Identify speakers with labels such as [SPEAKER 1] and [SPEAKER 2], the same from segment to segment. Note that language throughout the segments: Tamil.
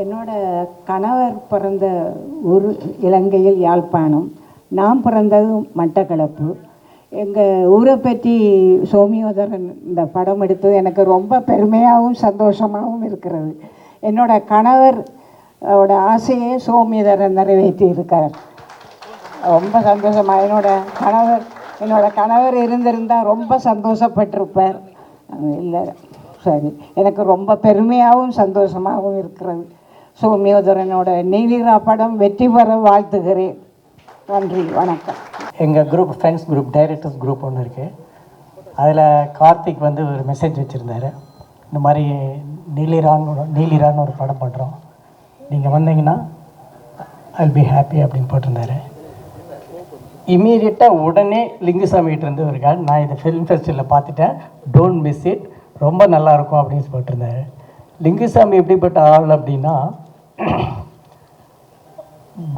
[SPEAKER 1] என்னோட கணவர் பிறந்த ஊர் இலங்கையில் யாழ்ப்பாணம். நான் பிறந்தது மட்டக்களப்பு. எங்கள் ஊரை பற்றி சோமியோதரன் இந்த படம் எடுத்தது எனக்கு ரொம்ப பெருமையாகவும் சந்தோஷமாகவும் இருக்கிறது. என்னோட கணவர் ஆசையை சோமியோதரன் நிறைவேற்றி இருக்கார். ரொம்ப சந்தோஷமாக என்னோட கணவர் இருந்திருந்தால் ரொம்ப சந்தோஷப்பட்டிருப்பார். இல்லை, சரி, எனக்கு ரொம்ப பெருமையாகவும் சந்தோஷமாகவும் இருக்கிறது. சோமியோதரனோட நீலிரா படம் வெற்றி பெற வாழ்த்துகிறேன். நன்றி, வணக்கம்.
[SPEAKER 2] எங்கள் group friends group directors group ஒன்று இருக்குது. அதில் கார்த்திக் வந்து ஒரு மெசேஜ் வச்சுருந்தார். இந்த மாதிரி நீலிரான்னு ஒரு படம் பண்ணுறோம், நீங்கள் வந்தீங்கன்னா ஐல் பி ஹாப்பி அப்படின்னு போட்டிருந்தாரு. இம்மீடியட்டாக உடனே லிங்குசாமிகிட்டேருந்து ஒரு கால், நான் இதை ஃபிலிம் ஃபெஸ்டிவலில் பார்த்துட்டேன், டோன்ட் மிஸ் இட், ரொம்ப நல்லாயிருக்கும் அப்படின்னு போட்டிருந்தாரு. லிங்குசாமி எப்படிப்பட்ட ஆள் அப்படின்னா,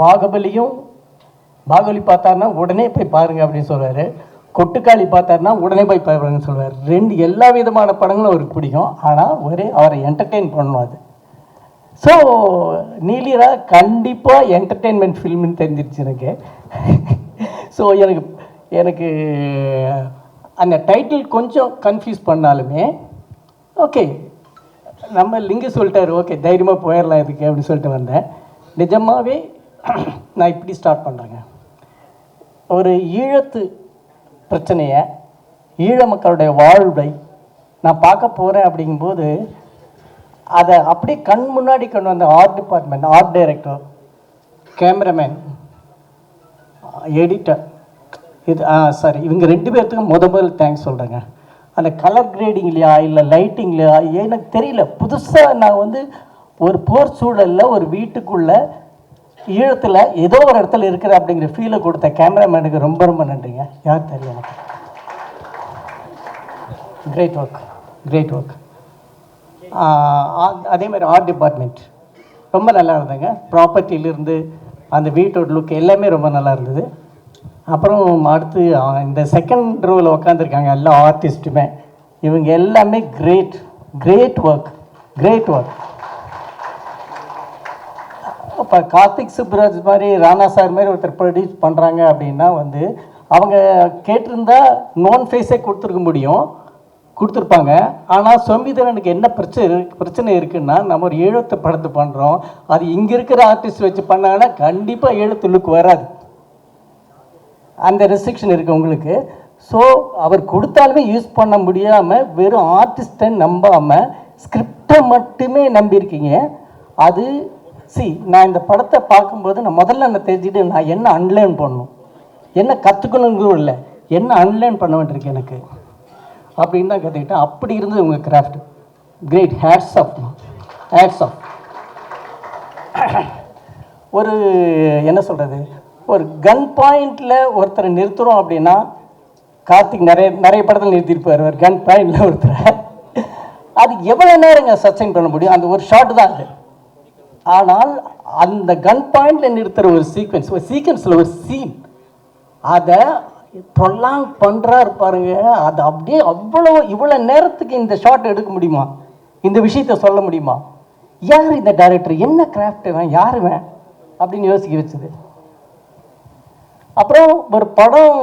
[SPEAKER 2] பாகுபலி பார்த்தாருன்னா உடனே போய் பாருங்கள் அப்படின்னு சொல்லுவார். கொட்டுக்காளி பார்த்தாருன்னா உடனே போய் பாருங்கன்னு சொல்லுவார். எல்லா விதமான படங்களும் அவருக்கு பிடிக்கும். ஆனால் அவரை என்டர்டெயின் பண்ணணும். அது ஸோ நீலிரா கண்டிப்பாக என்டர்டெயின்மெண்ட் ஃபில்ம்னு தெரிஞ்சிருச்சு எனக்கு. ஸோ எனக்கு அந்த டைட்டில் கொஞ்சம் கன்ஃபியூஸ் பண்ணாலுமே ஓகே, நம்ம லிங்கு சொல்லிட்டாரு, ஓகே தைரியமாக போயிடலாம் இதுக்கு அப்படின்னு சொல்லிட்டு வந்தேன். நிஜமாகவே நான் இப்படி ஸ்டார்ட் பண்ணுறேங்க. ஒரு ஈழத்து பிரச்சனையை, ஈழ மக்களுடைய வாழ்வை நான் பார்க்க போகிறேன். அப்படிங்கும்போது அதை அப்படியே கண் முன்னாடி கொண்டு வந்த art department, art director, cameraman, editor, இவங்க 2 பேர்த்துக்கும் முதல் தேங்க்ஸ் சொல்கிறேங்க. அந்த கலர் கிரேடிங்லையா இல்லை லைட்டிங்லையா எனக்கு தெரியல, புதுசாக நான் வந்து ஒரு போர் சூழலில் ஒரு வீட்டுக்குள்ளே ஈழத்தில் ஏதோ ஒரு இடத்துல இருக்கிற அப்படிங்கிற ஃபீலை கொடுத்த கேமராமேனுக்கு ரொம்ப ரொம்ப நன்றிங்க. யார் தெரியல எனக்கு. Great work. அதே மாதிரி ஆர்ட் டிபார்ட்மெண்ட் ரொம்ப நல்லா இருந்ததுங்க. ப்ராப்பர்ட்டியிலிருந்து அந்த வீட்டோட லுக் எல்லாமே ரொம்ப நல்லா இருந்தது. அப்புறம் அடுத்து இந்த செகண்ட் ரோவில் உட்காந்துருக்காங்க எல்லா ஆர்டிஸ்ட்டுமே, இவங்க எல்லாமே கிரேட் ஒர்க். இப்போ கார்த்திக் சுப்ராஜ் மாதிரி, ராணா சார் மாதிரி ஒருத்தர் ப்ரொடியூஸ் பண்ணுறாங்க அப்படின்னா வந்து அவங்க கேட்டிருந்தா நோன் ஃபேஸே கொடுத்துருப்பாங்க. ஆனால் சோமிதரனுக்கு என்ன பிரச்சனை இருக்குன்னா, நம்ம ஒரு ஈழத்து படத்தை பண்ணுறோம், அது இங்கே இருக்கிற ஆர்டிஸ்ட் வச்சு பண்ணாங்கன்னா கண்டிப்பாக ஈழத்து லுக் வராது. அந்த ரெஸ்ட்ரிக்ஷன் இருக்குது உங்களுக்கு. ஸோ அவர் கொடுத்தாலுமே யூஸ் பண்ண முடியாமல் வெறும் ஆர்டிஸ்ட்டை நம்பாமல் ஸ்கிரிப்டை மட்டுமே நம்பியிருக்கீங்க. அது நான் இந்த படத்தை பார்க்கும்போது நான் முதல்ல தெரிஞ்சுட்டு நான் என்ன அன்லேர்ன் பண்ணணும், என்ன கற்றுக்கணுங்கும் இல்லை, என்ன அன்லேர்ன் பண்ண வேண்டியிருக்கு எனக்கு அப்படின்னு தான் கற்றுக்கிட்டேன். அப்படி இருந்தது உங்கள் கிராஃப்ட். Great, hats off. ஒரு என்ன சொல்கிறது, ஒரு கன் பாயிண்டில் ஒருத்தரை நிறுத்துகிறோம் அப்படின்னா, கார்த்திக் நிறைய படத்தில் நிறுத்தியிருப்பார் ஒரு கன் பாயிண்டில் ஒருத்தரை. அது எவ்வளோ நேரங்க சஸ்டைன் பண்ண முடியும்? அந்த ஒரு ஷாட் தான் அது. ஆனால் அந்த கன் பாயிண்டில் நிறுத்துகிற ஒரு சீக்வன்ஸில் ஒரு சீன், அதை ப்ரொலாங் பண்ணுறாரு பாருங்க. அது அப்படியே இவ்வளோ நேரத்துக்கு இந்த ஷாட் எடுக்க முடியுமா? இந்த விஷயத்த சொல்ல முடியுமா? யார் இந்த டைரக்டர்? என்ன கிராஃப்ட் வேன்? யார் வேன் அப்படின்னு யோசிக்க வச்சுது. அப்புறம் ஒரு படம்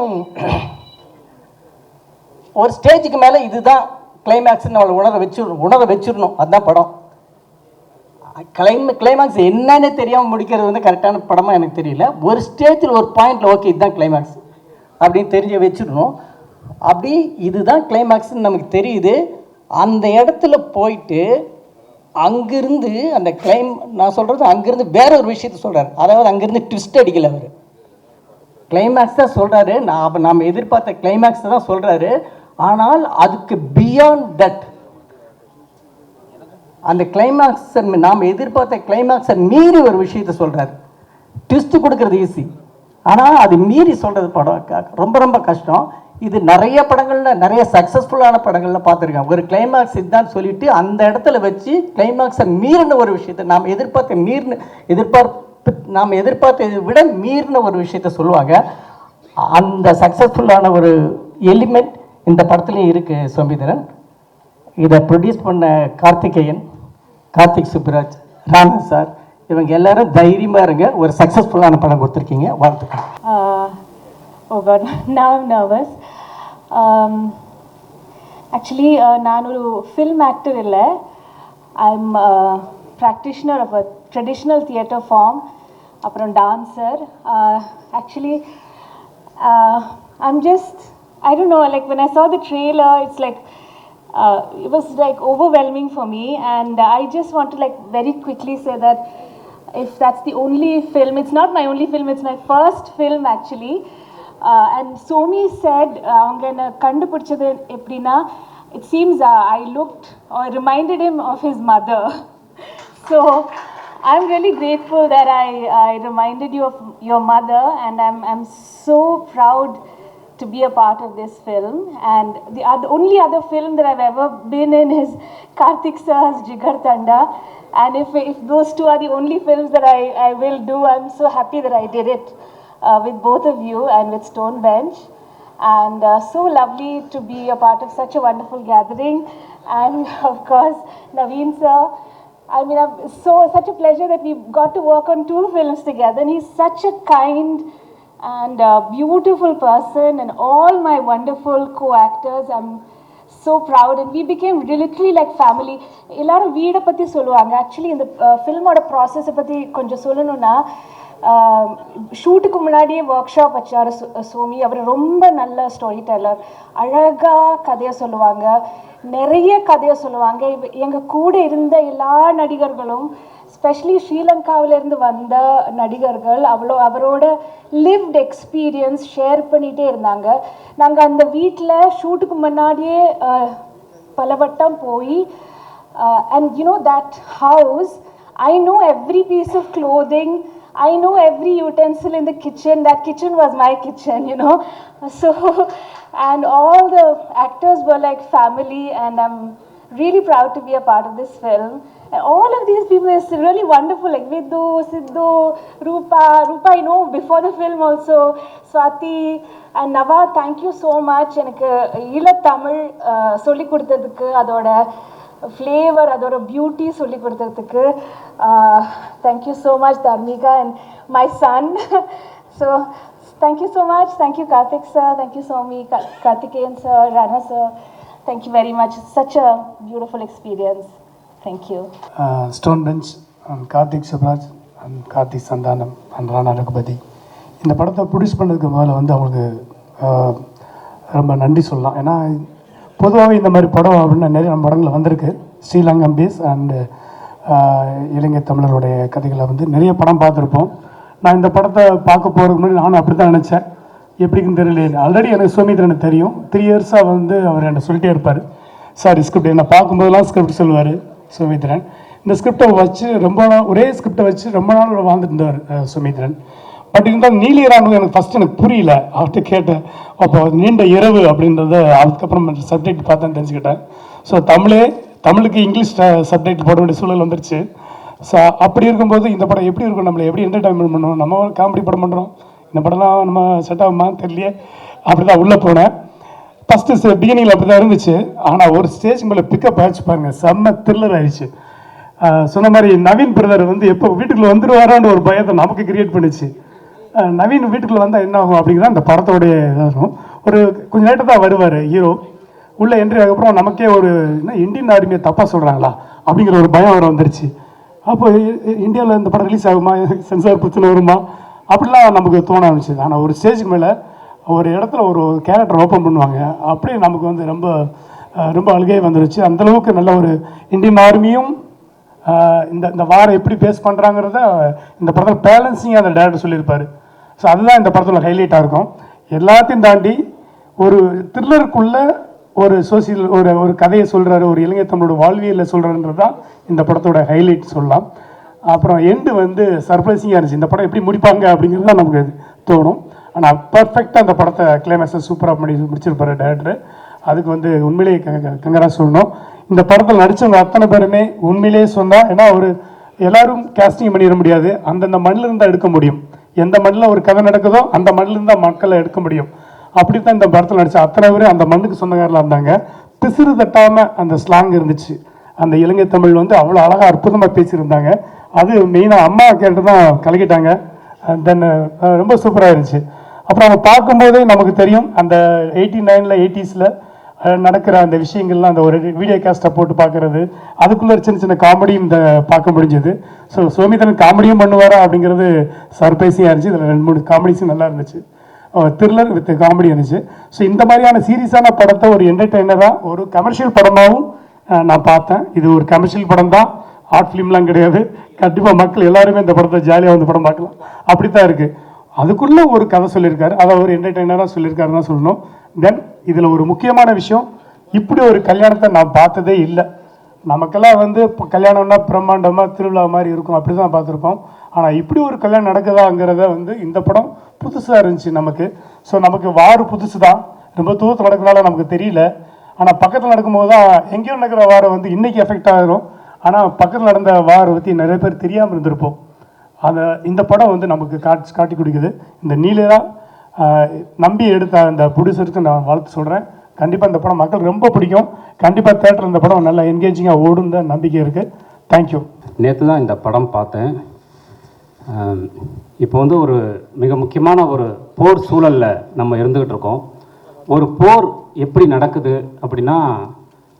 [SPEAKER 2] ஒரு ஸ்டேஜுக்கு மேலே இதுதான் கிளைமேக்ஸ்ன்னு அவளை உணர வச்சிடணும். அதுதான் படம். கிளைமேக்ஸ் என்னன்னு தெரியாமல் முடிக்கிறது வந்து கரெக்டான படமாக எனக்கு தெரியல. ஒரு ஸ்டேஜில் ஒரு பாயிண்டில் ஓகே இதுதான் கிளைமேக்ஸ் அப்படின்னு தெரிஞ்ச வச்சிடணும். அப்படி இதுதான் கிளைமேக்ஸ்ன்னு நமக்கு தெரியுது. அந்த இடத்துல போயிட்டு அங்கிருந்து அந்த நான் சொல்கிறது அங்கிருந்து வேற ஒரு விஷயத்த சொல்கிறார். அதாவது அங்கிருந்து ட்விஸ்ட் அடிக்கல, அவர் கிளைமேக்ஸ் தான் சொல்கிறாரு. நாம் எதிர்பார்த்த கிளைமேக்ஸ் தான் சொல்கிறாரு. ஆனால் அதுக்கு பியாண்ட் தட், அந்த கிளைமேக்ஸை நாம் எதிர்பார்த்த கிளைமேக்ஸை மீறி ஒரு விஷயத்த சொல்கிறார். ட்விஸ்ட் கொடுக்கறது ஈஸி, ஆனால் அது மீறி சொல்கிறது படம் ரொம்ப ரொம்ப கஷ்டம். இது நிறைய படங்களில், நிறைய சக்ஸஸ்ஃபுல்லான படங்களில் பார்த்துருக்கேன். ஒரு கிளைமேக்ஸ் இதுதான் சொல்லிட்டு அந்த இடத்துல வச்சு கிளைமேக்ஸை மீறின ஒரு விஷயத்தை நாம் எதிர்பார்த்ததை விட மீறின ஒரு விஷயத்த சொல்லுவாங்க. அந்த சக்ஸஸ்ஃபுல்லான ஒரு எலிமெண்ட் இந்த படத்துலையும் இருக்குது. சோமிதரன் இதை ப்ரொடியூஸ் பண்ண கார்த்திக் சுப்ராஜ் ராணா சார், இவங்க எல்லாரும் தைரியமாக இருங்க, ஒரு சக்ஸஸ்ஃபுல்லான படம் கொடுத்துருக்கீங்க, வாழ்த்துக்கள்.
[SPEAKER 3] Oh God, now I'm nervous. Actually, நான் ஒரு film actor இல்லை. I'm a practitioner of a traditional theatre form. அப்புறம் dancer. Actually, I'm just, I don't know, like when I saw the trailer, it's like, it was like overwhelming for me, and I just want to like very quickly say that if that's the only film, it's not my only film, it's my first film actually. And Somi said, அவங்க என்ன கண்டுபிடிச்சது எப்படின்னா, it seems I looked or reminded him of his mother. So I'm really grateful that I reminded you of your mother, and I'm so proud to be a part of this film. And the only other film that I've ever been in is Karthik sir's Jigar Thanda. And if those two are the only films that I will do, I'm so happy that I did it with both of you and with Stone Bench. And so lovely to be a part of such a wonderful gathering. And of course, Naveen sir. I mean, such a pleasure that we got to work on 2 films together. And he's such a kind and beautiful person, and all my wonderful co-actors. I'm so proud, and we became literally like family. எல்லாரும் வீடை பற்றி சொல்லுவாங்க. ஆக்சுவலி இந்த ஃபில்மோட ப்ராசஸை பற்றி கொஞ்சம் சொல்லணும்னா, ஷூட்டுக்கு முன்னாடியே ஒர்க் ஷாப் வச்சார் சோமி. அவர் ரொம்ப நல்ல ஸ்டோரி டெல்லர், அழகாக கதையை சொல்லுவாங்க, நிறைய கதையை சொல்லுவாங்க. எங்கள் கூட இருந்த எல்லா நடிகர்களும், ஸ்பெஷலி ஸ்ரீலங்காவிலேருந்து வந்த நடிகர்கள், அவரோட லிவ்ட் எக்ஸ்பீரியன்ஸ் ஷேர் பண்ணிகிட்டே இருந்தாங்க. நாங்கள் அந்த வீட்டில் ஷூட்டுக்கு முன்னாடியே பல வட்டம் போய், and you know that house, I know every piece of clothing, I know every utensil in the kitchen. That kitchen was my kitchen, you know. So, and all the actors were like family, and I'm really proud to be a part of this film. And all of these people is really wonderful, like Vidhu, Sidhu, Rupa, I know before the film also, Swati and Nava, thank you so much. எனக்கு ஈழ தமிழ் சொல்லி கொடுத்ததுக்கு, அதோட ஃப்ளேவர், அதோட பியூட்டி சொல்லி கொடுத்ததுக்கு thank you so much Dharmika and my son. So thank you so much. Thank you Karthik sir, thank you Somi, Karthikeyan sir, Rana sir, thank you very much. It's such a beautiful experience. Thank you.
[SPEAKER 4] Stone Bench and Karthik Subraj and Karthik Sandhanam and Rana Raghupathi இந்த படத்தை ப்ரொடியூஸ் பண்ணதுக்கு மேலே வந்து அவங்களுக்கு ரொம்ப நன்றி சொல்லலாம். ஏன்னா பொதுவாகவே இந்த மாதிரி படம் அப்படின்னா நிறைய நம்ம படங்களில் வந்திருக்கு. ஸ்ரீலங்கா பேஸ் அண்டு இலங்கை தமிழருடைய கதைகளை வந்து நிறைய படம் பார்த்துருப்போம். நான் இந்த படத்தை பார்க்க போகிறதுக்கு முன்னாடி நானும் அப்படி தான் நினச்சேன், எப்படின்னு தெரியல. ஆல்ரெடி எனக்கு சோமித்ரனை தெரியும், 3 இயர்ஸாக வந்து அவர் என்கிட்ட சொல்லிட்டே இருப்பார், சார் ஸ்கிரிப்ட் என்ன பார்க்கும்போதெல்லாம் ஸ்கிரிப்ட் சொல்லுவார் சோமித்ரன். இந்த ஸ்கிரிப்டை வச்சு ரொம்ப நாள், ஒரே ஸ்கிரிப்டை வச்சு ரொம்ப நாள் வாழ்ந்துட்டு இருந்தார் சோமித்ரன். பட் இருந்தாலும் நீலிரானு எனக்கு ஃபஸ்ட்டு எனக்கு புரியல. அவர்கிட்ட கேட்டேன், அப்போ நீண்ட இரவு அப்படின்றத அதுக்கப்புறம் சப்டைட்டில் பார்த்தா தெரிஞ்சுக்கிட்டேன். ஸோ தமிழுக்கு இங்கிலீஷ் சப்டைட்டில் போட வேண்டிய சூழல் வந்துருச்சு. ஸோ அப்படி இருக்கும்போது இந்த படம் எப்படி இருக்கும், நம்மளை எப்படி என்டர்டைன்மெண்ட் பண்ணுவோம், நம்ம காமெடி படம் பண்ணுறோம், இந்த படம்லாம் நம்ம செட் ஆகுமான்னு தெரியலையே. அப்படி தான் உள்ளே போனேன். ஃபஸ்ட்டு பிகினிங்கில் அப்படி தான் இருந்துச்சு. ஆனால் ஒரு ஸ்டேஜ் மேலே பிக்கப் ஆகிடுச்சு பாருங்கள், செம்ம த்ரில்லர் ஆயிடுச்சு. சொன்ன மாதிரி நவீன் பிரதர் வந்து எப்போ வீட்டுக்குள்ளே வந்துடுவாரான்னு ஒரு பயத்தை நமக்கு கிரியேட் பண்ணிச்சு. நவீன் வீட்டுக்குள்ளே வந்தால் என்ன ஆகும் அப்படிங்கிறத அந்த படத்தோடைய இதாக இருக்கும். ஒரு கொஞ்சம் லேட்டாக தான் வருவார் ஹீரோ. உள்ளே என்ட்ரி ஆகப்புறம் நமக்கே ஒரு என்ன இந்தியன் ஆர்மியை தப்பாக சொல்கிறாங்களா அப்படிங்கிற ஒரு பயம் வர வந்துருச்சு. அப்போ இந்தியாவில் இந்த படம் ரிலீஸ் ஆகுமா, சென்சார் பிரச்சனை வருமா அப்படிலாம் நமக்கு தோண ஆரம்பிச்சிது. ஆனால் ஒரு ஸ்டேஜுக்கு மேலே ஒரு இடத்துல ஒரு கேரக்டர் ஓப்பன் பண்ணுவாங்க, அப்படியே நமக்கு வந்து ரொம்ப ரொம்ப அழுகையே வந்துருச்சு. அந்தளவுக்கு நல்ல ஒரு இந்தியன் ஆர்மியும் இந்த வாரம் எப்படி பேஸ் பண்ணுறாங்கிறத இந்த படத்தில் பேலன்சிங்காக அந்த டேரக்டர் சொல்லியிருப்பார். ஸோ அதுதான் இந்த படத்தில் ஹைலைட்டாக இருக்கும். எல்லாத்தையும் தாண்டி ஒரு த்ரில்லருக்குள்ளே ஒரு சோசியல் ஒரு கதையை சொல்கிறாரு, ஒரு இலங்கை தமிழோட வாழ்வியலில் சொல்கிறாருன்றது தான் இந்த படத்தோட ஹைலைட் சொல்லலாம். அப்புறம் எண்டு வந்து சர்ப்ரைசிங்காக இருந்துச்சு. இந்த படம் எப்படி முடிப்பாங்க அப்படிங்கிறது தான் நமக்கு தோணும். ஆனால் பர்ஃபெக்டாக அந்த படத்தை கிளைமேக்ஸை சூப்பராக பண்ணி முடிச்சிருப்பாரு டேரக்டர். அதுக்கு வந்து உண்மையிலேயே கங்கரா சொல்லணும். இந்த படத்தில் நடித்தவங்க அத்தனை பேருமே உண்மையிலேயே சொன்னால், ஏன்னா ஒரு எல்லோரும் கேஸ்டிங் பண்ணிட முடியாது, அந்தந்த மண்ணிலிருந்து தான் எடுக்க முடியும். எந்த மண்ணில் ஒரு கதை நடக்குதோ அந்த மண்ணிலிருந்து தான் மக்களை எடுக்க முடியும். அப்படி தான் இந்த படத்தில் நடித்த அத்தனை பேரும் அந்த மண்ணுக்கு சொந்தக்காரில் இருந்தாங்க. பிசிறு தட்டாமல் அந்த ஸ்லாங் இருந்துச்சு. அந்த இலங்கை தமிழ் வந்து அவ்வளோ அழகாக அற்புதமாக பேசியிருந்தாங்க. அது மெயினாக அம்மா கேட்டு தான் கலக்கிட்டாங்க. தென் ரொம்ப சூப்பராக இருந்துச்சு. அப்புறம் அவங்க பார்க்கும்போதே நமக்கு தெரியும் அந்த 89ல் 80ஸில் நடக்கிற அந்த விஷயங்கள்லாம் அந்த ஒரு வீடியோ கேஸ்ட்டை போட்டு பார்க்குறது, அதுக்குள்ளே சின்ன சின்ன காமெடியும் இந்த பார்க்க முடிஞ்சது. ஸோ சோமிதரன் காமெடியும் பண்ணுவாரா அப்படிங்கிறது சர்ப்ரைஸிங்காக இருந்துச்சு. இதில் 2-3 காமெடிஸும் நல்லா இருந்துச்சு. த்ரில்லர் வித் காமெடி இருந்துச்சு. ஸோ இந்த மாதிரியான சீரியஸான படத்தை ஒரு என்டர்டெய்னராக ஒரு கமர்ஷியல் படமாகவும் நான் பார்த்தேன். இது ஒரு கமர்ஷியல் படம் தான், ஆர்ட் ஃபிலிம்லாம் கிடையாது. கண்டிப்பாக மக்கள் எல்லாருமே இந்த படத்தை ஜாலியாக வந்து படம் பார்க்கலாம். அப்படி தான் இருக்குது. அதுக்குள்ளே ஒரு கதை சொல்லியிருக்காரு, அதை ஒரு என்டர்டெய்னராக சொல்லியிருக்காருன்னு தான் சொல்லணும். தென் இதில் ஒரு முக்கியமான விஷயம், இப்படி ஒரு கல்யாணத்தை நான் பார்த்ததே இல்லை. நமக்கெல்லாம் வந்து இப்போ கல்யாணம்னா பிரம்மாண்டமாக திருவிழா மாதிரி இருக்கும், அப்படி தான் பார்த்துருப்போம். ஆனால் இப்படி ஒரு கல்யாணம் நடக்குதாங்கிறத வந்து இந்த படம் புதுசாக இருந்துச்சு நமக்கு. ஸோ நமக்கு வார் புதுசு தான், ரொம்ப தூரத்தில் நடக்கிறதுனால நமக்கு தெரியல. ஆனால் பக்கத்தில் நடக்கும்போது தான் எங்கேயோ நடக்கிற வாரை வந்து இன்றைக்கி எஃபெக்ட் ஆகிரும். ஆனால் பக்கத்தில் நடந்த வாரை பற்றி நிறைய பேர் தெரியாமல் இருந்திருப்போம். இந்த படம் வந்து நமக்கு காட்டி கொடுக்குது. இந்த நீலா நம்பி எடுத்த அந்த ப்ரொடியூசருக்கு நான் வாழ்த்து சொல்கிறேன். கண்டிப்பாக இந்த படம் மக்கள் ரொம்ப பிடிக்கும். கண்டிப்பாக தேட்டர் இந்த படம் நல்லா என்கேஜிங்காக ஓடும் தான் நம்பிக்கை இருக்குது. தேங்க்யூ.
[SPEAKER 5] நேற்று தான் இந்த படம் பார்த்தேன். இப்போ வந்து ஒரு மிக முக்கியமான ஒரு போர் சூழலில் நம்ம இருந்துக்கிட்டு இருக்கோம். ஒரு போர் எப்படி நடக்குது அப்படின்னா,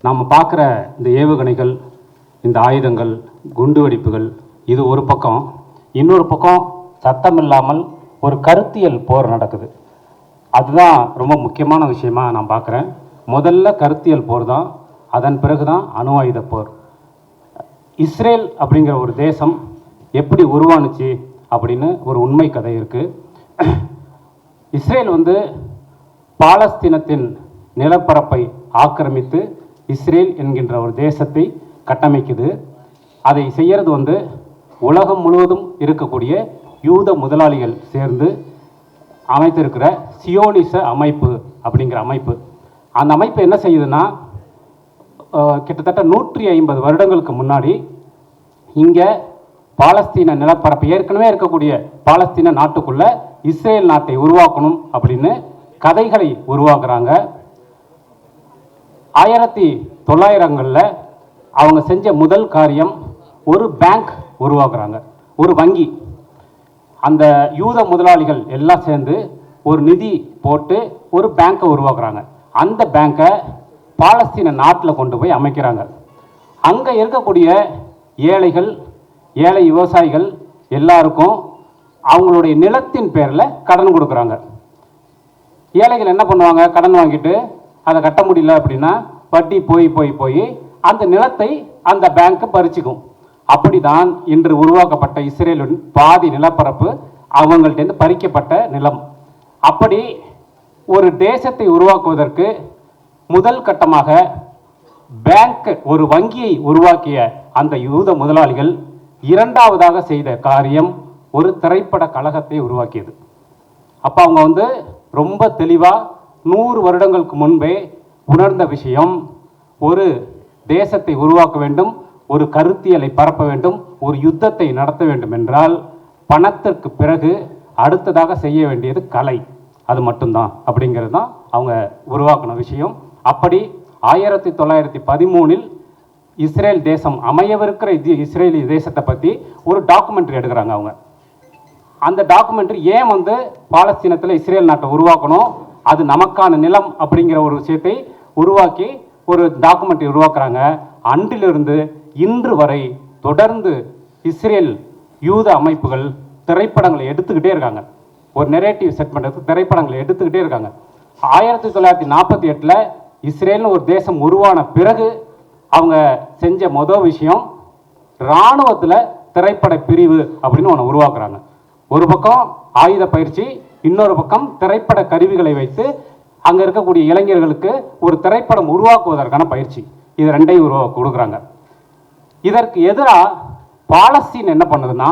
[SPEAKER 5] நாம் பார்க்குற இந்த ஏவுகணைகள், இந்த ஆயுதங்கள், குண்டு வெடிப்புகள், இது ஒரு பக்கம். இன்னொரு பக்கம் சத்தம் இல்லாமல் ஒரு கருத்தியல் போர் நடக்குது. அதுதான் ரொம்ப முக்கியமான விஷயமா நான் பார்க்குறேன். முதல்ல கருத்தியல் போர் தான், அதன் பிறகு தான் அணு ஆயுத போர். இஸ்ரேல் அப்படிங்கிற ஒரு தேசம் எப்படி உருவானுச்சு அப்படின்னு ஒரு உண்மை கதை இருக்குது. இஸ்ரேல் வந்து பாலஸ்தீனத்தின் நிலப்பரப்பை ஆக்கிரமித்து இஸ்ரேல் என்கின்ற ஒரு தேசத்தை கட்டமைக்குது. அதை செய்கிறது வந்து உலகம் முழுவதும் இருக்கக்கூடிய யூத முதலாளிகள் சேர்ந்து அமைத்திருக்கிற சியோனிச அமைப்பு அப்படிங்கிற அமைப்பு. அந்த அமைப்பு என்ன செய்யுதுன்னா, கிட்டத்தட்ட 150 வருடங்களுக்கு முன்னாடி இங்கே பாலஸ்தீன நிலப்பரப்பு ஏற்கனவே இருக்கக்கூடிய பாலஸ்தீன நாட்டுக்குள்ள இஸ்ரேல் நாட்டை உருவாக்கணும் அப்படின்னு கதைகளை உருவாக்குறாங்க. 1900களில் அவங்க செஞ்ச முதல் காரியம் ஒரு பேங்க் உருவாக்குறாங்க, ஒரு வங்கி. அந்த யூத முதலாளிகள் எல்லாம் சேர்ந்து ஒரு நிதி போட்டு ஒரு பேங்கை உருவாக்குறாங்க. அந்த பேங்கை பாலஸ்தீன நாட்டில் கொண்டு போய் அமைக்கிறாங்க. அங்கே இருக்கக்கூடிய ஏழைகள், ஏழை விவசாயிகள் எல்லாருக்கும் அவங்களுடைய நிலத்தின் பேரில் கடன் கொடுக்குறாங்க. ஏழைகள் என்ன பண்ணுவாங்க, கடன் வாங்கிட்டு அதை கட்ட முடியல அப்படின்னா வட்டி போய் போய் போய் அந்த நிலத்தை அந்த பேங்க் பறிச்சுக்கும். அப்படிதான் இன்று உருவாக்கப்பட்ட இஸ்ரேலின் பாதி நிலப்பரப்பு அவங்கள்ட்ட பறிக்கப்பட்ட நிலம். அப்படி ஒரு தேசத்தை உருவாக்குவதற்கு முதல் கட்டமாக பேங்க், ஒரு வங்கியை உருவாக்கிய அந்த யூத முதலாளிகள் இரண்டாவதாக செய்த காரியம் ஒரு திரைப்பட கழகத்தை உருவாக்கியது. அப்போ அவங்க வந்து ரொம்ப தெளிவாக 100 வருடங்களுக்கு முன்பே உணர்ந்த விஷயம், ஒரு தேசத்தை உருவாக்க வேண்டும், ஒரு கருத்தியலை பரப்ப வேண்டும், ஒரு யுத்தத்தை நடத்த வேண்டும் என்றால் பணத்திற்கு பிறகு அடுத்ததாக செய்ய வேண்டியது கலை, அது மட்டும்தான் அப்படிங்கிறது தான் அவங்க உருவாக்கின விஷயம். அப்படி 1913 இஸ்ரேல் தேசம் அமையவிருக்கிற இஸ்ரேலி தேசத்தை பற்றி ஒரு டாக்குமெண்ட்ரி எடுக்கிறாங்க அவங்க. அந்த டாக்குமெண்ட்ரி ஏன் வந்து பாலஸ்தீனத்தில் இஸ்ரேல் நாட்டை உருவாக்கணும், அது நமக்கான நிலம் அப்படிங்கிற ஒரு விஷயத்தை உருவாக்கி ஒரு டாக்குமெண்ட்ரி உருவாக்குறாங்க. அன்றிலிருந்து இன்று வரை தொடர்ந்து இஸ்ரேல் யூத அமைப்புகள் திரைப்படங்களை எடுத்துக்கிட்டே இருக்காங்க. ஒரு நெரேட்டிவ் செட் பண்ணுறதுக்கு திரைப்படங்களை எடுத்துக்கிட்டே இருக்காங்க. 1948 இஸ்ரேல்னு ஒரு தேசம் உருவான பிறகு அவங்க செஞ்ச மொதல் விஷயம், இராணுவத்தில் திரைப்பட பிரிவு அப்படின்னு ஒன்று உருவாக்குறாங்க. ஒரு பக்கம் ஆயுத பயிற்சி, இன்னொரு பக்கம் திரைப்பட கருவிகளை வைத்து அங்கே இருக்கக்கூடிய இளைஞர்களுக்கு ஒரு திரைப்படம் உருவாக்குவதற்கான பயிற்சி, இது ரெண்டையும் கொடுக்குறாங்க. இதற்கு எதிராக பாலஸ்தீன் என்ன பண்ணுதுன்னா,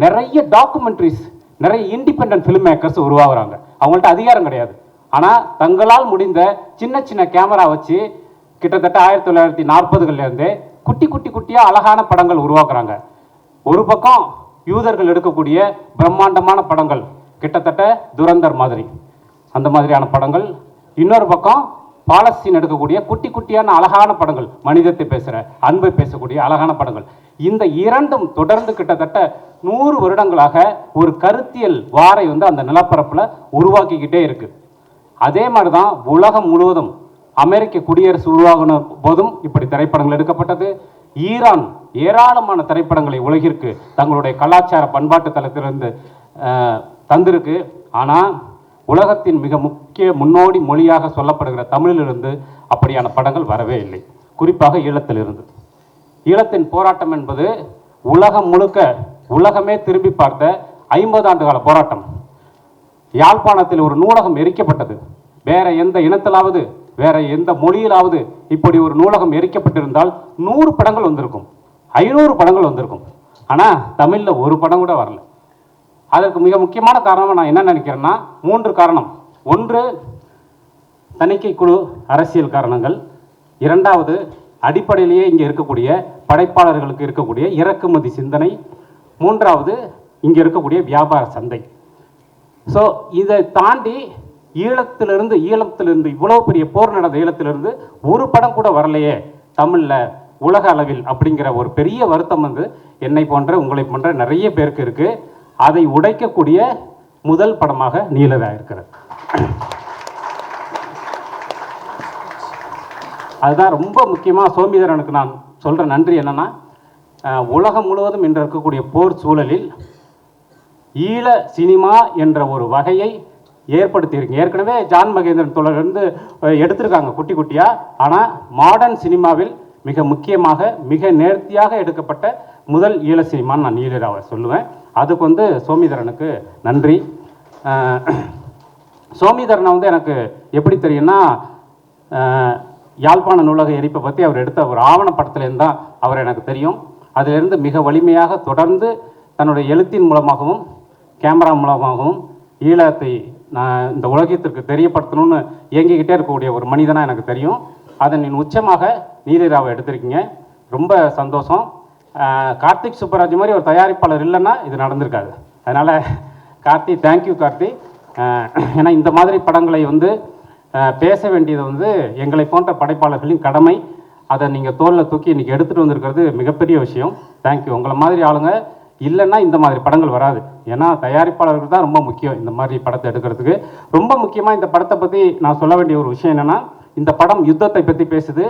[SPEAKER 5] நிறைய டாக்குமெண்ட்ரிஸ், நிறைய இண்டிபெண்டன்ட் ஃபிலிம் மேக்கர்ஸ் உருவாகுறாங்க. அவங்கள்ட்ட அதிகாரம் கிடையாது, ஆனால் தங்களால் முடிந்த சின்ன சின்ன கேமரா வச்சு கிட்டத்தட்ட 1940களிலிருந்தே குட்டி குட்டி குட்டியாக அழகான படங்கள் உருவாக்குறாங்க. ஒரு பக்கம் யூதர்கள் எடுக்கக்கூடிய பிரம்மாண்டமான படங்கள், கிட்டத்தட்ட துரந்தர் மாதிரி அந்த மாதிரியான படங்கள். இன்னொரு பக்கம் பாலஸ்தீன் எடுக்கக்கூடிய குட்டி குட்டியான அழகான படங்கள், மனிதத்தை பேசுகிற, அன்பை பேசக்கூடிய அழகான படங்கள். இந்த இரண்டும் தொடர்ந்து கிட்டத்தட்ட 100 வருடங்களாக ஒரு கருத்தியல் வாரை வந்து அந்த நிலப்பரப்பில் உருவாக்கிக்கிட்டே இருக்கு. அதே மாதிரி தான் உலகம் முழுவதும் அமெரிக்க குடியரசு உருவாகின போதும் இப்படி திரைப்படங்கள் எடுக்கப்பட்டது. ஈரான் ஏராளமான திரைப்படங்களை உலகிற்கு தங்களுடைய கலாச்சார பண்பாட்டு தளத்திலிருந்து தந்திருக்கு. ஆனால் உலகத்தின் மிக முக்கிய முன்னோடி மொழியாக சொல்லப்படுகிற தமிழிலிருந்து அப்படியான படங்கள் வரவே இல்லை. குறிப்பாக ஈழத்திலிருந்து. ஈழத்தின் போராட்டம் என்பது உலகம் முழுக்க உலகமே திரும்பி பார்த்த 50 ஆண்டு கால போராட்டம். யாழ்ப்பாணத்தில் ஒரு நூலகம் எரிக்கப்பட்டது. வேற எந்த இனத்திலாவது வேற எந்த மொழியிலாவது இப்படி ஒரு நூலகம் எரிக்கப்பட்டிருந்தால் 100 படங்கள் வந்திருக்கும், 500 படங்கள் வந்திருக்கும். ஆனால் தமிழில் ஒரு படம் கூட வரல. அதற்கு மிக முக்கியமான காரணம் நான் என்ன நினைக்கிறேன்னா 3 காரணம். ஒன்று, தணிக்கை குழு அரசியல் காரணங்கள். இரண்டாவது, அடிப்படையிலேயே இங்கே இருக்கக்கூடிய படைப்பாளர்களுக்கு இருக்கக்கூடிய இறக்குமதி சிந்தனை. மூன்றாவது, இங்கே இருக்கக்கூடிய வியாபார சந்தை. ஸோ இதை தாண்டி ஈழத்திலிருந்து இவ்வளோ பெரிய போர் நடந்த ஈழத்திலிருந்து ஒரு படம் கூட வரலையே தமிழில் உலக அளவில் அப்படிங்கிற ஒரு பெரிய வருத்தம் வந்து என்னை போன்ற உங்களை போன்ற நிறைய பேருக்கு இருக்குது. அதை உடைக்கக்கூடிய முதல் படமாக நீலரா இருக்கிறது. அதுதான் ரொம்ப முக்கியமாக சோமிதரனுக்கு நான் சொல்கிற நன்றி என்னென்னா, உலகம் முழுவதும் இன்று இருக்கக்கூடிய போர் சூழலில் ஈழ சினிமா என்ற ஒரு வகையை ஏற்படுத்தியிருக்கீங்க. ஏற்கனவே ஜான் மகேந்திரன் தொடர்ந்து எடுத்திருக்காங்க குட்டி குட்டியாக. ஆனால் மாடர்ன் சினிமாவில் மிக முக்கியமாக மிக நேர்த்தியாக எடுக்கப்பட்ட முதல் ஈழ சினிமான்னு நான் நீலராவை சொல்லுவேன். அதுக்கு வந்து சோமிதரனுக்கு நன்றி. சோமிதரனை வந்து எனக்கு எப்படி தெரியும்னா, யாழ்ப்பாண நூலக எரிப்பை பற்றி அவர் எடுத்த ஒரு ஆவணப்படத்துலேருந்து தான் அவர் எனக்கு தெரியும். அதிலிருந்து மிக வலிமையாக தொடர்ந்து தன்னுடைய எழுத்தின் மூலமாகவும் கேமரா மூலமாகவும் ஈழத்தை நான் இந்த உலகத்திற்கு தெரியப்படுத்தணும்னு இயங்கிக்கிட்டே இருக்கக்கூடிய ஒரு மனிதனாக எனக்கு தெரியும். அதன் உச்சமாக நீலராவை எடுத்திருக்கீங்க. ரொம்ப சந்தோஷம். கார்த்திக் சுப்பராஜ் மாதிரி ஒரு தயாரிப்பாளர் இல்லைன்னா இது நடந்திருக்காது. அதனால் கார்த்தி, தேங்க்யூ கார்த்தி. ஏன்னா இந்த மாதிரி படங்களை வந்து பேச வேண்டியது வந்து எங்களை போன்ற படைப்பாளர்களின் கடமை. அதை நீங்கள் தோளில் தூக்கி இன்றைக்கி எடுத்துகிட்டு வந்திருக்கிறது மிகப்பெரிய விஷயம். தேங்க்யூ. உங்களை மாதிரி ஆளுங்க இல்லைன்னா இந்த மாதிரி படங்கள் வராது. ஏன்னா தயாரிப்பாளர்கள் தான் ரொம்ப முக்கியம் இந்த மாதிரி படத்தை எடுக்கிறதுக்கு. ரொம்ப முக்கியமாக இந்த படத்தை பற்றி நான் சொல்ல வேண்டிய ஒரு விஷயம் என்னென்னா, இந்த படம் யுத்தத்தை பற்றி பேசுது.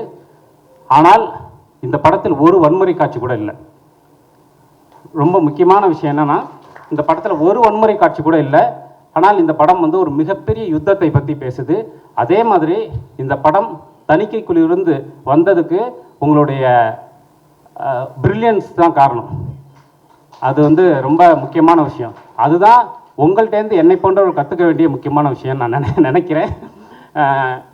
[SPEAKER 5] ஆனால் இந்த படத்தில் ஒரு வன்முறை காட்சி கூட இல்லை. ரொம்ப முக்கியமான விஷயம் என்னென்னா, இந்த படத்தில் ஒரு வன்முறை காட்சி கூட இல்லை. ஆனால் இந்த படம் வந்து ஒரு மிகப்பெரிய யுத்தத்தை பற்றி பேசுது. அதே மாதிரி இந்த படம் தணிக்கை குழுவிலிருந்து வந்ததுக்கு உங்களுடைய பிரில்லியன்ஸ் தான் காரணம். அது வந்து ரொம்ப முக்கியமான விஷயம். அதுதான் உங்கள்கிட்டேருந்து என்னை போன்றவர்கள் கற்றுக்க வேண்டிய முக்கியமான விஷயம் நான் நினைக்கிறேன்.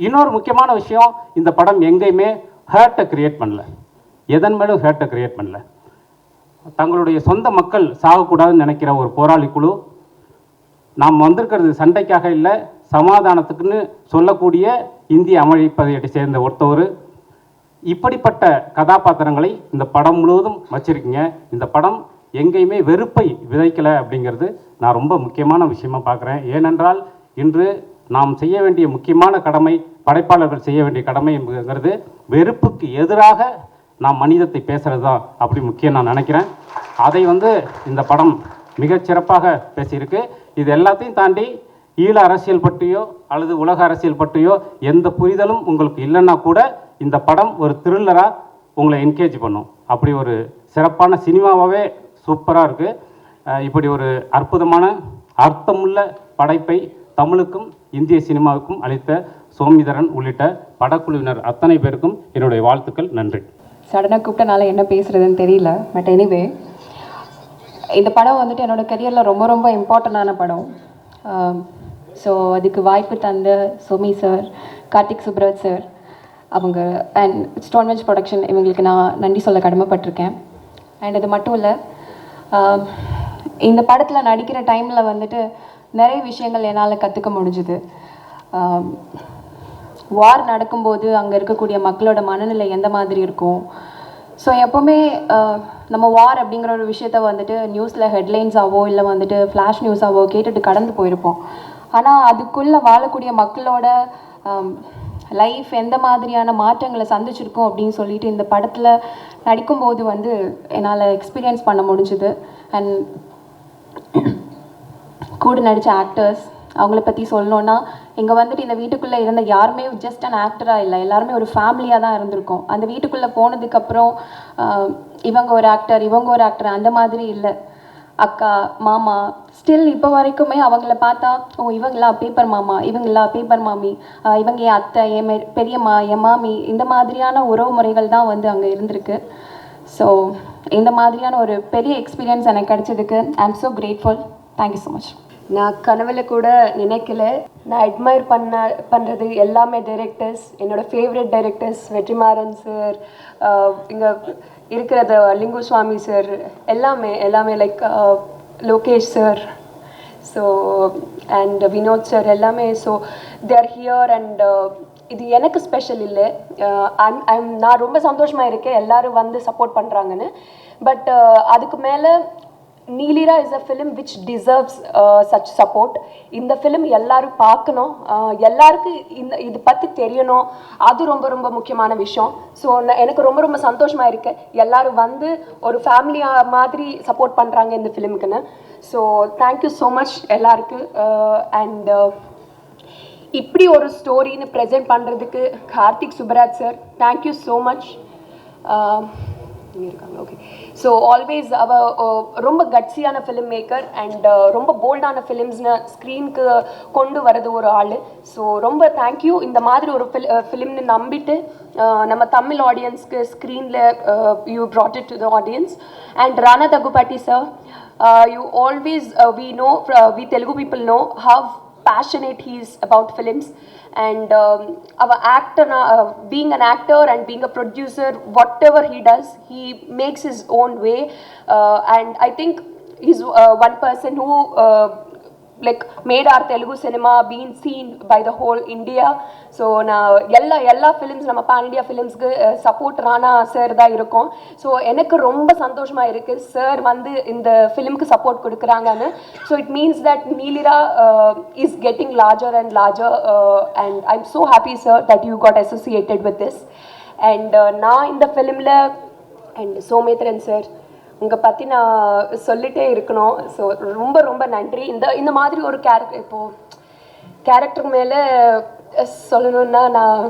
[SPEAKER 5] இன்னொரு முக்கியமான விஷயம், இந்த படம் எங்கேயுமே ஹேர்ட்டை கிரியேட் பண்ணல. எதன் மேலும் ஹேர்ட்டை கிரியேட் பண்ணல. தங்களுடைய சொந்த மக்கள் சாகக்கூடாதுன்னு நினைக்கிற ஒரு போராளி குழு. நாம் வந்திருக்கிறது சண்டைக்காக இல்லை, சமாதானத்துக்குன்னு சொல்லக்கூடிய இந்திய அமைப்பதையை சேர்ந்த ஒருத்தவர். இப்படிப்பட்ட கதாபாத்திரங்களை இந்த படம் முழுவதும் வச்சுருக்கீங்க. இந்த படம் எங்கேயுமே வெறுப்பை விதைக்கலை அப்படிங்கிறது நான் ரொம்ப முக்கியமான விஷயமாக பார்க்குறேன். ஏனென்றால் இன்று நாம் செய்ய வேண்டிய முக்கியமான கடமை, படைப்பாளர்கள் செய்ய வேண்டிய கடமைங்கிறது வெறுப்புக்கு எதிராக நாம் மனிதத்தை பேசுகிறது தான் அப்படி முக்கியம் நான் நினைக்கிறேன். அதை வந்து இந்த படம் மிகச்சிறப்பாக பேசியிருக்கு. இது எல்லாத்தையும் தாண்டி ஈழ அரசியல் பற்றியோ அல்லது உலக அரசியல் பற்றியோ எந்த புரிதலும் உங்களுக்கு இல்லைன்னா கூட இந்த படம் ஒரு த்ரில்லராக உங்களை என்கேஜ் பண்ணும். அப்படி ஒரு சிறப்பான சினிமாவாகவே சூப்பராக இருக்குது. இப்படி ஒரு அற்புதமான அர்த்தமுள்ள படைப்பை தமிழுக்கும் இந்திய சினிமாவுக்கும் அளித்த சோமிதரன் உள்ளிட்ட படக்குழுவினர் அத்தனை பேருக்கும் என்னுடைய வாழ்த்துக்கள். நன்றி.
[SPEAKER 6] சடனாக கூப்பிட்டனால என்ன பேசுகிறதுன்னு தெரியல. பட் எனிவே, இந்த படம் வந்துட்டு என்னோடய கெரியரில் ரொம்ப ரொம்ப இம்பார்ட்டண்டான படம். ஸோ அதுக்கு வாய்ப்பு தந்த சோமி சார், கார்த்திக் சுப்ராஜ் சார் அவங்க அண்ட் ஸ்டோன் வெஞ்ச் ப்ரொடக்ஷன், இவங்களுக்கு நான் நன்றி சொல்ல கடமைப்பட்டிருக்கேன். அண்ட் அது மட்டும் இல்லை, இந்த படத்தில் நடிக்கிற டைமில் வந்துட்டு நிறைய விஷயங்கள் என்னால் கற்றுக்க முடிஞ்சுது. வார் நடக்கும்போது அங்கே இருக்கக்கூடிய மக்களோட மனநிலை எந்த மாதிரி இருக்கும். ஸோ எப்போவுமே நம்ம வார் அப்படிங்கிற ஒரு விஷயத்த வந்துட்டு நியூஸில் ஹெட்லைன்ஸாவோ இல்லை வந்துட்டு ஃப்ளாஷ் நியூஸாவோ கேட்டுட்டு கடந்து போயிருப்போம். ஆனால் அதுக்குள்ளே வாழக்கூடிய மக்களோட லைஃப் எந்த மாதிரியான மாற்றங்களை சந்திச்சிருக்கோம் அப்படின்னு சொல்லிட்டு இந்த படத்தில் நடிக்கும்போது வந்து என்னால் எக்ஸ்பீரியன்ஸ் பண்ண முடிஞ்சுது. அண்ட் கூட நடித்த ஆக்டர்ஸ் அவங்கள பற்றி சொல்லணுன்னா, இங்கே வந்துட்டு இந்த வீட்டுக்குள்ளே இருந்த யாருமே ஜஸ்ட் அன் ஆக்டராக இல்லை, எல்லாருமே ஒரு ஃபேமிலியாக தான் இருந்திருக்கோம். அந்த வீட்டுக்குள்ளே போனதுக்கப்புறம் இவங்க ஒரு ஆக்டர் இவங்க ஒரு ஆக்டர் அந்த மாதிரி இல்லை. அக்கா மாமா ஸ்டில் இப்போ வரைக்குமே அவங்கள பார்த்தா, ஓ இவங்களா பேப்பர் மாமா, இவங்களா பேப்பர் மாமி, இவங்க என் அத்தை, என் பெரியம்மா, என் மாமி, இந்த மாதிரியான உறவு முறைகள் தான் வந்து அங்கே இருந்திருக்கு. ஸோ இந்த மாதிரியான ஒரு பெரிய எக்ஸ்பீரியன்ஸ் எனக்கு கிடைச்சதுக்கு ஐ am so grateful. Thank you so much.
[SPEAKER 7] நான் கனவுல கூட நினைக்கல. நான் அட்மையர் பண்ணுறது எல்லாமே டைரக்டர்ஸ், என்னோடய ஃபேவரட் டைரக்டர்ஸ் வெற்றிமாறன் சார், இங்கே இருக்கிறது லிங்குசுவாமி சார், எல்லாமே like Lokesh sir, so and Vinoth sir எல்லாமே. So they are here and இது எனக்கு ஸ்பெஷல் இல்லை. நான் ரொம்ப சந்தோஷமாக இருக்கேன் எல்லோரும் வந்து சப்போர்ட் பண்ணுறாங்கன்னு. பட் அதுக்கு மேலே Neelira is a film which deserves such support. இந்த ஃபிலிம் எல்லாரும் பார்க்கணும், எல்லாருக்கும் இது பற்றி தெரியணும், அது ரொம்ப ரொம்ப முக்கியமான விஷயம். ஸோ எனக்கு ரொம்ப ரொம்ப சந்தோஷமாக இருக்கு எல்லாரும் வந்து ஒரு ஃபேமிலியாக மாதிரி சப்போர்ட் பண்ணுறாங்க இந்த ஃபிலிமுக்குன்னு. ஸோ தேங்க்யூ ஸோ மச் எல்லாருக்கும். அண்ட் இப்படி ஒரு ஸ்டோரின்னு ப்ரெசென்ட் பண்ணுறதுக்கு Karthik Subbaraj sir, thank you so much. இருக்காங்க ஓகே. ஸோ ஆல்வேஸ் அவ ரொம்ப கட்ஸியான ஃபிலிம் மேக்கர் அண்ட் ரொம்ப போல்டான ஃபிலிம்ஸ்னு ஸ்க்ரீனுக்கு கொண்டு வரது ஒரு ஆள். ஸோ ரொம்ப தேங்க்யூ. இந்த மாதிரி ஒரு ஃபிலிம்னு நம்பிட்டு நம்ம தமிழ் ஆடியன்ஸ்க்கு ஸ்க்ரீனில் you brought it to the audience. And Rana Daggubati sir, you always we Telugu people know how passionate he is about films. And our actor, being an actor and being a producer, whatever he does, he makes his own way. And I think he's one person who like made our Telugu cinema being seen by the whole India. So எல்லா ஃபிலிம்ஸ் நம்ம pan India ஃபிலிம்ஸ்க்கு சப்போர்ட் ராணா சார் தான் இருக்கும். ஸோ எனக்கு ரொம்ப சந்தோஷமாக இருக்குது சார் வந்து இந்த ஃபிலிம்க்கு சப்போர்ட் கொடுக்குறாங்கன்னு. So it means that Neelira is getting larger and larger and I am so happy sir that you got associated with this. And நான் இந்த ஃபிலிமில் அண்ட் சோமேத்ரன் சார் உங்களை பற்றி நான் சொல்லிட்டே இருக்கணும். ஸோ ரொம்ப ரொம்ப நன்றி. இந்த மாதிரி ஒரு கேரக்டர் மேலே சொல்லணுன்னா நான்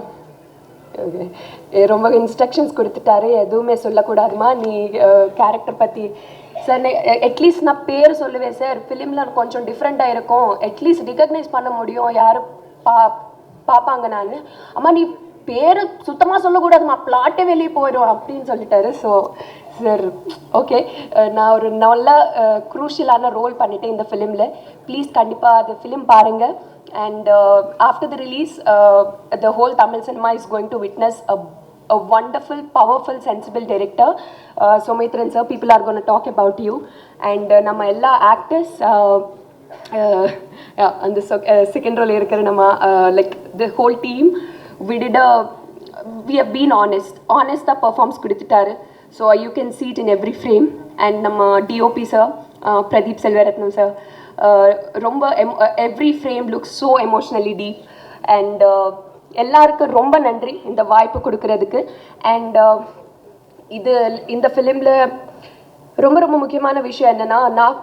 [SPEAKER 7] ரொம்ப இன்ஸ்ட்ரக்ஷன்ஸ் கொடுத்துட்டாரு, எதுவுமே சொல்லக்கூடாதுமா நீ கேரக்டர் பற்றி. சார் அட்லீஸ்ட் நான் பேர் சொல்லுவேன் சார், ஃபிலிமில் கொஞ்சம் டிஃப்ரெண்ட்டாக இருக்கும், அட்லீஸ்ட் ரிகக்னைஸ் பண்ண முடியும், யாரும் பார்ப்பாங்க. நான் அம்மா நீ பேர் சுத்தமாக சொல்லக்கூடாதுமா, பிளாட்டே வெளியே போயிடும் அப்படின்னு சொல்லிட்டாரு. ஸோ சார் ஓகே, நான் ஒரு நல்ல க்ரூஷியலான ரோல் பண்ணிட்டேன் இந்த ஃபிலிமில். ப்ளீஸ் கண்டிப்பாக அந்த ஃபிலிம் பாருங்கள். And after the release, the whole Tamil cinema is going to witness a wonderful, powerful, sensible director. Soumithran sir, people are going to talk about you. And nama ella actors and the second role irukra nama like the whole team, we have been honest the performs kuduttaru. So you can see it in every frame. And nama DOP sir, Pradeep Selvaratnam sir, ரொம்ப every frame looks so emotionally deep. And எல்லாருக்கும் ரொம்ப நன்றி இந்த வாய்ப்பு கொடுக்கறதுக்கு. அண்ட் இந்த ஃபிலிமில் ரொம்ப ரொம்ப முக்கியமான விஷயம் என்னென்னா, நான்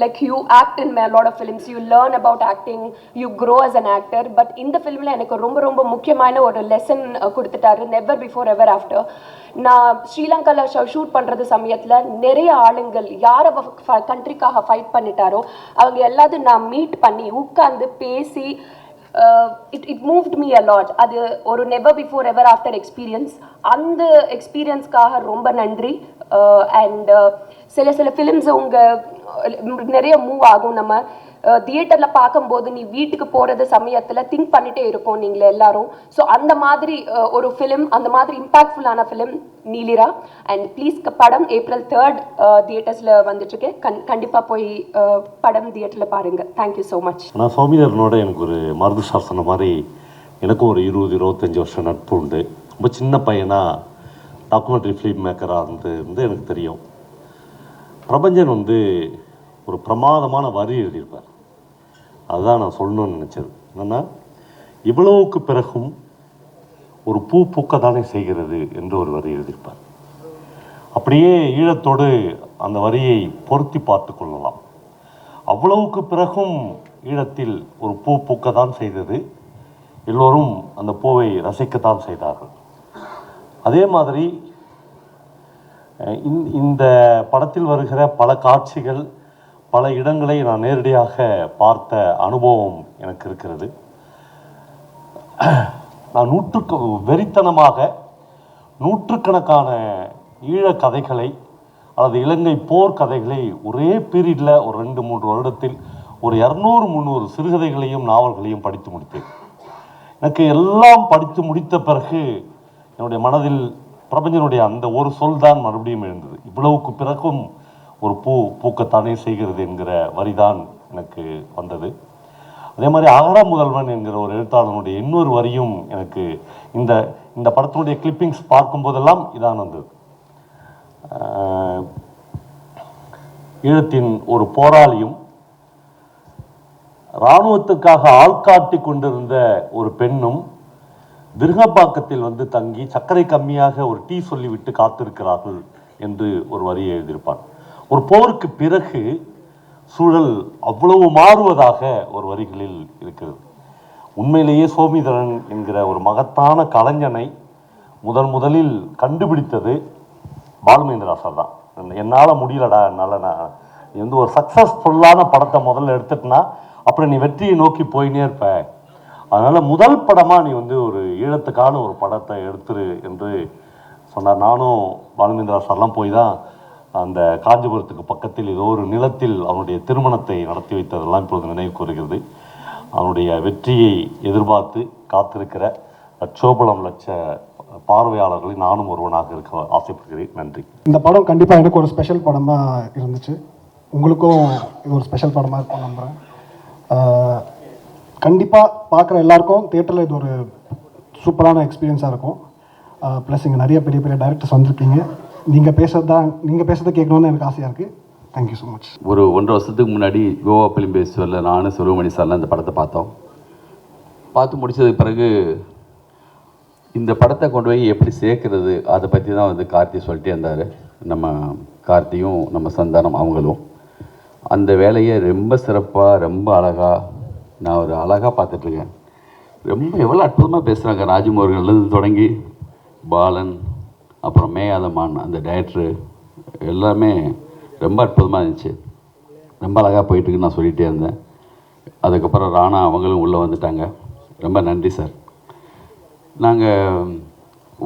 [SPEAKER 7] like you act in lot of films, you learn about acting, you grow as an actor. But இந்த ஃபிலிமில் எனக்கு ரொம்ப ரொம்ப முக்கியமான ஒரு லெசன் கொடுத்துட்டாரு, நெவர் பிஃபோர் எவர் ஆஃப்டர். நான் ஸ்ரீலங்காவில் ஷூட் பண்ணுறது சமயத்தில் நிறைய ஆளுங்கள் யார் கண்ட்ரிக்காக ஃபைட் பண்ணிட்டாரோ அவங்க எல்லாத்தையும் நான் மீட் பண்ணி உட்காந்து பேசி it moved me a lot. அது ஒரு நெவர் பிஃபோர் எவர் ஆஃப்டர் எக்ஸ்பீரியன்ஸ். அந்த எக்ஸ்பீரியன்ஸ்க்காக ரொம்ப நன்றி. அண்ட் சில ஃபிலிம்ஸ் நிறைய மூவ் ஆகும். நம்ம தியேட்டரில் பார்க்கும்போது நீ வீட்டுக்கு போகிறது சமயத்தில் திங்க் பண்ணிகிட்டே இருப்போம் நீங்கள் எல்லாரும். ஸோ அந்த மாதிரி ஒரு ஃபிலிம், அந்த மாதிரி இம்பேக்ட்ஃபுல்லான ஃபிலிம் நீலிரா. அண்ட் ப்ளீஸ் படம் April 3rd தியேட்டர்ஸில் வந்துட்டுருக்கு. கண்டிப்பாக போய் படம் தியேட்டரில் பாருங்கள். Thank you so much.
[SPEAKER 8] நான் சௌமிதரனோட எனக்கு ஒரு மருது சாசன மாதிரி எனக்கும் ஒரு 20-25 வருஷம் நட்பு உண்டு. ரொம்ப சின்ன பையனாக டாக்குமெண்ட்ரி ஃபிலிம் மேக்கராக இருந்து எனக்கு தெரியும். பிரபஞ்சன் ஒரு பிரமாதமான வரி எழுதியிருப்பார். அதுதான் நான் சொல்லணும்னு நினச்சது. என்னென்னா, இவ்வளவுக்கு பிறகும் ஒரு பூ பூக்கத்தானே செய்கிறது என்று ஒரு வரி எழுதியிருப்பார். அப்படியே ஈழத்தோடு அந்த வரியை பொருத்தி பார்த்து கொள்ளலாம். அவ்வளவுக்கு பிறகும் ஈழத்தில் ஒரு பூ பூக்கத்தான் செய்தது, எல்லோரும் அந்த பூவை ரசிக்கத்தான் செய்தார்கள். அதே மாதிரி இந்த படத்தில் வருகிற பல காட்சிகள், பல இடங்களை நான் நேரடியாக பார்த்த அனுபவம் எனக்கு இருக்கிறது. நான் வெறித்தனமாக நூற்றுக்கணக்கான ஈழ கதைகளை அல்லது இலங்கை போர் கதைகளை ஒரே பீரியடில் ஒரு 2-3 வருடத்தில் ஒரு 200-300 சிறுகதைகளையும் நாவல்களையும் படித்து முடித்தேன். எனக்கு எல்லாம் படித்து முடித்த பிறகு என்னுடைய மனதில் பிரபஞ்சனுடைய அந்த ஒரு சொல் தான் மறுபடியும் எழுந்தது. இவ்வளவுக்கு பிறகும் ஒரு பூ பூக்கத்தானே செய்கிறது என்கிற வரிதான் எனக்கு வந்தது. அதே மாதிரி அகர முதல்வன் என்கிற ஒரு எழுத்தாளனுடைய இன்னொரு வரியும் எனக்கு இந்த படத்தினுடைய கிளிப்பிங்ஸ் பார்க்கும்போதெல்லாம் இதான் வந்தது. ஈழத்தின் ஒரு போராளியும் இராணுவத்துக்காக ஆள்காட்டி கொண்டிருந்த ஒரு பெண்ணும் விருகப்பாக்கத்தில் வந்து தங்கி சர்க்கரை கம்மியாக ஒரு டீ சொல்லிவிட்டு காத்திருக்கிறார்கள் என்று ஒரு வரியை எழுதியிருப்பான். ஒரு போருக்கு பிறகு சூழல் அவ்வளவு மாறுவதாக ஒரு வரிகளில் இருக்கிறது. உண்மையிலேயே சோமிதரன் என்கிற ஒரு மகத்தான கலைஞனை முதலில் கண்டுபிடித்தது பாலுமகேந்திரா சார் தான். என்னால் முடியலடா, என்னால் நான் வந்து ஒரு சக்ஸஸ்ஃபுல்லான படத்தை முதல்ல எடுத்துட்டுனா அப்புறம் நீ வெற்றியை நோக்கி போயினே இருப்ப, அதனால் முதல் படமாக நீ வந்து ஒரு ஈழத்துக்கான ஒரு படத்தை எடுத்துரு என்று சொன்னார். நானும் பாலுமகேந்திரா சார்லாம் போய் தான் அந்த காஞ்சிபுரத்துக்கு பக்கத்தில் ஏதோ ஒரு நிலத்தில் அவனுடைய திருமணத்தை நடத்தி வைத்ததெல்லாம் இப்பொழுது நினைவு கூறுகிறது. அவனுடைய வெற்றியை எதிர்பார்த்து காத்திருக்கிற லட்சோபலம் லட்ச பார்வையாளர்களை நானும் ஒருவனாக இருக்க ஆசைப்படுகிறேன். நன்றி.
[SPEAKER 4] இந்த படம் கண்டிப்பாக எனக்கு ஒரு ஸ்பெஷல் படமாக இருந்துச்சு, உங்களுக்கும் இது ஒரு ஸ்பெஷல் படமாக இருக்கும் நம்புகிறேன். கண்டிப்பாக பார்க்குற எல்லாருக்கும் தியேட்டரில் இது ஒரு சூப்பரான எக்ஸ்பீரியன்ஸாக இருக்கும். ப்ளஸ் இங்கே நிறைய பெரிய பெரிய டைரக்டர்ஸ் வந்திருக்கீங்க. நீங்கள் பேசுகிறத கேட்கணுன்னு எனக்கு ஆசையாக இருக்குது. Thank you so much.
[SPEAKER 9] ஒரு 1.5 வருஷத்துக்கு முன்னாடி கோவா ஃபிலிம் ஃபெஸ்டிவலில் நானும் சுருமணி சார்லாம் இந்த படத்தை பார்த்து முடிச்சதுக்கு பிறகு இந்த படத்தை கொண்டு போய் எப்படி சேர்க்கறது அதை பற்றி தான் வந்து கார்த்தி சொல்லிட்டே இருந்தார். நம்ம கார்த்தியும் நம்ம சந்தானம் அவங்களும் அந்த வேலையை ரொம்ப சிறப்பாக ரொம்ப அழகாக நான் ஒரு அழகாக பார்த்துட்ருக்கேன். ரொம்ப எவ்வளோ அற்புதமாக பேசுகிறாங்க. ராஜ்மோகன்லேருந்து தொடங்கி பாலன் அப்புறம் மேயாதமான் அந்த டைரக்டரு எல்லாமே ரொம்ப அற்புதமாக இருந்துச்சு. ரொம்ப அழகாக போயிட்டுருக்குன்னு நான் சொல்லிகிட்டே இருந்தேன். அதுக்கப்புறம் ராணா அவங்களும் உள்ளே வந்துட்டாங்க. ரொம்ப நன்றி சார். நாங்கள்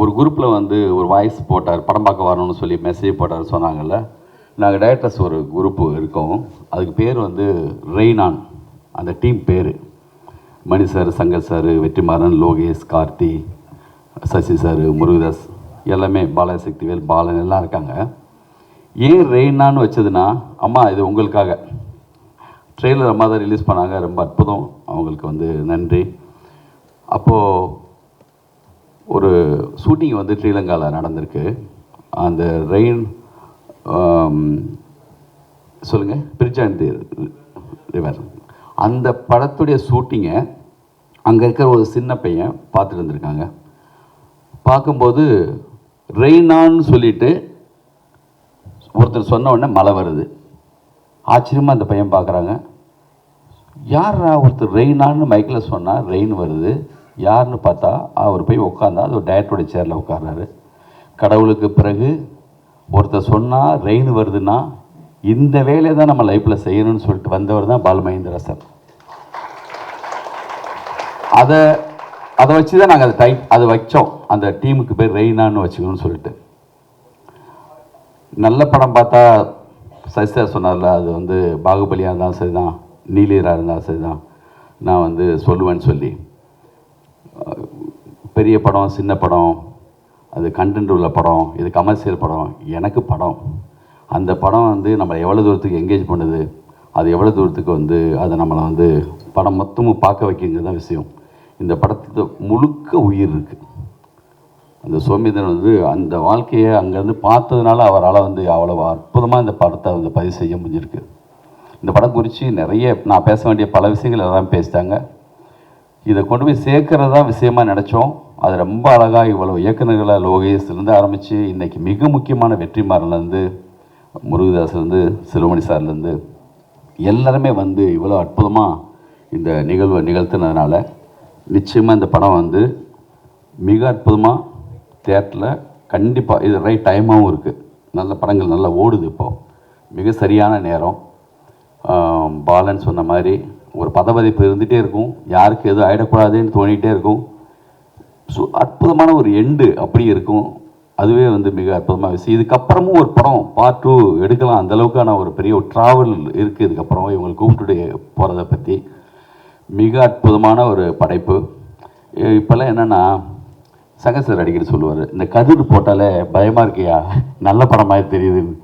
[SPEAKER 9] ஒரு குரூப்பில் வந்து ஒரு வாய்ஸ் போட்டார், படம் பார்க்க வரணும்னு சொல்லி மெசேஜ் போட்டார் சொன்னாங்கல்ல. நாங்கள் டைரக்டர்ஸ் ஒரு குரூப்பு இருக்கோம், அதுக்கு பேர் வந்து ரெய்னான். அந்த டீம் பேர் Mani sir, Shankar sir, Vetrimaaran, Lokesh, Karthi, Sasi sir, Murugadoss எல்லாமே, பாலசக்திவேல், பாலன் எல்லாம் இருக்காங்க. ஏன் ரெய்னான்னு வச்சதுன்னா, அம்மா இது உங்களுக்காக ட்ரெய்லர் அம்மா தான் ரிலீஸ் பண்ணாங்க, ரொம்ப அற்புதம், அவங்களுக்கு வந்து நன்றி. அப்போது ஒரு ஷூட்டிங் வந்து ஸ்ரீலங்காவில் நடந்திருக்கு. அந்த ரெயின் சொல்லுங்கள் பிரிட்ஜாண்டி ரிவர், அந்த படத்துடைய ஷூட்டிங்கை அங்கே இருக்கிற ஒரு சின்ன பையன் பார்த்துட்டு இருந்திருக்காங்க. பார்க்கும்போது ரெய்னான்னு சொல்லிட்டு ஒருத்தர் சொன்ன உடனே மழை வருது. ஆச்சரியமாக அந்த பையன் பார்க்குறாங்க, யாரா ஒருத்தர் ரெய்னான்னு மைக்கில் சொன்னால் ரெயின் வருது, யாருன்னு பார்த்தா அவர் போய் உட்காந்தா அது ஒரு டயட்டோடைய சேரில் உட்கார்றாரு. கடவுளுக்கு பிறகு ஒருத்தர் சொன்னால் ரெயின் வருதுன்னா இந்த வேலையை தான் நம்ம லைஃப்பில் செய்யணும்னு சொல்லிட்டு வந்தவர் தான் பாலுமகேந்திரா சார். அதை வச்சு தான் நாங்கள் அதை வச்சோம். அந்த டீமுக்கு பேர் ரெய்னான்னு வச்சுக்கணும்னு சொல்லிட்டு. நல்ல படம் பார்த்தா சசிசார் சொன்னார்ல, அது வந்து பாகுபலியாக இருந்தாலும் சரி தான், நீலீராக இருந்தாலும் சரி தான், நான் வந்து சொல்லுவேன்னு சொல்லி. பெரிய படம் சின்ன படம், அது கண்டென்ட் உள்ள படம், இது கமர்ஷியல் படம், எனக்கு படம். அந்த படம் வந்து நம்மளை எவ்வளோ தூரத்துக்கு என்கேஜ் பண்ணுது, அது எவ்வளோ தூரத்துக்கு வந்து அதை நம்மளை வந்து படம் மொத்தமும் பார்க்க வைக்கிறது தான் விஷயம். இந்த படத்துக்கு முழுக்க உயிர் இருக்குது. அந்த சோமிதரன் வந்து அந்த வாழ்க்கையை அங்கேருந்து பார்த்ததுனால அவரால் வந்து அவ்வளோ அற்புதமாக இந்த படத்தை வந்து பதிவு செய்ய முடிஞ்சிருக்கு. இந்த படம் குறித்து நிறைய நான் பேச வேண்டிய பல விஷயங்கள் எல்லாம் பேசிட்டாங்க. இதை கொண்டு போய் சேர்க்கறது தான் விஷயமாக நினச்சோம். அது ரொம்ப அழகாக இவ்வளோ இயக்குநர்களாக லோகேஷ்லேருந்து ஆரம்பித்து இன்றைக்கி மிக முக்கியமான வெற்றிமாறன்லேருந்து முருகதாஸ்லேருந்து செல்வமணி சார்லேருந்து எல்லாருமே வந்து இவ்வளோ அற்புதமாக இந்த நிகழ்வை நிகழ்த்தினதுனால நிச்சயமாக இந்த படம் வந்து மிக அற்புதமாக தியேட்டரில் கண்டிப்பாக இது ரைட் டைமாகவும் இருக்குது. நல்ல படங்கள் நல்லா ஓடுது. இப்போது மிக சரியான நேரம். பாலன் சொன்ன மாதிரி ஒரு பதவதைப்பு இருந்துகிட்டே இருக்கும், யாருக்கு எதுவும் ஆகிடக்கூடாதுன்னு தோணிகிட்டே இருக்கும். ஸோ அற்புதமான ஒரு எண்டு அப்படி இருக்கும். அதுவே வந்து மிக அற்புதமாக விஷயம். இதுக்கப்புறமும் ஒரு படம் பார்ட் 2 எடுக்கலாம், அந்தளவுக்கான ஒரு பெரிய ஒரு ட்ராவல் இருக்குது. இதுக்கப்புறம் இவங்களை கூப்பிட்டுட்டு போகிறத பற்றி மிக அற்புதமான ஒரு படைப்பு. இப்போல்லாம் என்னென்னா சங்கர் அடிக்கடி சொல்லுவார், இந்த கதிர் போட்டாலே பயமாக இருக்கியா, நல்ல படம் மாதிரி தெரியுதுன்னு.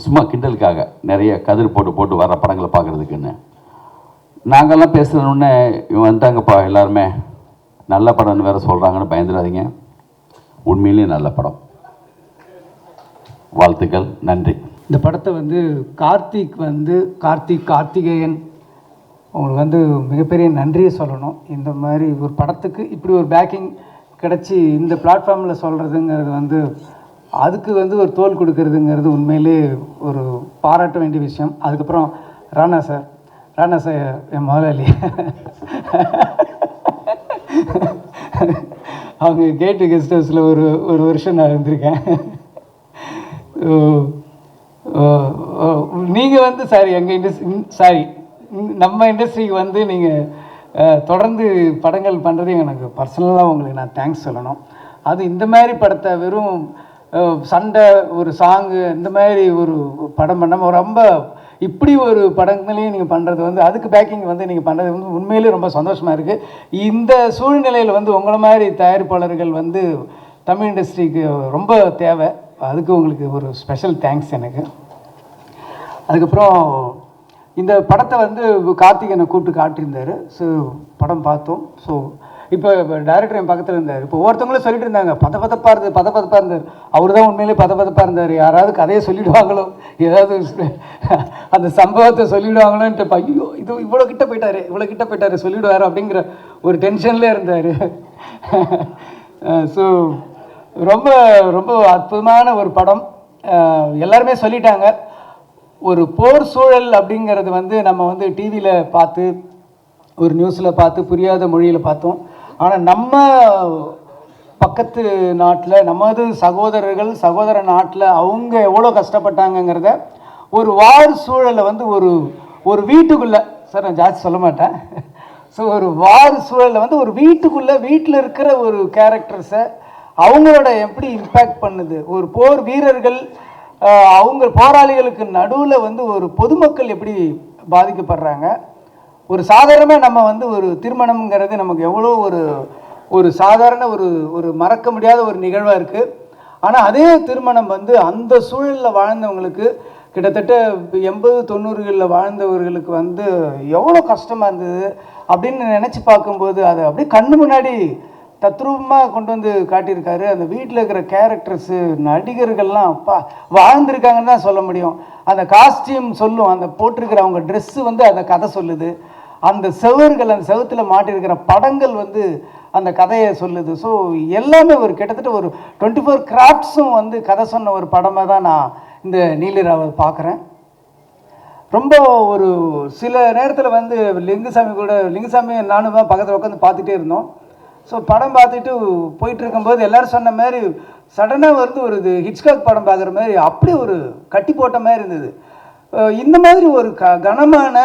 [SPEAKER 9] சும்மா கிண்டலுக்காக நிறைய கதிர் போட்டு வர படங்களை பார்க்குறதுக்குன்னு. நாங்கள்லாம் பேசுகிறோன்னே இவன் வந்துட்டாங்கப்பா எல்லாருமே நல்ல படம்னு வேறு சொல்கிறாங்கன்னு பயந்துடாதீங்க. உண்மையிலேயே நல்ல படம். வாழ்த்துக்கள், நன்றி.
[SPEAKER 2] இந்த படத்தை வந்து கார்த்திகேயன் உங்களுக்கு வந்து மிகப்பெரிய நன்றியை சொல்லணும். இந்த மாதிரி ஒரு படத்துக்கு இப்படி ஒரு பேக்கிங் கிடச்சி இந்த பிளாட்ஃபார்மில் சொல்கிறதுங்கிறது வந்து அதுக்கு வந்து ஒரு தோல் கொடுக்கறதுங்கிறது உண்மையிலே ஒரு பாராட்ட வேண்டிய விஷயம். அதுக்கப்புறம் ராணா சார் என் முதலாளி அவங்க கேட்டு கெஸ்ட் ஹவுஸில் ஒரு வருஷம் நான் இருந்திருக்கேன். நீங்கள் வந்து நம்ம இண்டஸ்ட்ரிக்கு வந்து நீங்கள் தொடர்ந்து படங்கள் பண்ணுறது எனக்கு பர்சனலாக உங்களுக்கு நான் தேங்க்ஸ் சொல்லணும். அது இந்த மாதிரி படத்தை வெறும் சண்டை ஒரு சாங்கு இந்த மாதிரி ஒரு படம் பண்ணாமல் ரொம்ப இப்படி ஒரு படங்களையும் நீங்கள் பண்ணுறது வந்து அதுக்கு பேக்கிங் வந்து நீங்கள் பண்ணுறது வந்து உண்மையிலே ரொம்ப சந்தோஷமாக இருக்குது. இந்த சூழ்நிலையில் வந்து உங்களை மாதிரி தயாரிப்பாளர்கள் வந்து தமிழ் இண்டஸ்ட்ரிக்கு ரொம்ப தேவை. அதுக்கு உங்களுக்கு ஒரு ஸ்பெஷல் தேங்க்ஸ் எனக்கு. அதுக்கப்புறம் இந்த படத்தை வந்து கார்த்திகேயனை கூப்பிட்டு காட்டியிருந்தார். ஸோ படம் பார்த்தோம். ஸோ இப்போ டைரக்டர் என் பக்கத்தில் இருந்தார். இப்போ ஒவ்வொருத்தவங்களும் சொல்லிட்டு இருந்தாங்க பதப்பதப்பாக இருந்தார். அவர் தான் உண்மையிலே பதப்பதப்பாக இருந்தார். யாராவது கதையை சொல்லிவிடுவாங்களோ, ஏதாவது அந்த சம்பவத்தை சொல்லிவிடுவாங்களோன்ட்டு ஐயோ இது இவ்வளோ கிட்ட போயிட்டார் சொல்லிவிடுவார் அப்படிங்கிற ஒரு டென்ஷன்லேயே இருந்தார். ஸோ ரொம்ப ரொம்ப அற்புதமான ஒரு படம். எல்லாருமே சொல்லிட்டாங்க. ஒரு போர் சூழல் அப்படிங்கிறது வந்து நம்ம வந்து டிவியில் பார்த்து ஒரு நியூஸில் பார்த்து புரியாத மொழியில் பார்த்தோம். ஆனால் நம்ம பக்கத்து நாட்டில் நமது சகோதர நாட்டில் அவங்க எவ்வளோ கஷ்டப்பட்டாங்கங்கிறத ஒரு வார் சூழலை வந்து ஒரு வீட்டுக்குள்ளே சார் நான் ஜாஸ்தி சொல்ல மாட்டேன். ஸோ ஒரு வார் சூழலில் வந்து ஒரு வீட்டில் இருக்கிற ஒரு கேரக்டர்ஸை அவங்களோட எப்படி இம்பேக்ட் பண்ணுது, ஒரு போர் வீரர்கள் அவங்க போராளிகளுக்கு நடுவில் வந்து ஒரு பொதுமக்கள் எப்படி பாதிக்கப்படுறாங்க. ஒரு சாதாரணமாக நம்ம வந்து ஒரு திருமணம்ங்கிறது நமக்கு எவ்வளோ ஒரு சாதாரண ஒரு மறக்க முடியாத ஒரு நிகழ்வாக இருக்குது. ஆனால் அதே திருமணம் வந்து அந்த சூழலில் வாழ்ந்தவங்களுக்கு கிட்டத்தட்ட 80-90களில் வாழ்ந்தவர்களுக்கு வந்து எவ்வளோ கஷ்டமாக இருந்தது அப்படின்னு நினச்சி பார்க்கும்போது அதை அப்படியே கண்ணு முன்னாடி தத்ரூபமாக கொண்டு வந்து காட்டியிருக்காரு. அந்த வீட்டில் இருக்கிற கேரக்டர்ஸு நடிகர்கள்லாம் வாழ்ந்திருக்காங்கன்னு தான் சொல்ல முடியும். அந்த காஸ்டியூம் சொல்லும், அந்த போட்டிருக்கிற அவங்க ட்ரெஸ்ஸு வந்து அந்த கதை சொல்லுது. அந்த செவர்கள் அந்த செவத்தில் மாட்டிருக்கிற படங்கள் வந்து அந்த கதையை சொல்லுது. ஸோ எல்லாமே ஒரு கிட்டத்தட்ட ஒரு 24 கிராஃப்ட்ஸும் வந்து கதை சொன்ன ஒரு படமாக தான் நான் இந்த நீலிராவை பார்க்குறேன். ரொம்ப ஒரு சில நேரத்தில் வந்து லிங்குசாமி நானும் தான் பக்கத்தில் உட்காந்து பார்த்துட்டே இருந்தோம். ஸோ படம் பார்த்துட்டு போயிட்டு இருக்கும்போது எல்லோரும் சொன்ன மாதிரி சடனாக வந்து ஒரு ஹிட்ச்காக் படம் பார்க்குற மாதிரி அப்படி ஒரு கட்டி போட்ட மாதிரி இருந்தது. இந்த மாதிரி ஒரு கனமான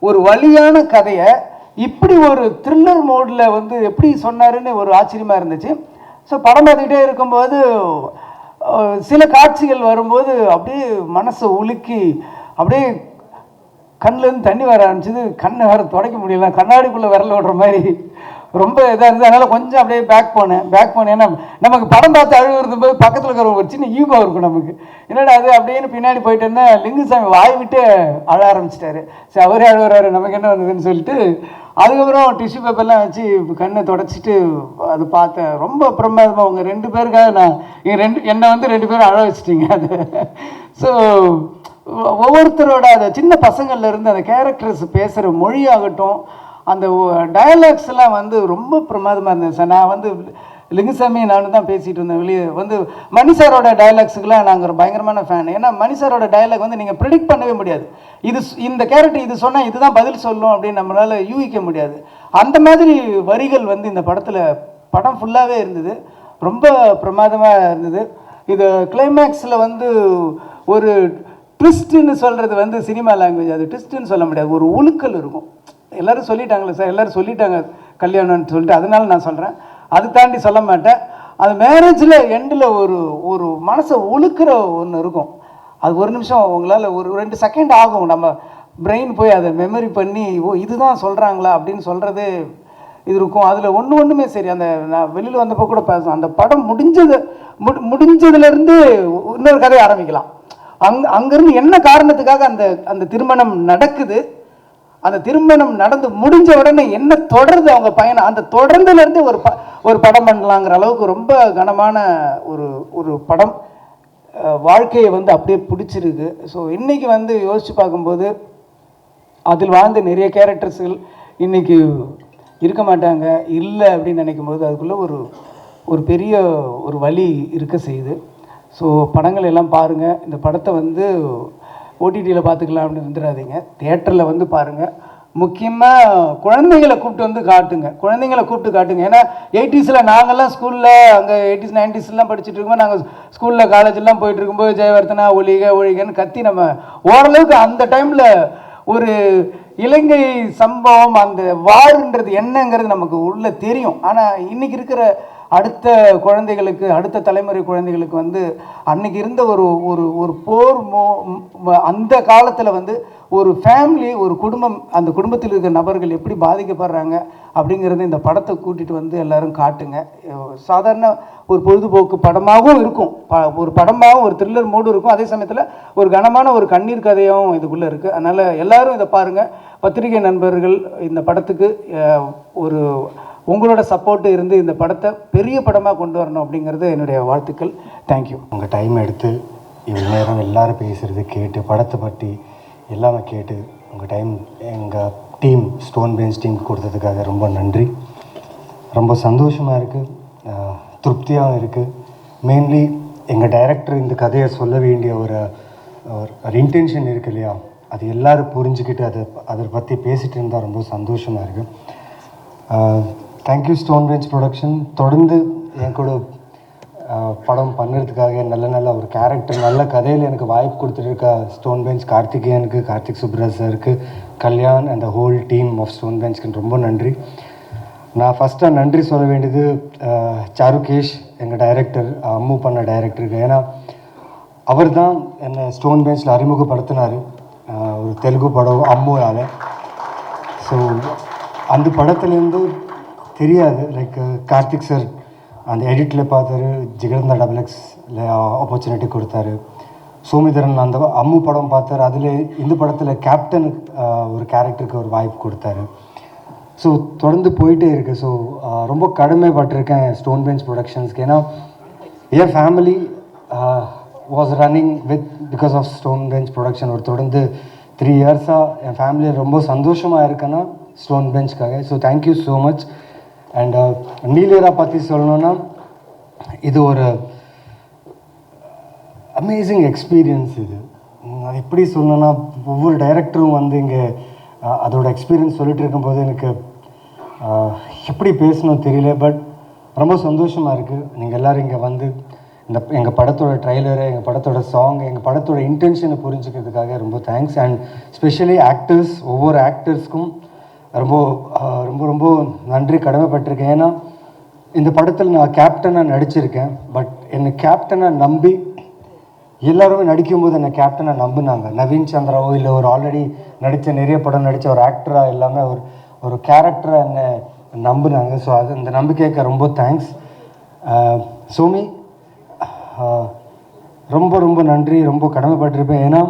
[SPEAKER 2] ஒரு வலியான கதையை இப்படி ஒரு த்ரில்லர் மோடில் வந்து எப்படி சொன்னாருன்னு ஒரு ஆச்சரியமாக இருந்துச்சு. ஸோ படம் பார்த்துக்கிட்டே இருக்கும்போது சில காட்சிகள் வரும்போது அப்படியே மனசை உலுக்கி அப்படியே கண்ணிலேருந்து தண்ணி வர ஆரம்பிச்சிது. கண்ணை வேறு துடைக்க முடியல, கண்ணாடிக்குள்ளே விரல விடுற மாதிரி ரொம்ப இதாக இருந்தது. அதனால் கொஞ்சம் அப்படியே பேக் போனேன். ஏன்னா நமக்கு படம் பார்த்து அழுகுறது போது பக்கத்தில் இருக்கிற ஒரு சின்ன ஈகோ இருக்கும் நமக்கு. என்னடா அது அப்படின்னு பின்னாடி போயிட்டேன்னா லிங்குசாமி வாய் விட்டு அழ ஆரம்பிச்சிட்டாரு. சரி அவரே அழுகுறாரு, நமக்கு என்ன வந்ததுன்னு சொல்லிட்டு அதுக்கப்புறம் டிஷ்யூ பேப்பர்லாம் வச்சு கண்ணை தொடச்சிட்டு அது பார்த்தேன். ரொம்ப பிரமாதமாக அவங்க 2 பேருக்காக என்னை வந்து 2 பேரும் அழ வச்சிட்டிங்க அது. ஸோ ஒவ்வொருத்தரோட அந்த சின்ன பசங்கள்லேருந்து அந்த கேரக்டர்ஸ் பேசுகிற மொழியாகட்டும்,
[SPEAKER 10] அந்த டயலாக்ஸ் எல்லாம் வந்து ரொம்ப பிரமாதமாக இருந்தது சார். நான் வந்து லிங்குசாமி நானும் தான் பேசிகிட்டு இருந்தேன் வெளியே வந்து. மணி சாரோட டயலாக்ஸுக்கெல்லாம் நாங்கள் ஒரு பயங்கரமான ஃபேன். ஏன்னா மணி சாரோட டயலாக் வந்து நீங்கள் ப்ரிடிக்ட் பண்ணவே முடியாது. இந்த கேரக்டர் இது சொன்னால் இதுதான் பதில் சொல்லும் அப்படின்னு நம்மளால் யூகிக்க முடியாது. அந்த மாதிரி வரிகள் வந்து இந்த படத்தில் படம் ஃபுல்லாகவே இருந்தது. ரொம்ப பிரமாதமாக இருந்தது. இது கிளைமேக்ஸில் வந்து ஒரு ட்விஸ்ட்டுன்னு சொல்கிறது வந்து சினிமா லாங்குவேஜ், அது ட்விஸ்ட்டுன்னு சொல்ல முடியாது, ஒரு உழுக்கல் இருக்கும். எல்லோரும் சொல்லிட்டாங்களே சார், எல்லோரும் சொல்லிட்டாங்க கல்யாணம்னு சொல்லிட்டு, அதனால நான் சொல்கிறேன், அது தாண்டி சொல்ல மாட்டேன். அது மேரேஜில் எண்டில் ஒரு மனசை உழுக்கிற ஒன்று இருக்கும். அது ஒரு நிமிஷம் உங்களால் ஒரு 2 செகண்ட் ஆகும், நம்ம பிரெயின் போய் அதை மெமரி பண்ணி ஓ இதுதான் சொல்கிறாங்களா அப்படின்னு சொல்கிறது இது இருக்கும். அதில் ஒன்றுமே சரி, அந்த நான் வெளியில் வந்தப்போ கூட பேசுவேன், அந்த படம் முடிஞ்சதுலேருந்து இன்னொரு கதையை ஆரம்பிக்கலாம். அங்கேருந்து என்ன காரணத்துக்காக அந்த திருமணம் நடக்குது, அந்த திருமணம் நடந்து முடிஞ்ச உடனே என்ன தொடருது அவங்க பயணம், அந்த தொடர்ந்துலேருந்து ஒரு படம் பண்ணலாங்கிற அளவுக்கு ரொம்ப கனமான ஒரு படம். வாழ்க்கையை வந்து அப்படியே பிடிச்சிருக்கு. ஸோ இன்றைக்கி வந்து யோசித்து பார்க்கும்போது அதில் வாழ்ந்த நிறைய கேரக்டர்ஸ்கள் இன்றைக்கி இருக்க மாட்டாங்க, இல்லை அப்படின்னு நினைக்கும்போது அதுக்குள்ளே ஒரு பெரிய ஒரு வலி இருக்க செய்யுது. ஸோ படங்கள் எல்லாம் பாருங்கள். இந்த படத்தை வந்து ஓடிடியில் பார்த்துக்கலாம் அப்படின்னு வந்துடாதீங்க, தியேட்டரில் வந்து பாருங்கள். முக்கியமாக குழந்தைங்களை கூப்பிட்டு வந்து காட்டுங்க. ஏன்னா 80s நாங்கள்லாம் ஸ்கூலில் அங்கே 80s 90s படிச்சுட்டு இருக்கும்போது, நாங்கள் ஸ்கூலில் காலேஜெல்லாம் போயிட்டு இருக்கும்போது ஜெயவர்த்தனா ஒழிகன்னு கத்தி நம்ம ஓரளவுக்கு அந்த டைமில் ஒரு இலங்கை சம்பவம், அந்த வாருன்றது என்னங்கிறது நமக்கு உள்ள தெரியும். ஆனால் இன்றைக்கி இருக்கிற அடுத்த குழந்தைகளுக்கு, அடுத்த தலைமுறை குழந்தைகளுக்கு வந்து அன்னைக்கு இருந்த ஒரு போர் அந்த காலத்தில் வந்து ஒரு ஃபேமிலி, ஒரு குடும்பம், அந்த குடும்பத்தில் இருக்கிற நபர்கள் எப்படி பாதிக்கப்படுறாங்க அப்படிங்கிறது இந்த படத்தை கூட்டிகிட்டு வந்து எல்லோரும் காட்டுங்க. சாதாரண ஒரு பொழுதுபோக்கு படமாகவும் இருக்கும், ஒரு படமாகவும் ஒரு த்ரில்லர் மூடும் இருக்கும், அதே சமயத்தில் ஒரு கனமான ஒரு கண்ணீர் கதையும் இதுக்குள்ளே இருக்குது. அதனால் எல்லோரும் இதை பாருங்கள். பத்திரிகை நண்பர்கள் இந்த படத்துக்கு உங்களோட சப்போர்ட்டு இருந்து இந்த படத்தை பெரிய படமாக கொண்டு வரணும் அப்படிங்கிறது என்னுடைய வாழ்த்துக்கள். தேங்க்யூ.
[SPEAKER 11] உங்கள் டைம் எடுத்து இவ்வளோ நேரம் எல்லோரும் பேசுகிறது கேட்டு, படத்தை பற்றி எல்லாமே கேட்டு உங்கள் டைம் எங்கள் டீம் ஸ்டோன் பெஞ்ச் டீம் கொடுத்ததுக்காக ரொம்ப நன்றி. ரொம்ப சந்தோஷமாக இருக்குது, திருப்தியாகவும் இருக்குது. மெயின்லி எங்கள் டைரக்டர் இந்த கதையை சொல்ல வேண்டிய ஒரு இன்டென்ஷன் இருக்குது இல்லையா, அது எல்லோரும் புரிஞ்சுக்கிட்டு அதை பற்றி பேசிகிட்டு இருந்தால் ரொம்ப சந்தோஷமாக இருக்குது. Thank you stone Bench production. தொடர்ந்து என் கூட படம் பண்ணுறதுக்காக நல்ல ஒரு கேரக்டர், நல்ல கதையில் எனக்கு வாய்ப்பு கொடுத்துருக்க ஸ்டோன் பெஞ்ச் கார்த்திகேயனுக்கு, கார்த்திக் சுப்ராஜ் சாருக்கு, Kalyan and the whole team of Stone பெஞ்ச்க்கு ரொம்ப நன்றி. நான் ஃபஸ்ட்டாக நன்றி சொல்ல வேண்டியது சாருகேஷ், எங்கள் டைரக்டர், அம்மு பண்ண டைரக்டருக்கு. ஏன்னா அவர் தான் என்னை ஸ்டோன் பெஞ்சில் அறிமுகப்படுத்தினார் ஒரு தெலுங்கு படம் அம்முவால். ஸோ அந்த படத்துலேருந்து தெரியாது, லைக் கார்த்திக் சார் அந்த எடிட்டில் பார்த்தாரு, ஜிகர்ந்தா XXL ஆப்பர்ச்சுனிட்டி கொடுத்தாரு. சோமிதரன் அந்த அம்மு படம் பார்த்தாரு, அதில் இந்த படத்தில் கேப்டனுக்கு ஒரு கேரக்டருக்கு ஒரு வாய்ப்பு கொடுத்தாரு. ஸோ தொடர்ந்து போயிட்டே இருக்குது. ஸோ ரொம்ப கடமைப்பட்டிருக்கேன் ஸ்டோன் பெஞ்ச் ப்ரொடக்ஷன்ஸ்க்கு. ஏன்னா என் family was running because of Stone Bench production. ஒரு தொடர்ந்து 3 இயர்ஸாக என் ஃபேமிலி ரொம்ப சந்தோஷமாக இருக்கேன்னா ஸ்டோன் பெஞ்ச்காக. So thank you so much. And Neelira பற்றி சொல்லணுன்னா, இது ஒரு அமேசிங் எக்ஸ்பீரியன்ஸ். இது எப்படி சொல்லணுன்னா, ஒவ்வொரு டைரக்டரும் வந்து இங்கே அதோட எக்ஸ்பீரியன்ஸ் சொல்லிட்டு இருக்கும்போது எனக்கு எப்படி பேசணும் தெரியல. பட் ரொம்ப சந்தோஷமாக இருக்குது நீங்கள் எல்லோரும் இங்கே வந்து எங்கள் படத்தோட ட்ரைலரு, எங்கள் படத்தோட சாங், எங்கள் படத்தோட இன்டென்ஷனை புரிஞ்சுக்கிறதுக்காக ரொம்ப தேங்க்ஸ். அண்ட் ஸ்பெஷலி ஆக்டர்ஸ், ஒவ்வொரு ஆக்டர்ஸ்க்கும் ரொம்ப ரொம்ப ரொம்ப நன்றி கடமைப்பட்டிருக்கேன். ஏன்னா இந்த படத்தில் நான் கேப்டனாக நடிச்சிருக்கேன். பட் என்னை கேப்டனாக நம்பி எல்லாருமே நடிக்கும்போது என்னை கேப்டனாக நம்பினாங்க. நவீன் சந்திராவோ இல்லை ஒரு ஆல்ரெடி நிறைய படம் நடித்த ஒரு ஆக்டராக எல்லாமே ஒரு கேரக்டராக என்னை நம்பினாங்க. ஸோ இந்த நம்பிக்கைக்கு ரொம்ப தேங்க்ஸ். சோமி, ரொம்ப ரொம்ப நன்றி, ரொம்ப கடமைப்பட்டிருப்பேன். ஏன்னா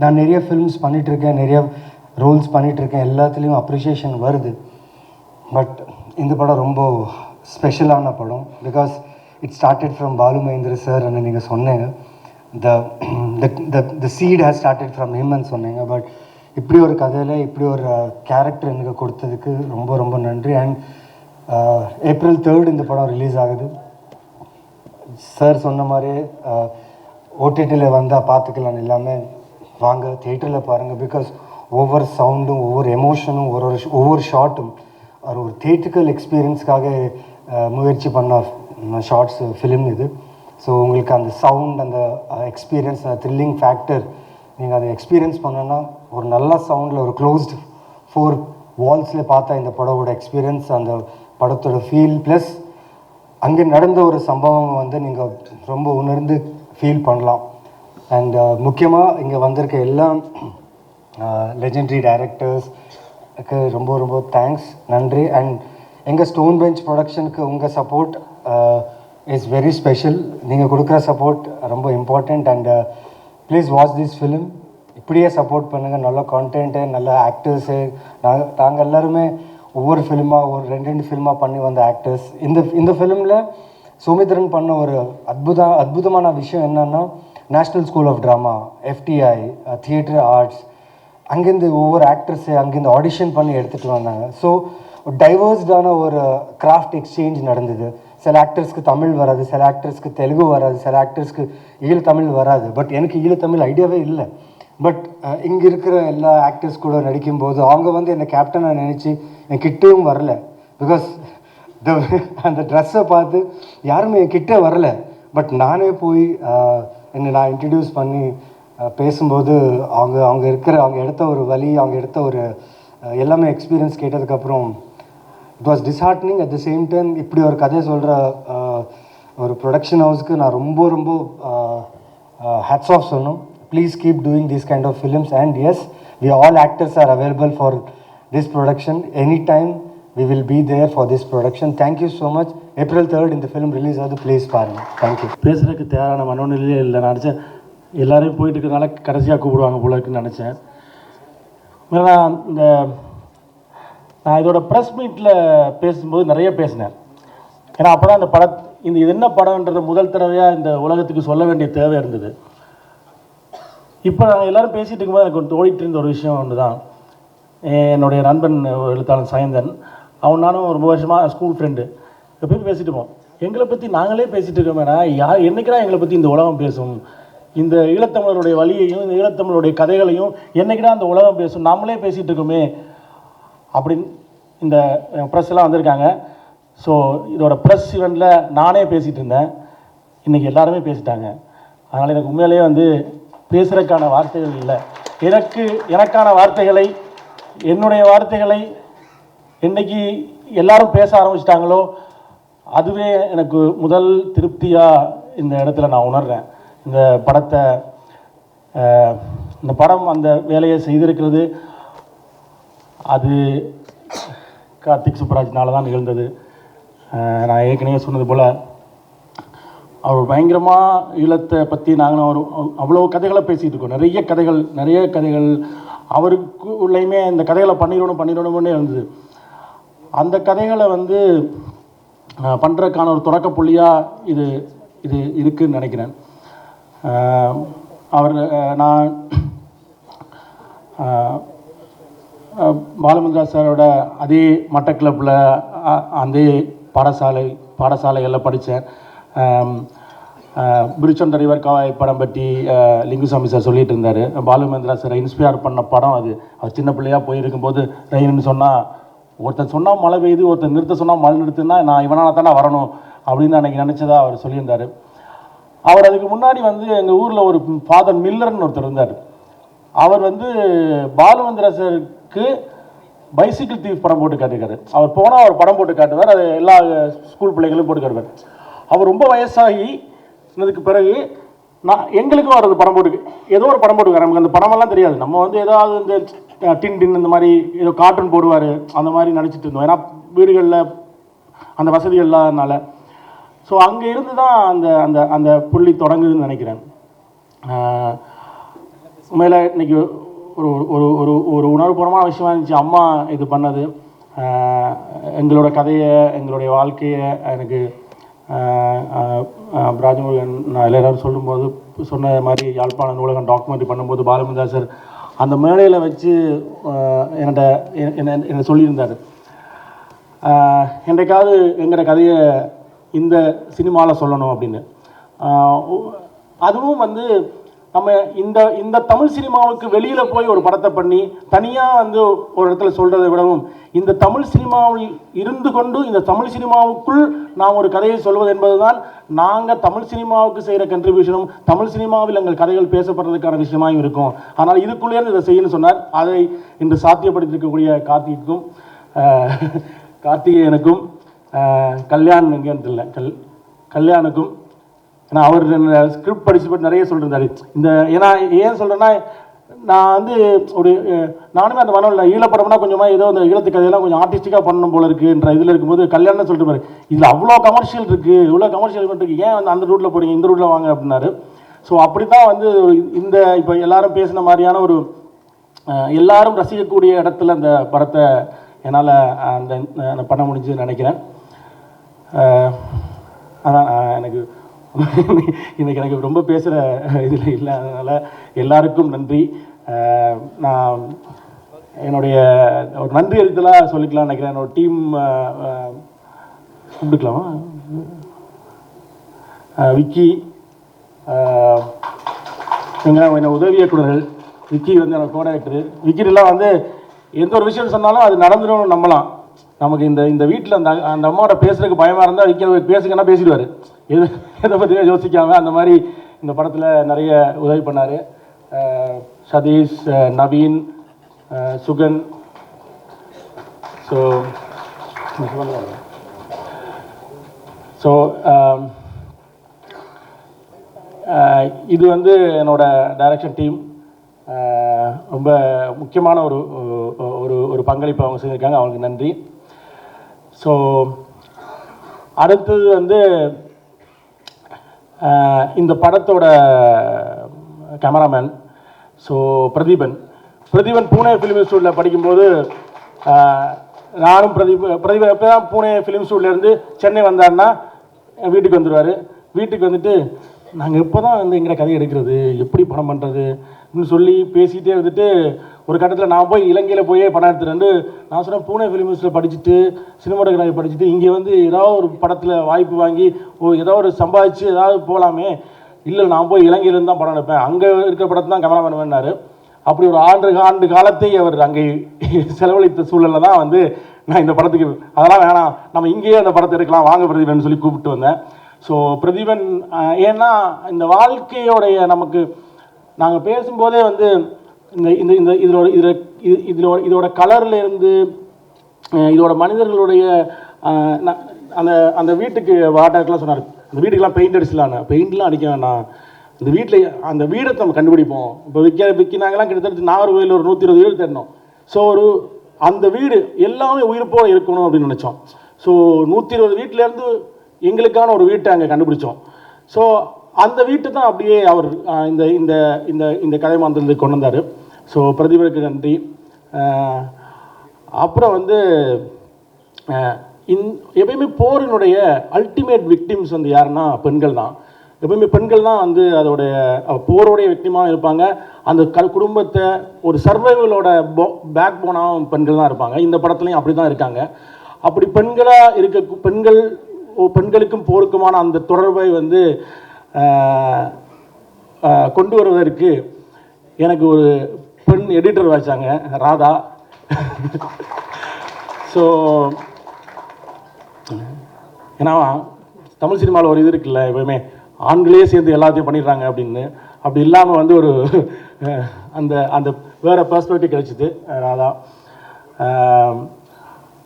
[SPEAKER 11] நான் நிறைய ஃபில்ம்ஸ் பண்ணிகிட்ருக்கேன், நிறைய ரோல்ஸ் பண்ணிகிட்ருக்கேன், எல்லாத்துலேயும் அப்ரிஷியேஷன் வருது. பட் இந்த படம் ரொம்ப ஸ்பெஷலான படம். Because it started from Balu Mahendra sir. நீங்கள் சொன்னீங்க the seed has started from him and சொன்னீங்க. பட் இப்படி ஒரு கதையில் இப்படி ஒரு கேரக்டர் எனக்கு கொடுத்ததுக்கு ரொம்ப ரொம்ப நன்றி. அண்ட் April 3 இந்த படம் ரிலீஸ் ஆகுது. சார் சொன்ன மாதிரி ஓடிடியில் வந்தால் பார்த்துக்கலாம், எல்லாமே வாங்க தியேட்டரில் பாருங்கள். பிகாஸ் ஒவ்வொரு சவுண்டும் ஒவ்வொரு எமோஷனும் ஒவ்வொரு ஷார்ட்டும் ஒரு தியேட்ரிக்கல் எக்ஸ்பீரியன்ஸ்க்காக முயற்சி பண்ண ஷார்ட்ஸ் ஃபிலிம் இது. ஸோ உங்களுக்கு அந்த சவுண்ட், அந்த எக்ஸ்பீரியன்ஸ், அந்த த்ரில்லிங் ஃபேக்டர் நீங்கள் அதை எக்ஸ்பீரியன்ஸ் பண்ணோன்னா ஒரு நல்ல சவுண்டில் ஒரு க்ளோஸ்டு 4 வால்ஸில் பார்த்தா இந்த படத்தோட எக்ஸ்பீரியன்ஸ், அந்த படத்தோட ஃபீல் ப்ளஸ் அங்கே நடந்த ஒரு சம்பவம் வந்து நீங்கள் ரொம்ப உணர்ந்து ஃபீல் பண்ணலாம். அண்ட் முக்கியமாக இங்கே வந்திருக்க எல்லா லெஜெண்டரி டைரக்டர்ஸ்க்கு ரொம்ப ரொம்ப தேங்க்ஸ், நன்றி. அண்ட் எங்கள் ஸ்டோன் பெஞ்ச் ப்ரொடக்ஷனுக்கு உங்கள் சப்போர்ட் இஸ் வெரி ஸ்பெஷல். நீங்கள் கொடுக்குற சப்போர்ட் ரொம்ப important. And please watch this film. இப்படியே சப்போர்ட் பண்ணுங்கள். நல்ல கான்டென்ட்டு, நல்ல ஆக்டர்ஸு. நாங்கள் எல்லாருமே ஒவ்வொரு ஃபிலிமாக ஒரு 2 ஃபிலிமாக பண்ணி வந்த ஆக்டர்ஸ். இந்த ஃபிலிமில் சௌமித்ரன் பண்ண ஒரு அற்புதமான விஷயம் என்னென்னா, national school of drama, FTI, theatre arts, அங்கேருந்து ஒவ்வொரு ஆக்டர்ஸை அங்கேருந்து ஆடிஷன் பண்ணி எடுத்துகிட்டு வந்தாங்க. ஸோ டைவர்ஸ்டான ஒரு கிராஃப்ட் எக்ஸ்சேஞ்ச் நடந்தது. சில ஆக்டர்ஸ்க்கு தமிழ் வராது, சில ஆக்டர்ஸ்க்கு தெலுங்கு வராது, சில ஆக்டர்ஸ்க்கு ஈழத்தமிழ் வராது. பட் எனக்கு ஈழத்தமிழ் ஐடியாவே இல்லை. பட் இங்கே இருக்கிற எல்லா ஆக்டர்ஸ் கூட நடிக்கும்போது அவங்க வந்து என்னை கேப்டனை நினச்சி என் கிட்டேயும் வரல. பிகாஸ் அந்த ட்ரெஸ்ஸை பார்த்து யாருமே என் கிட்டே வரல. பட் நானே போய் என்னை நான் இன்ட்ரடியூஸ் பண்ணி பேசும்போது அவங்க எடுத்த ஒரு வழி, அவங்க எடுத்த ஒரு எல்லாமே எக்ஸ்பீரியன்ஸ் கேட்டதுக்கப்புறம் it was disheartening. At the same time இப்படி ஒரு கதையை சொல்கிற ஒரு ப்ரொடக்ஷன் ஹவுஸ்க்கு நான் ரொம்ப ரொம்ப ஹேட்ஸ் ஆஃப் சொல்லணும். Please keep doing these kind of films. And yes, we all actors are available for this production. Anytime we will be there for this production. Thank you so much. April 3 in the film release of the please பாருங்க. Thank you.
[SPEAKER 12] பேசுறதுக்கு தேவையான மனோநிலையே இல்லை. நான் நினச்சேன் எல்லாரையும் போயிட்டு இருக்கிறதுனால கடைசியாக கூப்பிடுவாங்க போல இருக்குன்னு நினச்சேன். நான் இதோட ப்ரெஸ் மீட்டில் பேசும்போது நிறைய பேசினேன். ஏன்னா அப்போ தான் இது என்ன படம்ன்றது முதல் தடவையாக இந்த உலகத்துக்கு சொல்ல வேண்டிய தேவை இருந்தது. இப்போ நாங்கள் எல்லோரும் பேசிகிட்டு இருக்கும்போது எனக்கு ஓடிட்டு இருந்த ஒரு விஷயம் ஒன்று தான். என்னுடைய நண்பன் எழுத்தாளன் சாயந்தன், நானும் ரொம்ப வருஷமாக ஸ்கூல் ஃப்ரெண்டு, எப்பயும் பேசிட்டு இருப்போம். எங்களை பற்றி நாங்களே பேசிகிட்டு இருக்கோமேனா, என்றைக்குனா எங்களை பற்றி இந்த உலகம் பேசும், இந்த ஈழத்தமிழருடைய வழியையும் இந்த ஈழத்தமிழருடைய கதைகளையும் என்றைக்குனா அந்த உலகம் பேசும், நாமளே பேசிகிட்டு இருக்கோமே அப்படின்னு இந்த ப்ரெஸ்லாம் வந்திருக்காங்க. ஸோ இதோட ப்ரெஸ் ஈவெண்ட்டில் நானே பேசிகிட்டு இருந்தேன், இன்றைக்கி எல்லாருமே பேசிட்டாங்க. அதனால் எனக்கு உண்மையிலேயே பேசுகிறதுக்கான வார்த்தைகள் இல்லை. எனக்கான வார்த்தைகளை, என்னுடைய வார்த்தைகளை என்றைக்கு எல்லாரும் பேச ஆரம்பிச்சிட்டாங்களோ அதுவே எனக்கு முதல் திருப்தியாக இந்த இடத்துல நான் உணர்கிறேன். இந்த படம் அந்த வேலையை செய்திருக்கிறது அது கார்த்திக் சுப்ராஜ்னால தான் நிகழ்ந்தது. நான் ஏற்கனவே சொன்னது போல் அவர் பயங்கரமாக ஈழத்தை பற்றி நாங்களும் அவ்வளோ கதைகளை பேசிகிட்டு இருக்கோம். நிறைய கதைகள் அவருக்கு உள்ளேயுமே இந்த கதைகளை பண்ணிடணும்னே இருந்தது. அந்த கதைகளை பண்ணுறதுக்கான ஒரு தொடக்க புள்ளியாக இது இருக்குதுன்னு நினைக்கிறேன். நான் பாலுமந்திரா சாரோட அதே மட்டக்கிளப்பில் அதே பாடசாலைகளில் படித்தேன். பிரிட்ஜ் ஆன் த ரிவர் காவாய் படம் பற்றி லிங்குசாமி சார் சொல்லிட்டு இருந்தார். பாலுமந்திரா சாரை இன்ஸ்பயர் பண்ண படம் அது. அவர் சின்ன பிள்ளையாக போயிருக்கும்போது ரெயின்னு சொன்னால் ஒருத்தன் சொன்னால் மழை பெய்யுது, ஒருத்தன் நிறுத்த சொன்னால் மழை நிறுத்துனா நான் இவனால தானே வரணும் அப்படின்னு அன்றைக்கி நினச்சதா அவர் சொல்லியிருந்தார். அவர் அதுக்கு முன்னாடி எங்கள் ஊரில் ஒரு ஃபாதர் மில்லர்னு ஒருத்தர் இருந்தார். அவர் பாலுமந்திரா சாருக்கு பைசிக்கிள் தீஃப் படம் போட்டு காட்டியிருக்காரு. அவர் போனால் அவர் படம் போட்டு காட்டுவார், அது எல்லா ஸ்கூல் பிள்ளைகளும் போட்டு காட்டுவார். அவர் ரொம்ப வயசாகி இதுக்கு பிறகு எங்களுக்கும் அவர் படம் போட்டு ஏதோ ஒரு படம் போட்டுக்கார். நமக்கு அந்த படமெல்லாம் தெரியாது. நம்ம ஏதாவது இந்த டின் இந்த மாதிரி ஏதோ கார்ட்டூன் போடுவார், அந்த மாதிரி நினச்சிட்டு இருந்தோம். ஏன்னா வீடுகளில் அந்த வசதிகள் இல்லாதனால. ஸோ அங்கே இருந்து தான் அந்த அந்த அந்த புள்ளி தொடங்குதுன்னு நினைக்கிறேன். உண்மையில் இன்றைக்கி ஒரு ஒரு ஒரு உணர்வுபூர்வமான விஷயமா இருந்துச்சு அம்மா இது பண்ணது. எங்களோட கதையை, எங்களுடைய வாழ்க்கையை எனக்கு ராஜமுருகன் நான் எல்லாரும் சொல்லும்போது சொன்ன மாதிரி யாழ்ப்பாண நூலகம் டாக்குமெண்ட்ரி பண்ணும்போது பாலுமந்திரா சார் அந்த மேடையில் வச்சு என்கிட்ட என்ன சொல்லியிருந்தார், என்றைக்காவது எங்களோட கதையை இந்த சினிமாவில் சொல்லணும் அப்படின்னு. அதுவும் வந்து நம்ம இந்த தமிழ் சினிமாவுக்கு வெளியில் போய் ஒரு படத்தை பண்ணி தனியாக வந்து ஒரு இடத்துல சொல்கிறதை விடவும், இந்த தமிழ் சினிமாவில் இருந்து கொண்டு இந்த தமிழ் சினிமாவுக்குள் நாம் ஒரு கதையை சொல்வது என்பது தான் நாங்கள் தமிழ் சினிமாவுக்கு செய்கிற கண்ட்ரிபியூஷனும் தமிழ் சினிமாவில் எங்கள் கதைகள் பேசப்படுறதுக்கான விஷயமாகவும் இருக்கும். ஆனால் இதுக்குள்ளேருந்து இதை செய்யணும்னு சொன்னார். அதை இன்று சாத்தியப்படுத்தியிருக்கக்கூடிய கார்த்திகேயனுக்கும் கல்யாண் எங்கேன்னு இல்லை கல்யாணுக்கும், ஏன்னா அவர் ஸ்கிரிப்ட் படிச்சுட்டு நிறைய சொல்லியிருந்தாரு. ஏன்னா ஏன் சொல்கிறேன்னா, நான் வந்து நானுமே அந்த மனோவில் ஈழப்படம்னா கொஞ்சமாக ஏதோ அந்த ஈழத்து கதையெல்லாம் கொஞ்சம் ஆர்டிஸ்டிக்காக பண்ணணும் போல இருக்குன்ற இதில் இருக்கும்போது கல்யாணம் சொல்லிட்டு பாரு, இதில் அவ்வளோ கமர்ஷியல் இருக்குது, இவ்வளோ கமர்ஷியல் இருக்குது, ஏன் வந்து அந்த ரூட்டில் போகிறீங்க, இந்த ரூட்டில் வாங்க அப்படின்னாரு. ஸோ அப்படி தான் வந்து இப்போ எல்லாரும் பேசின மாதிரியான ஒரு எல்லாரும் ரசிக்கக்கூடிய இடத்துல அந்த படத்தை என்னால் அந்த பண்ண முடிஞ்சுன்னு நினைக்கிறேன். அதான் எனக்கு இன்றைக்கி எனக்கு ரொம்ப பேசுகிற இதில் இல்லை, அதனால் எல்லாருக்கும் நன்றி. நான் என்னுடைய ஒரு நன்றி எழுத்தெல்லாம் சொல்லிக்கலாம்னு நினைக்கிறேன். என்னோடய டீம் கூப்பிட்டுக்கலாமா, விக்கி, என்ன உதவி இயக்குநர்கள், விக்கி வந்து எனக்கு கோஆர்டினேட்டரு. விக்கிட்டெல்லாம் வந்து எந்த ஒரு விஷயம் சொன்னாலும் அது நடந்துடும் நம்பலாம். நமக்கு இந்த வீட்டில் அந்த அம்மாவோட பேசுறதுக்கு பயமாக இருந்தால் விக்கி பேசுங்கன்னா பேசிடுவார், எதை பற்றியே யோசிக்காமல். அந்த மாதிரி இந்த படத்தில் நிறைய உதவி பண்ணார். சதீஷ், நவீன், சுகன். ஸோ இது வந்து என்னோட டைரக்ஷன் டீம் ரொம்ப முக்கியமான ஒரு பங்களிப்பு அவங்க செஞ்சுருக்காங்க, அவங்களுக்கு நன்றி. ஸோ அடுத்தது வந்து இந்த படத்தோட கேமராமேன் பிரதீபன் பூனே ஃபிலிம் இன்ஸ்டியூட்டில் படிக்கும்போது நானும் பிரதீபன் எப்போ தான் பூனே ஃபிலிம் இன்ஸ்டியூட்லேருந்து சென்னை வந்தாருன்னா வீட்டுக்கு வந்துடுவார். வீட்டுக்கு வந்துட்டு நாங்கள் எப்போ தான் வந்து எங்களை கதை எடுக்கிறது, எப்படி படம் பண்ணுறது சொல்லி பேசிகிட்டே இருந்துட்டு ஒரு கட்டத்தில் நான் போய் இலங்கையில் போய் படம் எடுத்துட்டு நான் சொன்னேன், பூனே ஃபிலிம் இன்ஸ்டியூட்டில் படிச்சுட்டு சினிமாட்டோகிராஃபி படிச்சுட்டு இங்கே வந்து ஏதாவது ஒரு படத்தில் வாய்ப்பு வாங்கி ஏதாவது ஒரு சம்பாதிச்சு ஏதாவது போகலாமே. இல்லை, நான் போய் இலங்கையிலேருந்து தான் படம் எடுப்பேன், அங்கே இருக்கிற படத்தை தான் கேமரா பண்ணுவேன்னாரு. அப்படி ஒரு ஆண்டு காலத்தை அவர் அங்கே செலவழித்த சூழலில் தான் வந்து நான் இந்த படத்துக்கு அதெல்லாம் வேணாம், நம்ம இங்கேயே அந்த படத்தை எடுக்கலாம், வாங்க பிரதீபன் சொல்லி கூப்பிட்டு வந்தேன். ஸோ பிரதீபன் ஏன்னா இந்த வாழ்க்கையோடைய நமக்கு நாங்கள் பேசும்போதே வந்து இதோட கலரில் இருந்து இதோட மனிதர்களுடைய அந்த வீட்டுக்கு வாட்டர்க்கெலாம் சொன்னார், அந்த வீட்டுக்கெலாம் பெயிண்ட் பெயிண்ட்லாம் அடிக்க வேண்டாம், இந்த வீட்டில் அந்த வீடை நம்ம கண்டுபிடிப்போம். இப்போ விற்கினாங்கலாம் கிட்டத்தட்ட நாகர்கோவில் ஒரு 120 வீடு தேடணும். ஸோ அந்த வீடு எல்லாமே உயிர்ப்போடு இருக்கணும் அப்படின்னு நினச்சோம். ஸோ 120 வீட்டிலேருந்து எங்களுக்கான ஒரு வீட்டை அங்கே கண்டுபிடிச்சோம். ஸோ அந்த வீட்டை தான் அப்படியே அவர் இந்த கதை மாந்தத்துக்கு கொண்டு வந்தார். ஸோ பிரதீபனுக்கு நன்றி. அப்புறம் வந்து எப்பயுமே போரினுடைய அல்டிமேட் விக்டிம்ஸ் வந்து யாருன்னா பெண்கள் தான். எப்பயுமே பெண்கள் தான் வந்து அதோடைய போரோடைய விக்டிமாக இருப்பாங்க. அந்த குடும்பத்தை ஒரு சர்வைவலோட பேக் போனாகவும் பெண்கள் தான் இருப்பாங்க. இந்த படத்துலையும் அப்படி தான் இருக்காங்க. அப்படி பெண்களாக பெண்களுக்கும் போருக்குமான அந்த தொடர்பை வந்து கொண்டு வருவதற்கு எனக்கு ஒரு பெண் எடிட்டர் வச்சாங்க, ராதா. ஸோ ஏன்னா தமிழ் சினிமாவில் ஒரு இது இருக்குல்ல, எப்பவுமே ஆண்களே சேர்ந்து எல்லாத்தையும் பண்ணிடுறாங்க அப்படின்னு. அப்படி இல்லாமல் வந்து ஒரு அந்த வேறு பெர்ஸ்பெக்டிவ் கிடைச்சிது ராதா.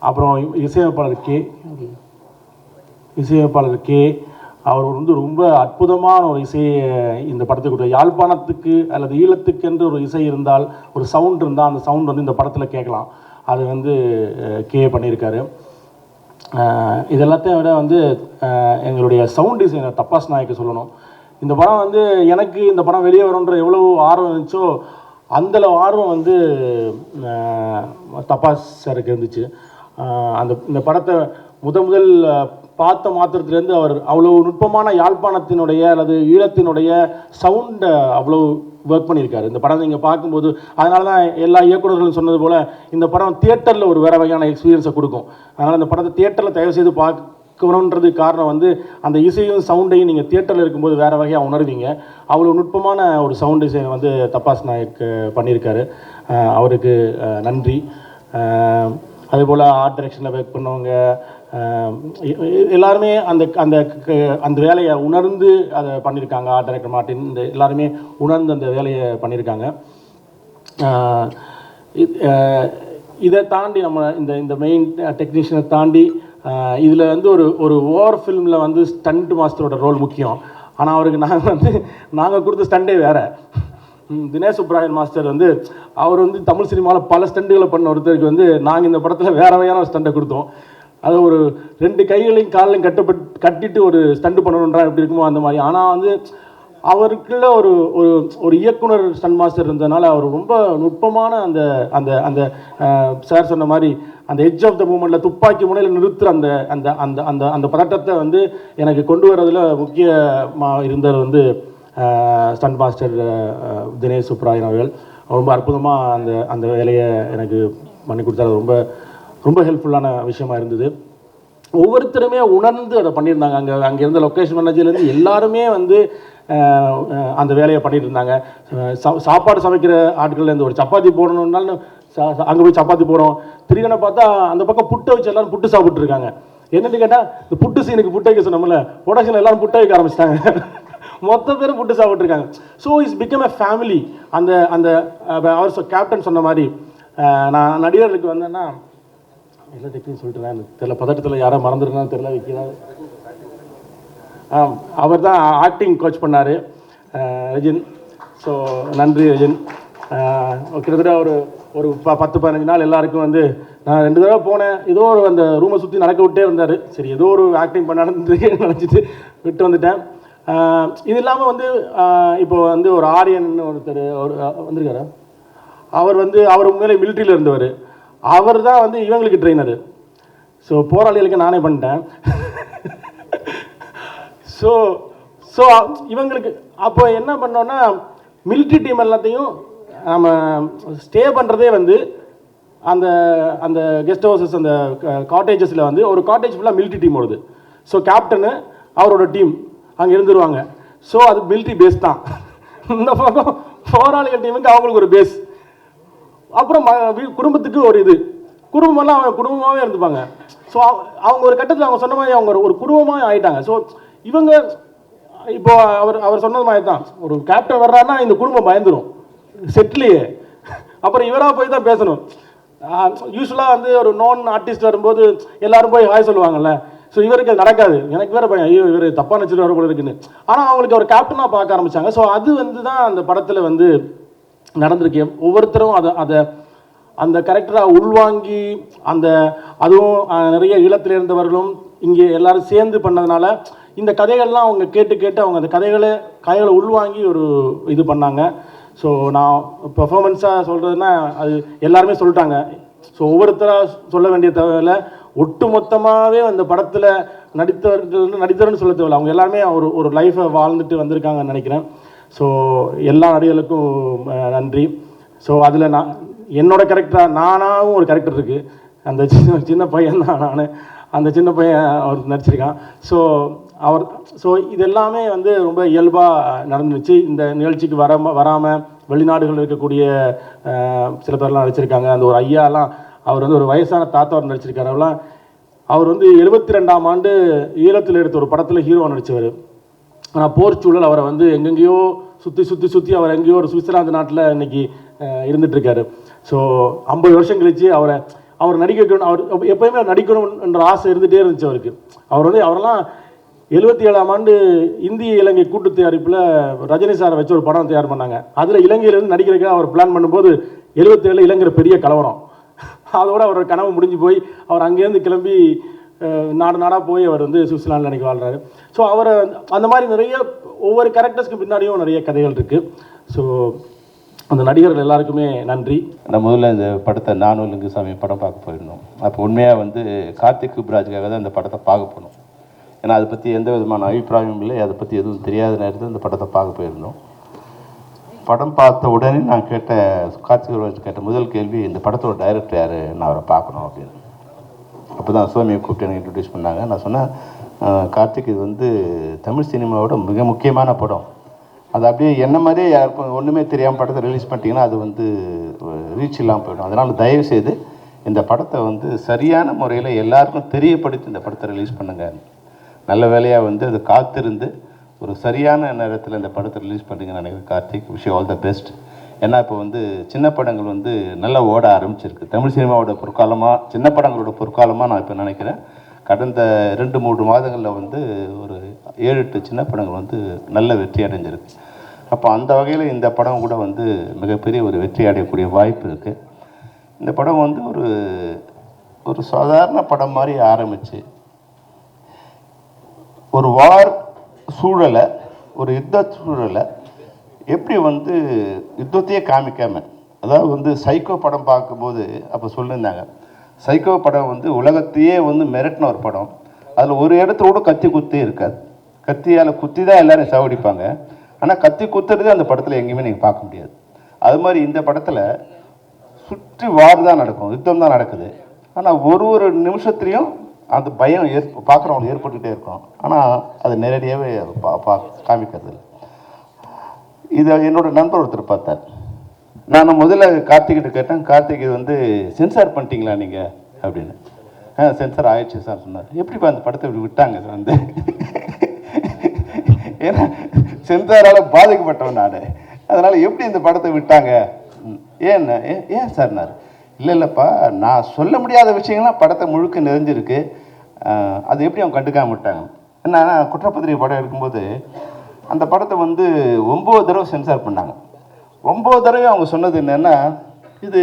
[SPEAKER 12] அப்புறம் இசையமைப்பாளர் கே அவர் வந்து ரொம்ப அற்புதமான ஒரு இசையை இந்த படத்துக்கு கொடுத்தார். யாழ்ப்பாணத்துக்கு அல்லது ஈழத்துக்கு என்று ஒரு இசை இருந்தால், ஒரு சவுண்ட் இருந்தால், அந்த சவுண்ட் வந்து இந்த படத்தில் கேட்கலாம். அது வந்து கே பண்ணியிருக்காரு. இது எல்லாத்தையும் விட வந்து எங்களுடைய சவுண்ட் டிசைனர் தப்பாஸ் நாயக்கு சொல்லணும். இந்த படம் வந்து எனக்கு இந்த படம் வெளியே வரும்ன்ற எவ்வளோ ஆர்வம் இருந்துச்சோ அந்த ஆர்வம் வந்து தப்பாஸ் சாருக்கு இருந்துச்சு. இந்த படத்தை முதல் பார்த்த மாத்திரத்துலேருந்து அவர் அவ்வளோ நுட்பமான யாழ்ப்பாணத்தினுடைய அல்லது ஈழத்தினுடைய சவுண்டை அவ்வளோ ஒர்க் பண்ணியிருக்காரு. இந்த படம் நீங்கள் பார்க்கும்போது அதனால தான் எல்லா இயக்குநர்களும் சொன்னது போல் இந்த படம் தியேட்டரில் ஒரு வேறு வகையான எக்ஸ்பீரியன்ஸை கொடுக்கும். அதனால் இந்த படத்தை தியேட்டரில் தயவு செய்து பார்க்கணுன்றதுக்கு காரணம் வந்து அந்த இசையும் சவுண்டையும் நீங்கள் தியேட்டரில் இருக்கும்போது வேறு வகையாக உணர்வீங்க. அவ்வளோ நுட்பமான ஒரு சவுண்ட் டிசைன் வந்து தப்பாஸ் நாயக் பண்ணியிருக்காரு. அவருக்கு நன்றி. அதேபோல் ஆர்ட் டைரக்ஷனில் ஒர்க் பண்ணவங்க எல்லாருமே அந்த அந்த அந்த வேலையை உணர்ந்து அதை பண்ணியிருக்காங்க. ஆர்ட் டைரக்டர் மார்ட்டின் இந்த எல்லாருமே உணர்ந்து அந்த வேலையை பண்ணியிருக்காங்க. இதை தாண்டி நம்ம இந்த இந்த மெயின் டெக்னீஷியனை தாண்டி இதில் வந்து ஒரு ஓவர் ஃபில்மில் வந்து ஸ்டண்ட் மாஸ்டரோட ரோல் முக்கியம். ஆனால் அவருக்கு நாங்கள் கொடுத்த ஸ்டண்டே வேறு. தினேஷ் சுப்ராயன் மாஸ்டர் வந்து அவர் வந்து தமிழ் சினிமாவில் பல ஸ்டண்டுகளை பண்ண ஒருத்தருக்கு வந்து நாங்கள் இந்த படத்தில் வேறு வகையான ஸ்டண்டை கொடுத்தோம். அது ஒரு 2 கைகளையும் காலையும் கட்டிட்டு ஒரு ஸ்டண்டு பண்ணணுன்றா எப்படி இருக்குமோ அந்த மாதிரி. ஆனால் வந்து அவருக்குள்ள ஒரு ஒரு இயக்குனர் ஸ்டண்ட் மாஸ்டர் இருந்ததுனால அவர் ரொம்ப நுட்பமான அந்த அந்த அந்த சார் சொன்ன மாதிரி அந்த எட்ஜ் ஆஃப் த மூமெண்ட்டில் துப்பாக்கி முனையில் நிறுத்துகிற அந்த அந்த அந்த அந்த அந்த பதட்டத்தை வந்து எனக்கு கொண்டு வரதில் முக்கியமாக இருந்தவர் வந்து ஸ்டண்ட் மாஸ்டர் தினேஷ் சுப்ராயன் அவர்கள். ரொம்ப அற்புதமாக அந்த அந்த வேலையை எனக்கு பண்ணி கொடுத்தாரு. ரொம்ப ரொம்ப ஹெல்ப்ஃபுல்லான விஷயமா இருந்தது. ஒவ்வொருத்தருமே உணர்ந்து அதை பண்ணியிருந்தாங்க. அங்கே இருந்த லொக்கேஷன் மேனேஜர்லேருந்து எல்லாருமே வந்து அந்த வேலையை பண்ணிட்டு இருந்தாங்க. சாப்பாடு சமைக்கிற ஆட்கள்லேருந்து ஒரு சப்பாத்தி போடணுன்னாலும் அங்கே போய் சப்பாத்தி போகிறோம். திடீர்னு பார்த்தா அந்த பக்கம் புட்டை வச்சு எல்லாரும் புட்டு சாப்பிட்ருக்காங்க. என்னென்னு கேட்டால் இந்த புட்டு சீனுக்கு புட்டை வைக்க சொன்னோம்ல, ப்ரொடக்ஷன் எல்லாரும் புட்டை வைக்க ஆரம்பிச்சிட்டாங்க. மொத்த பேரும் புட்டு சாப்பிட்ருக்காங்க. So it's become a family. அந்த அந்த அவர் கேப்டன் சொன்ன மாதிரி நான் நடிகர்களுக்கு வந்தேன்னா என்ன டெக்னிக் சொல்லிட்டு எனக்கு தெரியல, பதட்டத்தில் யாரை மறந்துருந்தான்னு தெரியல வைக்கிறார். அவர் தான் ஆக்டிங் கோச் பண்ணார் ரஜின். ஸோ நன்றி ரஜின். கிட்டத்தட்ட ஒரு 10-15 நாள் எல்லாருக்கும் வந்து நான் 2 தடவை போனேன். ஏதோ ஒரு அந்த ரூமை சுற்றி நடக்க விட்டே இருந்தார். சரி ஏதோ ஒரு ஆக்டிங் பண்ணான்னு நினச்சிட்டு விட்டு வந்துட்டேன். இது இல்லாமல் வந்து இப்போ வந்து ஒரு ஆரியன் ஒருத்தர் வந்திருக்காரு. அவர் வந்து அவர் உண்மையிலே மிலிட்ரியில் இருந்தவர். அவர் தான் வந்து இவங்களுக்கு ட்ரெயினரு. ஸோ போராளிகளுக்கு நானே பண்ணிட்டேன். ஸோ இவங்களுக்கு அப்போ என்ன பண்ணோன்னா மிலிட்ரி டீம் எல்லாத்தையும் நம்ம ஸ்டே பண்ணுறதே வந்து அந்த அந்த கெஸ்ட் ஹவுசஸ் அந்த காட்டேஜஸில் வந்து ஒரு காட்டேஜ் ஃபுல்லாக மிலிட்ரி டீம் வருது. ஸோ கேப்டனு அவரோட டீம் அங்கே இருந்துருவாங்க. ஸோ அது மிலிட்ரி பேஸ் தான். இந்த பக்கம் போராளிகள் டீமுக்கு அவங்களுக்கு ஒரு பேஸ். அப்புறம் குடும்பத்துக்கு ஒரு இது, குடும்பமெல்லாம் அவங்க குடும்பமாகவே இருந்துப்பாங்க. ஸோ அவங்க ஒரு கட்டத்தில் அவங்க சொன்ன மாதிரி அவங்க ஒரு குடும்பமாக ஆகிட்டாங்க. ஸோ இவங்க இப்போ அவர் சொன்னது மாதிரி தான், ஒரு கேப்டன் வர்றாருன்னா இந்த குடும்பம் பயந்துடும் செட்லேயே. அப்புறம் இவராக போய் தான் பேசணும். யூஸ்வலாக வந்து ஒரு நான் ஆர்டிஸ்ட் வரும்போது எல்லாரும் போய் ஹாய் சொல்லுவாங்கல்ல. ஸோ இவருக்கு அது நடக்காது. எனக்கு வேறு பையன், ஐயோ இவர் தப்பாக நினச்சிட்டு வர போல இருக்குன்னு. ஆனால் அவங்களுக்கு ஒரு கேப்டனாக பார்க்க ஆரம்பித்தாங்க. ஸோ அது வந்து தான் அந்த படத்தில் வந்து நடந்திருக்கு. ஒவ்வொருத்தரும் அதை அந்த கரெக்டராக உள்வாங்கி அந்த அதுவும் நிறைய ஈழத்தில் இருந்தவர்களும் இங்கே எல்லாரும் சேர்ந்து பண்ணதுனால இந்த கதைகள்லாம் அவங்க கேட்டு அவங்க அந்த கதைகளை உள்வாங்கி ஒரு இது பண்ணாங்க. ஸோ நான் பெர்ஃபார்மன்ஸாக சொல்கிறதுனா அது எல்லாருமே சொல்லிட்டாங்க. ஸோ ஒவ்வொருத்தராக சொல்ல வேண்டிய தேவையில்லை, ஒட்டு மொத்தமாகவே அந்த படத்தில் நடித்தவர்னு சொல்ல தேவையில்லை. அவங்க எல்லாருமே ஒரு லைஃப்பை வாழ்ந்துட்டு வந்திருக்காங்கன்னு நினைக்கிறேன். ஸோ எல்லா நடிகர்களுக்கும் நன்றி. ஸோ அதில் என்னோட கேரக்டராக நானாகவும் ஒரு கேரக்டர் இருக்குது. அந்த சின்ன பையன் தான் நான். அந்த சின்ன பையன் அவர் நடிச்சிருக்கான். ஸோ இது எல்லாமே வந்து ரொம்ப இயல்பாக நடந்துச்சு. இந்த நிகழ்ச்சிக்கு வராமல் வெளிநாடுகள் இருக்கக்கூடிய சில பேர்லாம் நடிச்சிருக்காங்க. அந்த ஒரு ஐயாலாம் அவர் வந்து ஒரு வயசான தாத்தாவர் நடிச்சிருக்காரு. அவர் வந்து 72ஆம் ஆண்டு ஈழத்தில் எடுத்த ஒரு படத்தில் ஹீரோவாக நடித்தவர். ஆனால் போர் சூழல் அவரை வந்து எங்கெங்கேயோ சுற்றி அவர் எங்கேயோ ஒரு சுவிட்சர்லாந்து நாட்டில் இன்றைக்கி இருந்துகிட்ருக்காரு. ஸோ 50 வருஷம் கழித்து அவர் நடிக்க வைக்கணும், அவர் எப்போயுமே நடிக்கணும் என்ற ஆசை இருந்துகிட்டே இருந்துச்சு அவருக்கு. அவரெல்லாம் 77ஆம் ஆண்டு இந்திய இலங்கை கூட்டு தயாரிப்பில் ரஜினி சாரை வச்சு ஒரு படம் தயார் பண்ணாங்க. அதில் இலங்கையிலேருந்து நடிக்கிறதுக்காக அவர் பிளான் பண்ணும்போது 77 இலங்கையில் பெரிய கலவரம். அதோடு அவரோட கனவு முடிஞ்சு போய் அவர் அங்கேருந்து கிளம்பி நாடாக போய் அவர் வந்து சுவிட்சர்லாண்டில் அன்றைக்கி வாழ்கிறாரு. ஸோ அவரை அந்த மாதிரி நிறைய ஒவ்வொரு கேரக்டர்ஸ்க்கு பின்னாடியும் நிறைய கதைகள் இருக்குது. ஸோ அந்த நடிகர்கள் எல்லாருக்குமே நன்றி.
[SPEAKER 13] நான் முதல்ல இந்த படத்தை நானும் லிங்குசாமி படம் பார்க்க போயிருந்தோம். அப்போ உண்மையாக வந்து கார்த்திக் சுப்ராஜுக்காக தான் இந்த படத்தை பார்க்க போனோம். ஏன்னா அதை பற்றி எந்த விதமான அபிப்பிராயமும் இல்லை, அதை பற்றி எதுவும் தெரியாத நேரத்தில் இந்த படத்தை பார்க்க போயிருந்தோம். படம் பார்த்த உடனே நான் கார்த்திக் சுப்ராஜ் கேட்ட முதல் கேள்வி, இந்த படத்தோட டைரக்டர் யார், நான் அவரை பார்க்கணும் அப்படின்னு. அப்போ தான் சோமியை கூப்பிட்டு எனக்கு இன்ட்ரடியூஸ் பண்ணாங்க. நான் சொன்னேன், கார்த்திக் இது வந்து தமிழ் சினிமாவோட மிக முக்கியமான படம். அது அப்படியே என்ன மாதிரியே யாருக்கும் ஒன்றுமே தெரியாமல் படத்தை ரிலீஸ் பண்ணிட்டீங்கன்னா அது வந்து ரீச் இல்லாமல் போயிடும். அதனால் தயவுசெய்து இந்த படத்தை வந்து சரியான முறையில் எல்லாருக்கும் தெரியப்படுத்தி இந்த படத்தை ரிலீஸ் பண்ணுங்கள். நல்ல வேலையாக வந்து அது காத்திருந்து ஒரு சரியான நேரத்தில் இந்த படத்தை ரிலீஸ் பண்ணுறீங்கன்னு நினைக்கிறேன். Karthik, wish you all the best. ஏன்னா இப்போ வந்து சின்ன படங்கள் வந்து நல்லா ஓட ஆரம்பிச்சிருக்கு. தமிழ் சினிமாவோட பொற்காலமாக, சின்ன படங்களோட பொற்காலமாக நான் இப்போ நினைக்கிறேன். கடந்த 2-3 மாதங்களில் வந்து ஒரு 7-8 சின்ன படங்கள் வந்து நல்ல வெற்றி அடைஞ்சிருக்கு. அப்போ அந்த வகையில் இந்த படம் கூட வந்து மிகப்பெரிய ஒரு வெற்றி அடையக்கூடிய வாய்ப்பு இருக்குது. இந்த படம் வந்து ஒரு சாதாரண படம் மாதிரி ஆரம்பித்து ஒரு வார் சூழலை, ஒரு யுத்த சூழலை எப்படி வந்து யுத்தத்தையே காமிக்காமல், அதாவது வந்து சைக்கோ படம் பார்க்கும்போது அப்போ சொல்லியிருந்தாங்க, சைக்கோ படம் வந்து உலகத்தையே வந்து மிரட்டின ஒரு படம். அதில் ஒரு இடத்துல கூட கத்தி குத்தே இருக்காது. கத்தியால் குத்தி தான் எல்லோரும் சாவடிப்பாங்க. ஆனால் கத்தி குத்துறதே அந்த படத்தில் எங்கேயுமே நீங்கள் பார்க்க முடியாது. அது மாதிரி இந்த படத்தில் சுற்றி வார் தான் நடக்கும், யுத்தம் தான் நடக்குது. ஆனால் ஒரு நிமிஷத்துலேயும் அந்த பயம் பார்க்குறவங்களுக்கு ஏற்பட்டுக்கிட்டே இருக்கும். ஆனால் அது நேரடியாகவே காமிக்கிறது. இதை என்னோடய நண்பர் ஒருத்தர் பார்த்தார். நான் முதல்ல கார்த்திகிட்ட கேட்டேன், கார்த்திக் இது வந்து சென்சார் பண்ணிட்டீங்களா நீங்கள் அப்படின்னு. சென்சார் ஆயிடுச்சு சார் சொன்னார். எப்படிப்பா அந்த படத்தை இப்படி விட்டாங்க சார் வந்து? ஏன்னா சென்சாரால் பாதிக்கப்பட்டவன் நான், அதனால் எப்படி இந்த படத்தை விட்டாங்க, ஏன் சார்னார். இல்லைப்பா, நான் சொல்ல முடியாத விஷயங்கள்லாம் படத்தை முழுக்க நிறைஞ்சிருக்கு, அது எப்படி அவங்க கண்டுக்காம விட்டாங்க. ஏன்னா குற்றப்பத்திரிகை படம் எடுக்கும்போது அந்த படத்தை வந்து 9 தடவை சென்சார் பண்ணாங்க. 9 தடவை அவங்க சொன்னது என்னென்னா, இது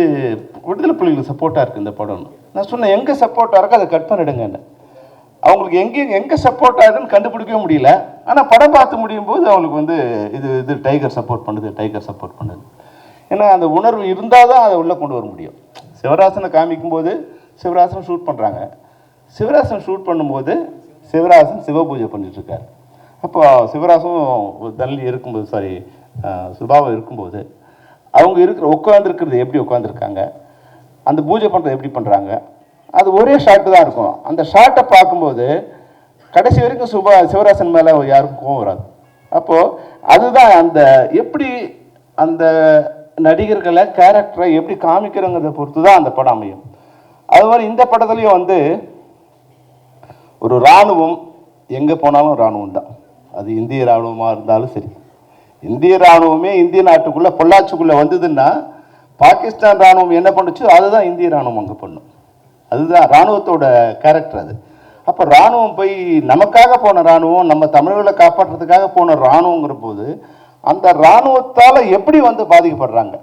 [SPEAKER 13] விடுதலை புலிகளுக்கு சப்போர்ட்டாக இருக்குது இந்த படம். நான் சொன்னேன், எங்கே சப்போர்ட்டாக இருக்கோ அதை கட் பண்ணிடுங்கன்னு. அவங்களுக்கு எங்கே சப்போர்ட் ஆகுதுன்னு கண்டுபிடிக்கவே முடியல. ஆனால் படம் பார்த்து முடியும் போது அவங்களுக்கு வந்து இது டைகர் சப்போர்ட் பண்ணுது. ஏன்னா அந்த உணர்வு இருந்தால் தான் அதை உள்ளே கொண்டு வர முடியும். சிவராசனை காமிக்கும்போது சிவராசன் ஷூட் பண்ணுறாங்க. சிவராசன் ஷூட் பண்ணும்போது சிவராசன் சிவபூஜை பண்ணிட்டுருக்கார். அப்போ சிவராசனும் தள்ளி இருக்கும்போது, சுபாவம் இருக்கும்போது அவங்க உட்காந்துருக்கிறது எப்படி உட்காந்துருக்காங்க, அந்த பூஜை பண்ணுறது எப்படி பண்ணுறாங்க, அது ஒரே ஷாட்டு தான் இருக்கும். அந்த ஷாட்டை பார்க்கும்போது கடைசி வரைக்கும் சிவராசன் மேலே யாருக்கும் கோவம் வராது. அப்போது அதுதான் அந்த எப்படி அந்த நடிகர்களை கேரக்டரை எப்படி காமிக்கிறோங்கிறத பொறுத்து தான் அந்த படம் அமையும். அது மாதிரி இந்த படத்துலையும் வந்து ஒரு இராணுவம் எங்கே போனாலும் இராணுவம் தான். அது இந்திய இராணுவமாக இருந்தாலும் சரி, இந்திய இராணுவமே இந்திய நாட்டுக்குள்ளே பொள்ளாச்சிக்குள்ளே வந்ததுன்னா பாகிஸ்தான் இராணுவம் என்ன பண்ணுச்சு, அதுதான் இந்திய இராணுவம் அங்கே பண்ணும். அதுதான் இராணுவத்தோட கேரக்டர் அது. அப்போ இராணுவம் போய் நமக்காக போன இராணுவம், நம்ம தமிழர்களை காப்பாற்றுறதுக்காக போன இராணுவங்கிற போது அந்த இராணுவத்தால் எப்படி வந்து பாதிக்கப்படுறாங்க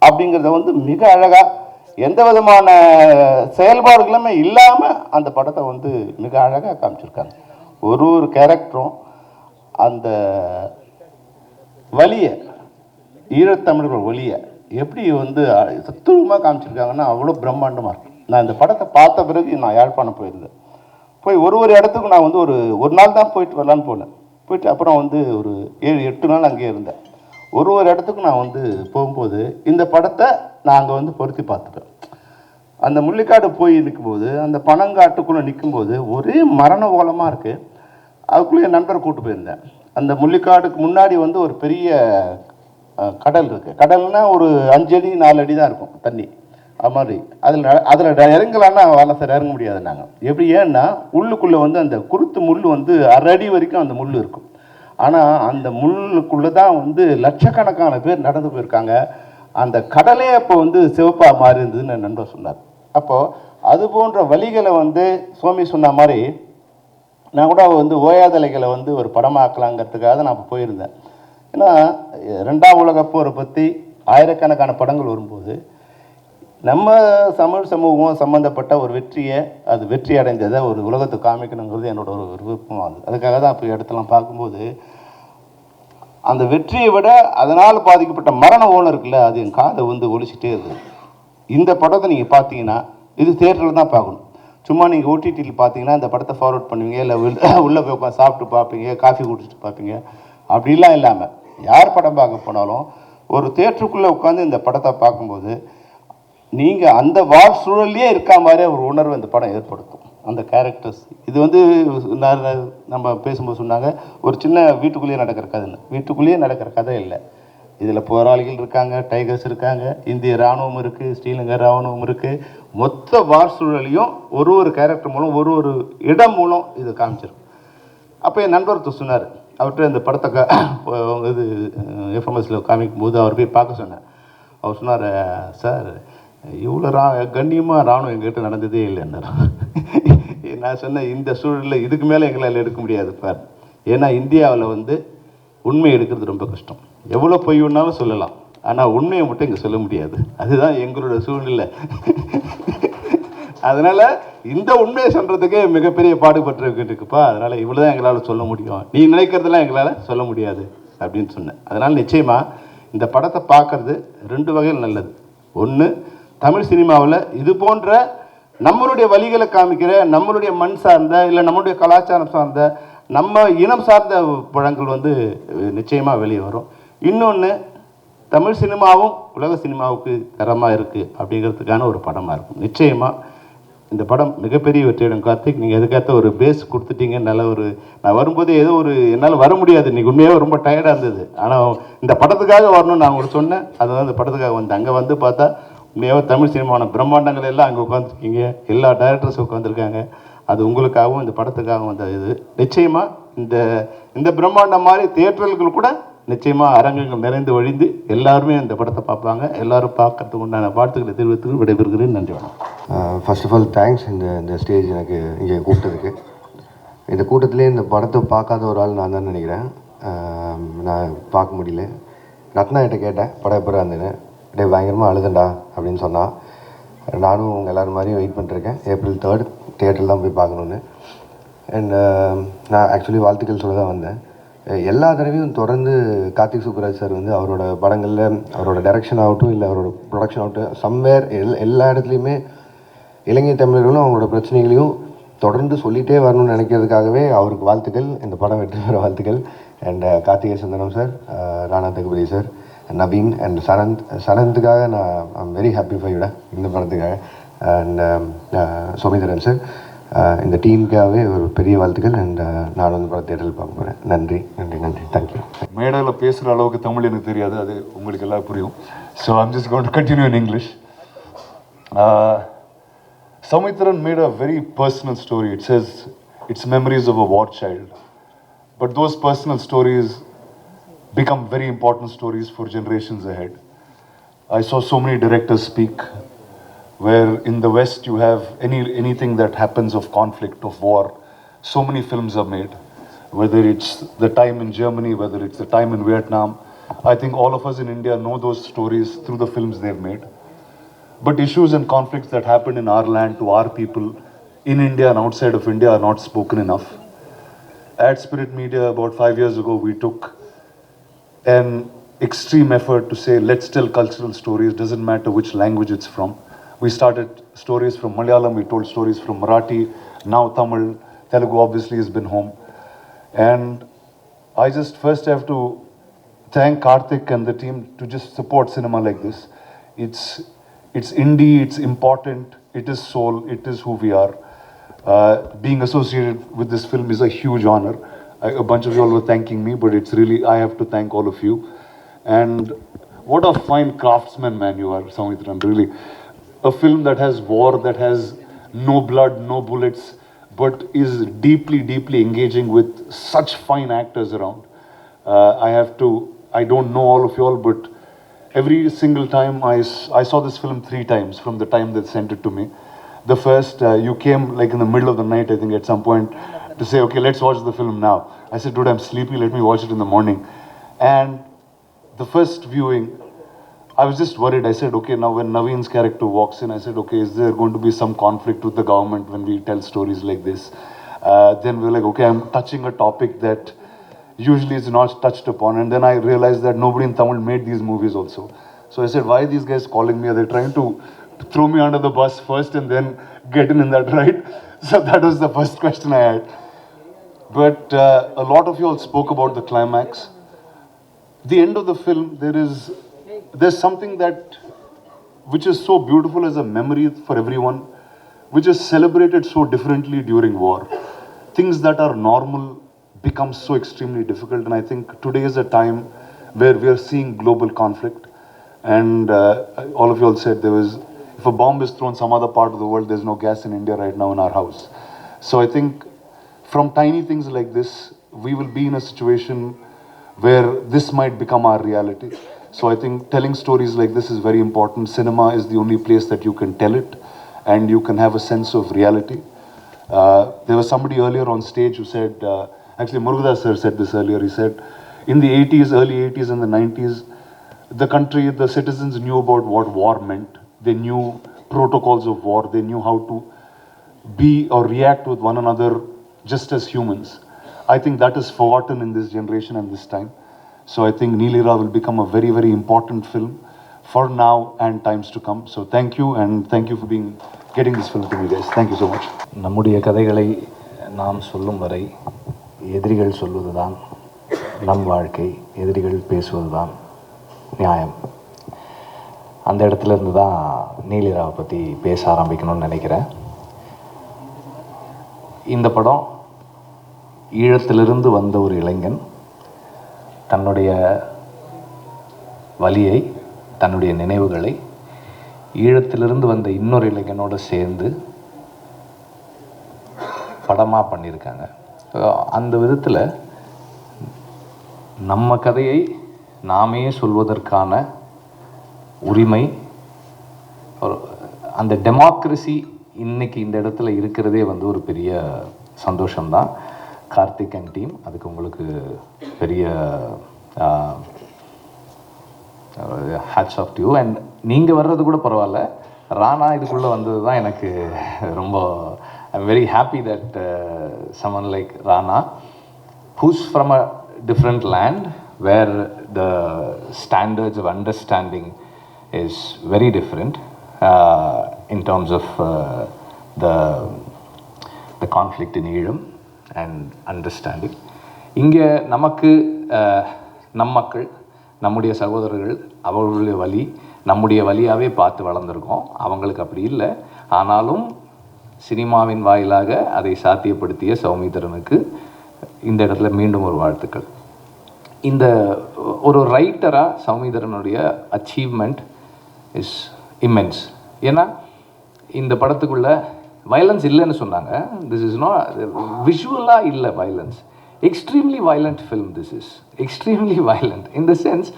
[SPEAKER 13] அப்படிங்கிறத வந்து மிக அழகாக எந்த விதமான செயல்பாடுகளுமே இல்லாமல் அந்த படத்தை வந்து மிக அழகாக காமிச்சிருக்காங்க. ஒரு கேரக்டரும் அந்த வலியை, ஈழத்தமிழர்கள் வலியை எப்படி வந்து தத்துவமாக காமிச்சிருக்காங்கன்னா அவ்வளோ பிரம்மாண்டமாக இருக்கும். நான் இந்த படத்தை பார்த்த பிறகு நான் யாழ்ப்பாணம் போயிருந்தேன். போய் ஒரு இடத்துக்கு நான் வந்து ஒரு நாள் தான் போயிட்டு வரலான்னு போனேன். போயிட்டு அப்புறம் வந்து ஒரு 7-8 நாள் அங்கேயே இருந்தேன். ஒரு இடத்துக்கு நான் வந்து போகும்போது இந்த படத்தை நான் அங்கே வந்து பொருத்தி பார்த்துட்டேன். அந்த முள்ளிக்காடு போய் நிற்கும்போது, அந்த பனங்காட்டுக்குள்ளே நிற்கும்போது ஒரே மரண ஓலமாக இருக்குது. அதுக்குள்ளே என் நண்பரை கூப்பிட்டு போயிருந்தேன். அந்த முள்ளிக்காடுக்கு முன்னாடி வந்து ஒரு பெரிய கடல் இருக்குது. கடல்னால் ஒரு 5 அடி 4 அடி தான் இருக்கும் தண்ணி. அது மாதிரி அதில் இறங்கலான்னா வரல சார், இறங்க முடியாது நாங்கள். எப்படி, ஏன்னா உள்ளுக்குள்ளே வந்து அந்த குருத்து முள் வந்து 1/2 அடி வரைக்கும் அந்த முள் இருக்கும். ஆனால் அந்த முள்ளுக்குள்ளே தான் வந்து லட்சக்கணக்கான பேர் நடந்து போயிருக்காங்க. அந்த கடலே அப்போ வந்து சிவப்பாக மாறி இருந்ததுன்னு என் நண்பர் சொன்னார். அப்போது அது போன்ற வழிகளை வந்து சுவாமி சொன்ன மாதிரி நான் கூட வந்து ஓயாதலைகளை வந்து ஒரு படமாக்கலாங்கிறதுக்காக நான் போயிருந்தேன். ஏன்னா 2ஆம் உலகப் போரை பற்றி ஆயிரக்கணக்கான படங்கள் வரும்போது நம்ம தமிழ் சமூகம் சம்மந்தப்பட்ட ஒரு வெற்றியை, அது வெற்றி அடைஞ்சதை ஒரு உலகத்துக்கு காமிக்கணுங்கிறது என்னோட ஒரு விருப்பமாக இருந்தது. அதுக்காக தான் இப்போ இடத்தெல்லாம் பார்க்கும்போது அந்த வெற்றியை விட அதனால் பாதிக்கப்பட்ட மரண ஓலம் இருக்குல்ல, அது என் காதை வந்து ஒழிச்சிட்டே இருக்குது. இந்த படத்தை நீங்கள் பார்த்தீங்கன்னா இது தியேட்டரில் தான் பார்க்கணும். சும்மா நீங்கள் ஓடிடியில் பார்த்தீங்கன்னா இந்த படத்தை ஃபார்வர்ட் பண்ணுவீங்க, இல்லை உள்ளே போய் உட்காந்து சாப்பிட்டு பார்ப்பீங்க, காஃபி குடிச்சிட்டு பார்ப்பீங்க. அப்படிலாம் இல்லாமல் யார் படம் பார்க்க போனாலும் ஒரு தேட்டருக்குள்ளே உட்காந்து இந்த படத்தை பார்க்கும்போது நீங்கள் அந்த வாழ் சூழல்லையே இருக்க மாதிரி ஒரு உணர்வு இந்த படம் ஏற்படுத்தும். அந்த கேரக்டர்ஸ் இது வந்து நம்ம பேசும்போது சொன்னாங்க ஒரு சின்ன வீட்டுக்குள்ளேயே நடக்கிற கதை. வீட்டுக்குள்ளேயே நடக்கிற கதை இல்லை. இதில் போராளிகள் இருக்காங்க, டைகர்ஸ் இருக்காங்க, இந்திய இராணுவம் இருக்குது, ஸ்ரீலங்கா இராணுவம் இருக்குது. மொத்த வார் சூழலையும் ஒரு கேரக்டர் மூலம் ஒரு இடம் மூலம் இது காமிச்சிருக்கு. அப்போ என் நண்பர் சொன்னார், அவர்கிட்ட இந்த படத்தை இது எஃப்எம்எஸில் காமிக்கும் போது அவர் போய் பார்க்க சொன்னார். அவர் சொன்னார், சார் இவ்வளோ கண்ணியமாக இராணுவம் எங்ககிட்ட நடந்ததே இல்லைன்னார். நான் சொன்னேன், இந்த சூழலில் இதுக்கு மேலே எங்களால் எடுக்க முடியாது பார். ஏன்னா இந்தியாவில் வந்து உண்மை எடுக்கிறது ரொம்ப கஷ்டம். எவ்வளோ பொய் வேணாலும் சொல்லலாம், ஆனால் உண்மையை மட்டும் இங்கே சொல்ல முடியாது. அதுதான் எங்களோட சூழ்நிலை. அதனால் இந்த உண்மையை சொல்கிறதுக்கே மிகப்பெரிய பாடுபட்டு இருக்குப்பா. அதனால் இவ்வளோ தான் எங்களால் சொல்ல முடியும், நீ நினைக்கிறதெல்லாம் எங்களால் சொல்ல முடியாது அப்படின்னு சொன்னேன். அதனால் நிச்சயமாக இந்த படத்தை பார்க்குறது 2 வகையில் நல்லது. ஒன்று, தமிழ் சினிமாவில் இது போன்ற நம்மளுடைய வழிகளை காமிக்கிற, நம்மளுடைய மண் சார்ந்த, இல்லை நம்மளுடைய கலாச்சாரம் சார்ந்த, நம்ம இனம் சார்ந்த படங்கள் வந்து நிச்சயமாக வெளியே வரும். இன்னொன்று, தமிழ் சினிமாவும் உலக சினிமாவுக்கு தரமாக இருக்குது அப்படிங்கிறதுக்கான ஒரு படமாக இருக்கும். நிச்சயமாக இந்த படம் மிகப்பெரிய வெற்றியிடம். கார்த்திக், நீங்கள் எதுக்காக ஒரு பேஸ் கொடுத்துட்டீங்க. நல்ல ஒரு நான் வரும்போது ஏதோ ஒரு என்னால் வர முடியாது, இன்றைக்கி உண்மையாக ரொம்ப டயர்டாக இருந்தது. ஆனால் இந்த படத்துக்காக வரணும்னு நான் உங்களுக்கு சொன்னேன். அது வந்து இந்த படத்துக்காக வந்து அங்கே வந்து பார்த்தா உண்மையாக தமிழ் சினிமாவான பிரம்மாண்டங்கள் எல்லாம் அங்கே உட்காந்துருக்கீங்க, எல்லா டைரக்டர்ஸும் உட்காந்துருக்காங்க. அது உங்களுக்காகவும் இந்த படத்துக்காகவும் வந்த இது. நிச்சயமாக இந்த பிரம்மாண்டம் மாதிரி தியேட்டர்கள் கூட நிச்சயமாக அரங்கங்கள் நிறைந்து வழிந்து எல்லாருமே இந்த படத்தை பார்ப்பாங்க. எல்லாரும் பார்க்கறதுக்கு உண்டான வாழ்த்துக்களை தெரிவித்து விடைபெறுகிறேன். நன்றி, வணக்கம்.
[SPEAKER 11] ஃபர்ஸ்ட் ஆஃப் ஆல் தேங்க்ஸ் இந்த ஸ்டேஜ் எனக்கு இங்கே கூப்பிட்டதுக்கு. இந்த கூட்டத்திலே இந்த படத்தை பார்க்காத ஒரு ஆள் நான் தான் நினைக்கிறேன். நான் பார்க்க முடியல. ரத்னா கிட்ட கேட்டேன் படம் எப்போ இருந்தேன்னு. டே பயங்கரமாக அழுதண்டா அப்படின்னு சொன்னான். நானும் உங்கள் எல்லோரும் மாதிரியும் வெயிட் பண்ணிட்டுருக்கேன். April 3 தியேட்டரில் தான் போய் பார்க்கணுன்னு. அண்ட் நான் ஆக்சுவலி வாழ்த்துக்கள் சொல்ல தான் வந்தேன். எல்லா தடவையும் தொடர்ந்து கார்த்திக் சுப்புராஜ் சார் வந்து அவரோட படங்களில் அவரோட டைரக்ஷன் ஆகட்டும், இல்லை அவரோட ப்ரொடக்ஷன் ஆகட்டும், சம்வேர் எல்லா இடத்துலையுமே இலங்கை தமிழர்களும் அவங்களோட பிரச்சனைகளையும் தொடர்ந்து சொல்லிகிட்டே வரணும்னு நினைக்கிறதுக்காகவே அவருக்கு வாழ்த்துக்கள். இந்த படம் வெற்றி பெற வாழ்த்துக்கள். And Karthigai Santhanam sir, Rana Daggubati sir, Naveen and சனந்துக்காக நான் ஐம் வெரி ஹாப்பி ஃபார் யூடா இந்த படத்துக்காக. அண்ட் சோமிதரன் சார், இந்த டீமுக்காகவே ஒரு பெரிய வாழ்த்துக்கள். அண்ட் நான் வந்து படம் தேட்டரில் பார்க்க போகிறேன். நன்றி நன்றி நன்றி, தேங்க்யூ.
[SPEAKER 14] மேடையில் பேசுகிற அளவுக்கு தமிழ் எனக்கு தெரியாது, அது உங்களுக்கு எல்லாம் புரியும். So I'm just going to continue in English. Soumithran made a very personal story. It says it's memories of a war child. But those personal stories become very important stories for generations ahead. I saw so many directors speak where in the West you have anything that happens of conflict, of war. So many films are made. Whether it's the time in Germany, whether it's the time in Vietnam. I think all of us in India know those stories through the films they've made. But issues and conflicts that happen in our land to our people in India and outside of India are not spoken enough. At Spirit Media about 5 years ago, we took an extreme effort to say, let's tell cultural stories, doesn't matter which language it's from. We started stories from Malayalam, we told stories from Marathi, now Tamil, Telugu obviously has been home. And I just first have to thank Karthik and the team to just support cinema like this. It's indie, it's important, it is soul, it is who we are. Being associated with this film is a huge honor. A bunch of you all were thanking me, but it's really, I have to thank all of you. And what a fine craftsman, man, you are, Soumithran, really. A film that has war, that has no blood, no bullets, but is deeply, deeply engaging with such fine actors around. I don't know all of you all, but every single time I saw this film 3 times from the time they sent it to me. The first, you came like in the middle of the night, I think at some point, to say, okay, let's watch the film now. I said, dude, I'm sleepy, let me watch it in the morning. And the first viewing, I was just worried. I said, okay, now when Naveen's character walks in, I said, okay, is there going to be some conflict with the government when we tell stories like this? Then we're like, okay, I'm touching a topic that usually is not touched upon. And then I realized that nobody in Tamil made these movies also. So I said, why are these guys calling me? Are they trying to throw me under the bus first and then get in that ride. So that was the first question I had. But a lot of you all spoke about the climax. The end of the film, there's something that which is so beautiful as a memory for everyone, which is celebrated so differently during war. Things that are normal become so extremely difficult, and I think today is a time where we are seeing global conflict. And all of you all said if a bomb is thrown some other part of the world, there's no gas in India right now in our house. So I think from tiny things like this, we will be in a situation where this might become our reality. So I think telling stories like this is very important. Cinema is the only place that you can tell it and you can have a sense of reality. There was somebody earlier on stage who said, actually Murugadas sir said this earlier, he said, in the 80s, early 80s and the 90s, the citizens knew about what war meant. They knew protocols of war. They knew how to be or react with one another just as humans. I think that is forgotten in this generation and this time. So I think Neelira will become a very, very important film for now and times to come. So thank you, and thank you for getting this film to me, guys. Thank you so much.
[SPEAKER 15] நம்முடைய கதைகளை நாம் சொல்லும் வரை எதிரிகள் சொல்வதுதான் நம் வாழ்க்கை, எதிரிகள் பேசுவதுதான் நியாயம். அந்த இடத்துல இருந்து தான் நீலிராவை பற்றி பேச ஆரம்பிக்கணும்னு நினைக்கிறேன். இந்த படம் ஈழத்திலிருந்து வந்த ஒரு இளைஞன் தன்னுடைய வலியை, தன்னுடைய நினைவுகளை ஈழத்திலிருந்து வந்த இன்னொரு இளைஞனோடு சேர்ந்து படமாக பண்ணியிருக்காங்க. அந்த விதத்தில் நம்ம கதையை நாமே சொல்வதற்கான உரிமை, அந்த டெமோக்ரஸி இன்னைக்கு இந்த இடத்துல இருக்கிறதே ஒரு பெரிய சந்தோஷம்தான். கார்த்திக் அண்ட் டீம், அதுக்கு உங்களுக்கு பெரிய hats off to you. And நீங்கள் வர்றது கூட பரவாயில்ல, ராணா இதுக்குள்ளே வந்தது தான் எனக்கு ரொம்ப I'm very happy that someone like Rana, who's from a different land where the standards of understanding is very different in terms of the conflict in Eelam and understanding. இங்கே நமக்கு நம் மக்கள், நம்முடைய சகோதரர்கள், அவர்களுடைய வலி நம்முடைய வலியாகவே பார்த்து வளர்ந்துருக்கோம். அவங்களுக்கு அப்படி இல்லை. ஆனாலும் சினிமாவின் வாயிலாக அதை சாத்தியப்படுத்திய சௌமித்திரனுக்கு இந்த இடத்துல மீண்டும் ஒரு வாழ்த்துக்கள். இந்த ஒரு ரைட்டராக சௌமித்திரனுடைய அச்சீவ்மெண்ட் இஸ் இம்மென்ஸ். ஏன்னா இந்த படத்துக்குள்ளே வயலன்ஸ் இல்லைன்னு சொன்னாங்க. திஸ் இஸ் நாட் விஷுவலாக இல்லை violence. Extremely violent film. This is extremely violent in the sense,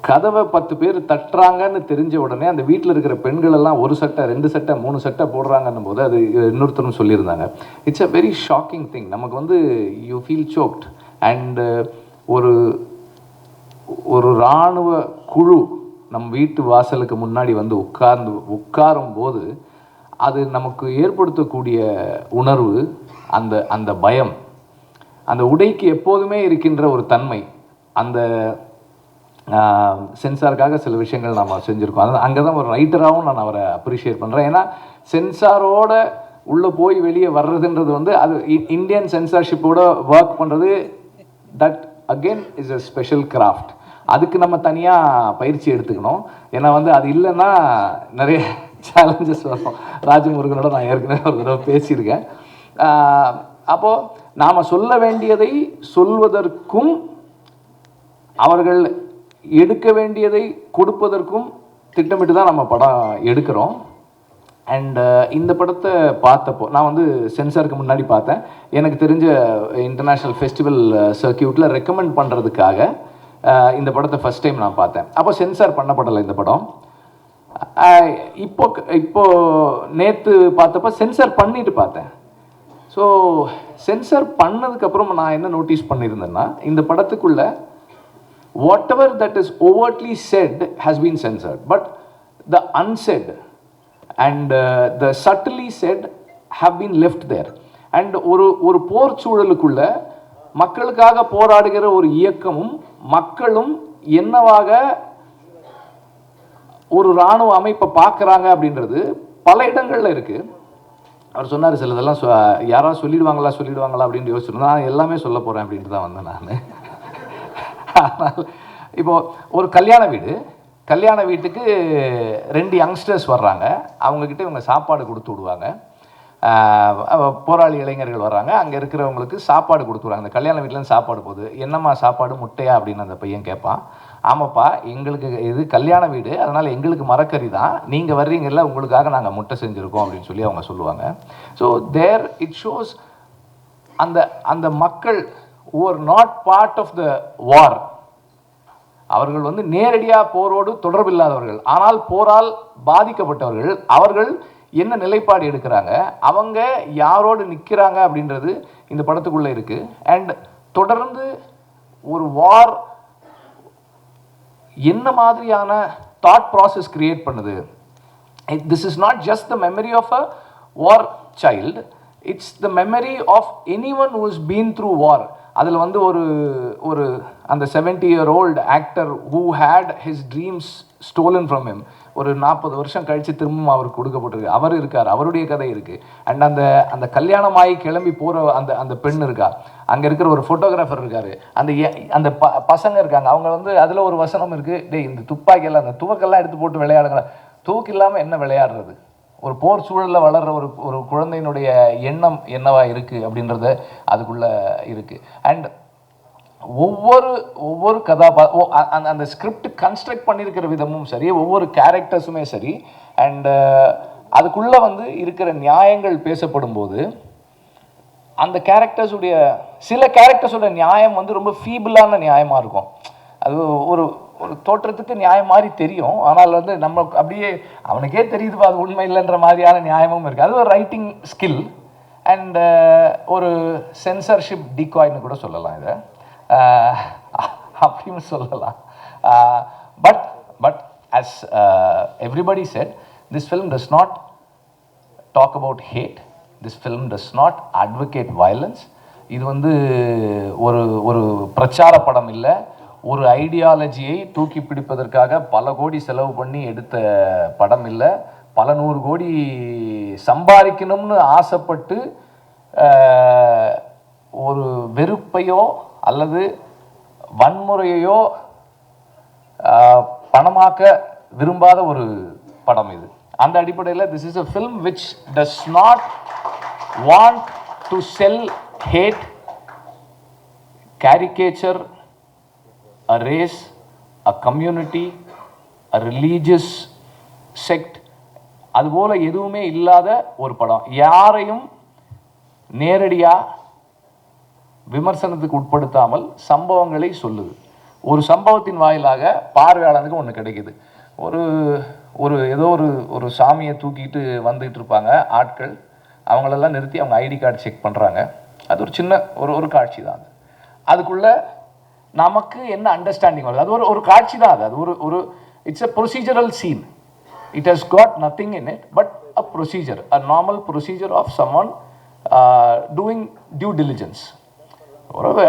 [SPEAKER 15] கதவை 10 பேர் தட்டுறாங்கன்னு தெரிஞ்ச உடனே அந்த வீட்டில் இருக்கிற பெண்கள் எல்லாம் 1 சட்டை 2 சட்டை 3 சட்டை போடுறாங்கன்னும் போது, அது இன்னொருத்தரும் சொல்லியிருந்தாங்க, it's a very shocking thing. நமக்கு யூ ஃபீல் சோக்ட். அண்டு ஒரு இராணுவ குழு நம் வீட்டு வாசலுக்கு முன்னாடி உட்காரும் போது அது நமக்கு ஏற்படுத்தக்கூடிய உணர்வு, அந்த பயம், அந்த உடைக்கு எப்போதுமே இருக்கின்ற ஒரு தன்மை, அந்த சென்சாருக்காக சில விஷயங்கள் நாம் செஞ்சுருக்கோம். அங்கே தான் ஒரு ரைட்டராகவும் நான் அவரை அப்ரிஷியேட் பண்ணுறேன். ஏன்னா சென்சாரோட உள்ளே போய் வெளியே வர்றதுன்றது அது இந்தியன் சென்சார்ஷிப்போட ஒர்க் பண்ணுறது, that again is a special craft. அதுக்கு நம்ம தனியாக பயிற்சி எடுத்துக்கணும். ஏன்னா அது இல்லைன்னா நிறைய சேலஞ்சஸ் வரும். ராஜமுருகனோட நான் ஏற்கனவே ஒரு தடவை பேசியிருக்கேன். அப்போது நாம் சொல்ல வேண்டியதை சொல்வதற்கும் அவர்கள் எடுக்க வேண்டியதை கொடுப்பதற்கும் திட்டமிட்டு தான் நம்ம படம் எடுக்கிறோம். அண்டு இந்த படத்தை பார்த்தப்போ நான் சென்சாருக்கு முன்னாடி பார்த்தேன். எனக்கு தெரிஞ்ச இன்டர்நேஷ்னல் ஃபெஸ்டிவல் சர்க்கியூட்டில் ரெக்கமெண்ட் பண்ணுறதுக்காக இந்த படத்தை ஃபஸ்ட் டைம் நான் பார்த்தேன். அப்போ சென்சார் பண்ணப்படலை இந்த படம். இப்போ நேற்று பார்த்தப்போ சென்சார் பண்ணிட்டு பார்த்தேன். ஸோ சென்சார் பண்ணதுக்கப்புறம் நான் என்ன நோட்டீஸ் பண்ணியிருந்தேன்னா, இந்த படத்துக்குள்ள whatever that is overtly said has been censored, but the unsaid and the subtly said have been left there. And ஒரு போர் சூழலுக்குள்ள மக்களுக்காக போராடுகிற ஒரு இயக்கமும் மக்களும் என்னவாக ஒரு இராணுவ அமைப்பை பார்க்குறாங்க அப்படின்றது பல இடங்களில் இருக்குது. அவர் சொன்னார் சிலதெல்லாம் யாராவது சொல்லிடுவாங்களா அப்படின்னு யோசிச்சிருந்தேன். நான் எல்லாமே சொல்ல போகிறேன் அப்படின்ட்டு தான் வந்தேன் நான். ஆனால் இப்போது ஒரு கல்யாண வீட்டுக்கு 2 யங்ஸ்டர்ஸ் வர்றாங்க. அவங்கக்கிட்ட இவங்க சாப்பாடு கொடுத்து விடுவாங்க. போராளி இளைஞர்கள் வர்றாங்க, அங்கே இருக்கிறவங்களுக்கு சாப்பாடு கொடுத்துருவாங்க. அந்த கல்யாண வீட்டிலேருந்து சாப்பாடு போகுது. என்னம்மா சாப்பாடு, முட்டையா அப்படின்னு அந்த பையன் கேட்பான். ஆமாப்பா, எங்களுக்கு இது கல்யாண வீடு, அதனால் எங்களுக்கு மரக்கறி தான், நீங்கள் வர்றீங்கல்ல உங்களுக்காக நாங்கள் முட்டை செஞ்சுருக்கோம் அப்படின்னு சொல்லி அவங்க சொல்லுவாங்க. ஸோ தேர் இட் ஷோஸ் அந்த மக்கள் who are not part of the war, அவர்கள் வந்து நேரடியாக போரோடு தொடர்பில்லாதவர்கள், ஆனால் போரால் பாதிக்கப்பட்டவர்கள். அவர்கள் என்ன நிலைப்பாடு எடுக்கிறாங்க, அவங்க யாரோடு நிற்கிறாங்க அப்படின்றது இந்த படத்துக்குள்ளே இருக்குது. அண்ட் தொடர்ந்து ஒரு வார் என்ன மாதிரியான தாட் ப்ராசஸ் கிரியேட் பண்ணுது. This is not just the memory of a war child, it's the memory of anyone who is been through war. அதில் வந்து ஒரு அந்த 70-year-old actor who had his dreams stolen from him, ஒரு 40 வருஷம் கழித்து திரும்பவும் அவருக்கு கொடுக்கப்பட்டிருக்கு. அவர் இருக்கார், அவருடைய கதை இருக்குது. அண்ட் அந்த கல்யாணமாகி கிளம்பி போகிற அந்த பெண் இருக்கா, அங்கே இருக்கிற ஒரு ஃபோட்டோகிராஃபர் இருக்கார், அந்த பசங்க இருக்காங்க. அவங்க வந்து அதில் ஒரு வசனம் இருக்குது, டேய் இந்த துப்பாக்கியெல்லாம் அந்த துவக்கெல்லாம் எடுத்து போட்டு விளையாடுங்களா. தூக்கு இல்லாமல் என்ன விளையாடுறது, ஒரு போர் சூழலில் வளர்கிற ஒரு குழந்தையினுடைய எண்ணம் என்னவா இருக்குது அப்படின்றத அதுக்குள்ளே இருக்குது. அண்ட் ஒவ்வொரு அந்த ஸ்கிரிப்ட் கன்ஸ்ட்ரக்ட் பண்ணியிருக்கிற விதமும் சரி, ஒவ்வொரு கேரக்டர்ஸுமே சரி, அண்டு அதுக்குள்ளே வந்து இருக்கிற நியாயங்கள் பேசப்படும் போது அந்த கேரக்டர்ஸுடைய சில கேரக்டர்ஸோட நியாயம் வந்து ரொம்ப ஃபீபிளான நியாயமாக இருக்கும். அது ஒரு தோற்றத்துக்கு நியாயம் மாதிரி தெரியும், ஆனால் வந்து நம்ம அப்படியே அவனுக்கே தெரியுதுப்பா அது உண்மை இல்லைன்ற மாதிரியான நியாயமும் இருக்குது. அது ஒரு ரைட்டிங் ஸ்கில் அண்ட் ஒரு சென்சர்ஷிப் டிகாய்னு கூட சொல்லலாம் இதை, அப்படின்னு சொல்லலாம். But as everybody said, this film does not talk about hate, this film does not advocate violence. இது வந்து ஒரு பிரச்சார படம் இல்லை, ஒரு ஐடியாலஜியை தூக்கி பிடிப்பதற்காக பல கோடி செலவு பண்ணி எடுத்த படம் இல்லை, பல 100 கோடி சம்பாதிக்கணும்னு ஆசைப்பட்டு ஒரு வெறுப்பையோ அல்லது வன்முறையையோ பணமாக்க விரும்பாத ஒரு படம் இது. அந்த அடிப்படையில் this is a film which does not want to sell hate, caricature a race, a community, a religious sect. அதுபோல எதுவுமே இல்லாத ஒரு படம். யாரையும் நேரடியாக விமர்சனத்துக்கு உட்படுத்தாமல் சம்பவங்களை சொல்லுது. ஒரு சம்பவத்தின் வாயிலாக பார்வையாளனுக்கு ஒன்று கிடைக்குது. ஏதோ ஒரு சாமியை தூக்கிட்டு வந்துகிட்டு இருப்பாங்க ஆட்கள், அவங்களெல்லாம் நிறுத்தி அவங்க ஐடி கார்டு செக் பண்ணுறாங்க. அது ஒரு சின்ன ஒரு காட்சி தான். அதுக்குள்ளே நமக்கு என்ன அண்டர்ஸ்டாண்டிங் வருது, அது ஒரு காட்சி தான். அது it's a procedural scene. It has got nothing in it but a procedure, a normal procedure of someone doing due diligence.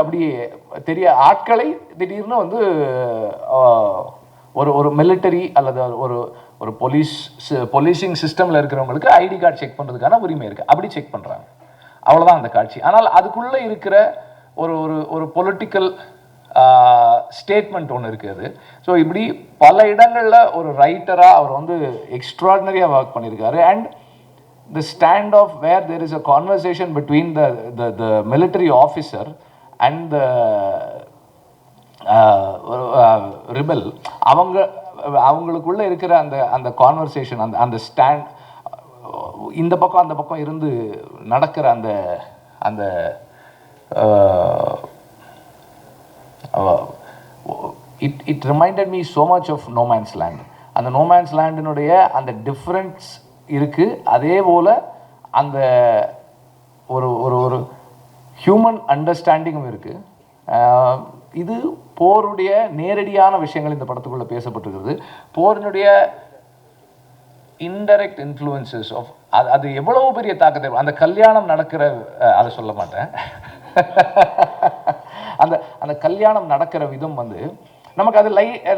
[SPEAKER 15] அப்படி தெரிய ஆட்களை திடீர்னு வந்து ஒரு மிலிட்டரி அல்லது ஒரு போலீசிங் சிஸ்டமில் இருக்கிறவங்களுக்கு ஐடி கார்டு செக் பண்ணுறதுக்கான உரிமை இருக்குது, அப்படி செக் பண்ணுறாங்க. அவ்வளோதான் அந்த காட்சி. ஆனால் அதுக்குள்ளே இருக்கிற ஒரு பொலிட்டிக்கல் ஸ்டேட்மெண்ட் ஒன்று இருக்குது. ஸோ இப்படி பல இடங்களில் ஒரு ரைட்டராக அவர் வந்து எக்ஸ்ட்ராடினரியாக ஒர்க் பண்ணியிருக்காரு. And the stand of where there is a conversation between the military officer and the rebel, அவங்களுக்குள்ள இருக்கிற அந்த கான்வர்சேஷன், அந்த ஸ்டாண்ட், இந்த பக்கம் அந்த பக்கம் இருந்து நடக்கிற அந்த it reminded me so much of No Man's Land. அந்த No Man's Landனுடைய அந்த டிஃப்ரென்ஸ் இருக்குது. அதே போல் அந்த ஒரு ஹியூமன் அண்டர்ஸ்டாண்டிங்கும் இருக்குது. இது போருடைய நேரடியான விஷயங்கள் இந்த படத்துக்குள்ளே பேசப்பட்டிருக்கிறது. போரினுடைய இன்டைரக்ட் இன்ஃப்ளூயன்சஸ் ஆஃப் அது எவ்வளவு பெரிய தாக்கத்தை, அந்த கல்யாணம் நடக்கிற, அதை சொல்ல மாட்டேன், அந்த கல்யாணம் நடக்கிற விதம் வந்து நமக்கு அது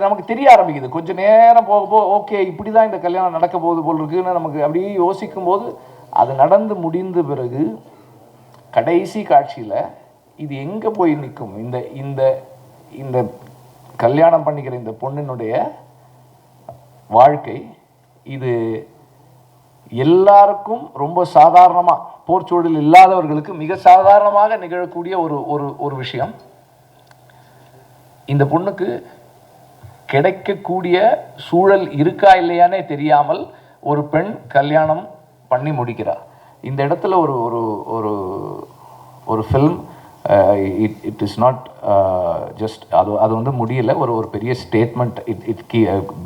[SPEAKER 15] நமக்கு தெரிய ஆரம்பிக்குது. கொஞ்சம் நேரம் போக போக ஓகே இப்படி தான் இந்த கல்யாணம் நடக்க போகுது போல் இருக்குன்னு நமக்கு அப்படியே யோசிக்கும் போது அது நடந்து முடிந்த பிறகு கடைசி காட்சியில் இது எங்கே போய் நிற்கும், இந்த இந்த இந்த கல்யாணம் பண்ணிக்கிற இந்த பொண்ணினுடைய வாழ்க்கை, இது எல்லாருக்கும் ரொம்ப சாதாரணமாக, போர்ச்சூழல் இல்லாதவர்களுக்கு மிக சாதாரணமாக நிகழக்கூடிய ஒரு விஷயம். இந்த பொண்ணுக்கு கிடைக்கக்கூடிய சூழல் இருக்கா இல்லையானே தெரியாமல் ஒரு பெண் கல்யாணம் பண்ணி முடிக்கிறார். இந்த இடத்துல ஒரு ஒரு ஒரு ஒரு film, it is not just அது வந்து முடியல, ஒரு பெரிய statement. It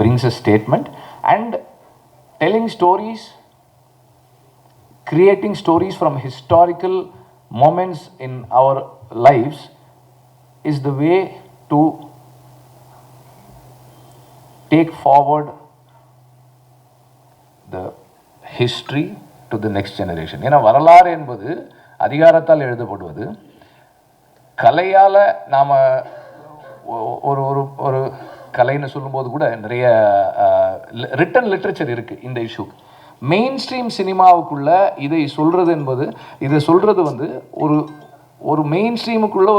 [SPEAKER 15] brings a statement and telling stories, creating stories from historical moments in our lives is the way to take forward the history to the next generation. ஏன்னா வரலாறு என்பது அதிகாரத்தால் எழுதப்படுவது. கலையால் நாம் ஒரு ஒரு ஒரு கலைன்னு சொல்லும்போது கூட நிறைய ரிட்டன் லிட்ரேச்சர் இருக்குது இந்த இஷ்யூ. மெயின் ஸ்ட்ரீம் சினிமாவுக்குள்ள இதை சொல்கிறது என்பது, இதை சொல்கிறது வந்து ஒரு ஒரு மெயின் ஸ்ட்ரீமுக்குள்ள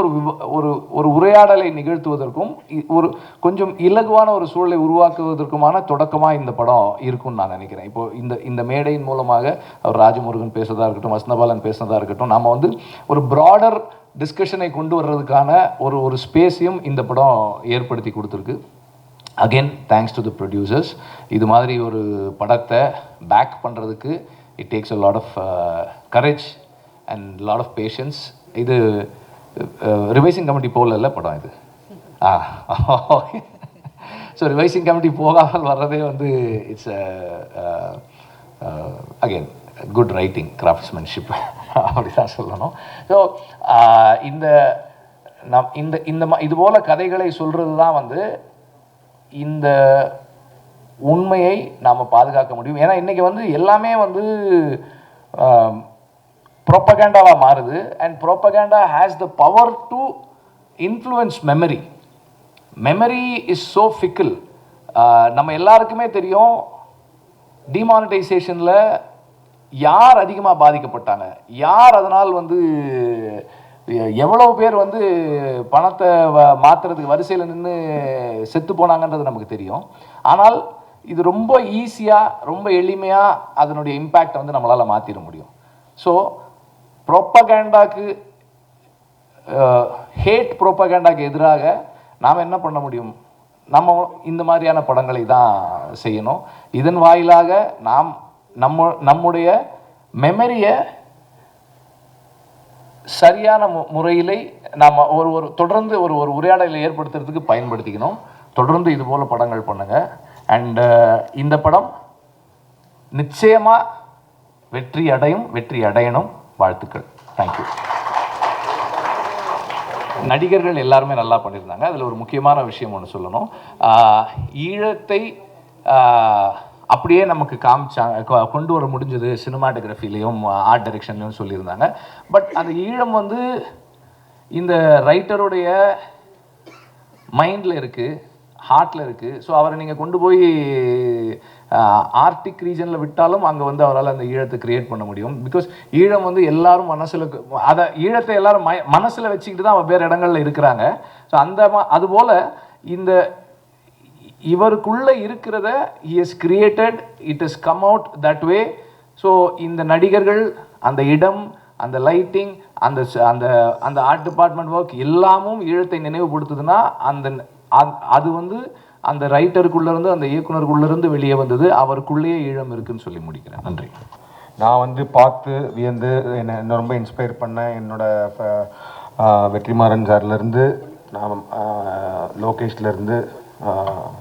[SPEAKER 15] ஒரு ஒரு உரையாடலை நிகழ்த்துவதற்கும் ஒரு கொஞ்சம் இலகுவான ஒரு சூழலை உருவாக்குவதற்குமான தொடக்கமாக இந்த படம் இருக்கும்னு நான் நினைக்கிறேன். இப்போது இந்த மேடையின் மூலமாக அவர் ராஜமுருகன் பேசுறதா இருக்கட்டும், வசந்தபாலன் பேசுனதாக இருக்கட்டும், நம்ம வந்து ஒரு ப்ராடர் டிஸ்கஷனை கொண்டு வர்றதுக்கான ஒரு ஸ்பேஸையும் இந்த படம் ஏற்படுத்தி கொடுத்துருக்கு. Again thanks to the producers. இது மாதிரி ஒரு படத்தை பேக் பண்ணுறதுக்கு it takes a lot of courage and lot of patience. இது ரிவைசிங் கமிட்டி போகல படம் இது. ஸோ ரிவைசிங் கமிட்டி போகாமல் வர்றதே வந்து it's again good writing, craftsmanship அப்படி தான் சொல்லணும். ஸோ இது போல் கதைகளை சொல்கிறது தான் வந்து இந்த உண்மையை நாம் பாதுகாக்க முடியும். ஏன்னா இன்றைக்கி வந்து எல்லாமே வந்து ப்ரோப்பகேண்டாவாக மாறுது. And propaganda has the power to influence memory. Memory is so fickle. நம்ம எல்லாருக்குமே தெரியும் டிமானிட்டைசேஷனில் யார் அதிகமாக பாதிக்கப்பட்டாங்க, யார் அதனால் வந்து எவ்வளோ பேர் வந்து பணத்தை மாற்றுறதுக்கு வரிசையில் நின்று செத்து போனாங்கன்றது நமக்கு தெரியும். ஆனால் இது ரொம்ப ஈஸியாக, ரொம்ப எளிமையாக அதனுடைய இம்பேக்டை வந்து நம்மளால் மாற்றிட முடியும். ஸோ ப்ரோப்பகேண்டாக்கு, ஹேட் ப்ரோப்பகேண்டாக்கு எதிராக நாம் என்ன பண்ண முடியும்? நம்ம இந்த மாதிரியான படங்களை தான் செய்யணும். இதன் வாயிலாக நாம் நம்முடைய மெமரியை சரியான முறையில் நாம் தொடர்ந்து ஒரு உரையாடலை ஏற்படுத்துறதுக்கு பயன்படுத்திக்கணும். தொடர்ந்து இது போல் படங்கள் பண்ணுங்கள். அண்ட் இந்த படம் நிச்சயமாக வெற்றி அடையணும். வாழ்த்துக்கள். தேங்க்யூ. நடிகர்கள் எல்லாருமே நல்லா பண்ணியிருந்தாங்க. அதில் ஒரு முக்கியமான விஷயம் ஒன்று சொல்லணும். ஈழத்தை அப்படியே நமக்கு கொண்டு வர முடிஞ்சது சினிமாட்டோகிராஃபிலையும் ஆர்ட் டைரக்ஷன்லையும் சொல்லியிருந்தாங்க. பட் அந்த ஈழம் வந்து இந்த ரைட்டருடைய மைண்டில் இருக்குது, ஹார்ட்டில் இருக்குது. ஸோ அவரை நீங்கள் கொண்டு போய் ஆர்டிக் ரீஜனில் விட்டாலும் அங்கே வந்து அவரால் அந்த ஈழத்தை கிரியேட் பண்ண முடியும். பிகாஸ் ஈழம் வந்து எல்லாரும் மனசில், அதை ஈழத்தை எல்லாரும் மனசில் வச்சுக்கிட்டு தான் வேறு இடங்களில் இருக்கிறாங்க. ஸோ அதுபோல் இந்த இவருக்குள்ளே இருக்கிறத he has created, it has come out that way. So இந்த நடிகர்கள், அந்த இடம், அந்த லைட்டிங், அந்த அந்த அந்த ஆர்ட் டிபார்ட்மெண்ட் ஒர்க் எல்லாமும் ஈழத்தை நினைவுபடுத்துதுன்னா அது வந்து அந்த ரைட்டருக்குள்ளேருந்து, அந்த இயக்குனருக்குள்ளேருந்து வெளியே வந்தது. அவருக்குள்ளேயே ஈழம் இருக்குன்னு சொல்லி முடிக்கிறேன். நன்றி.
[SPEAKER 16] நான் வந்து பார்த்து வியந்து என்னை ரொம்ப இன்ஸ்பயர் பண்ண என்னோட வெற்றிமாறன் சார்லேருந்து, நான் லோகேஷ்லேருந்து,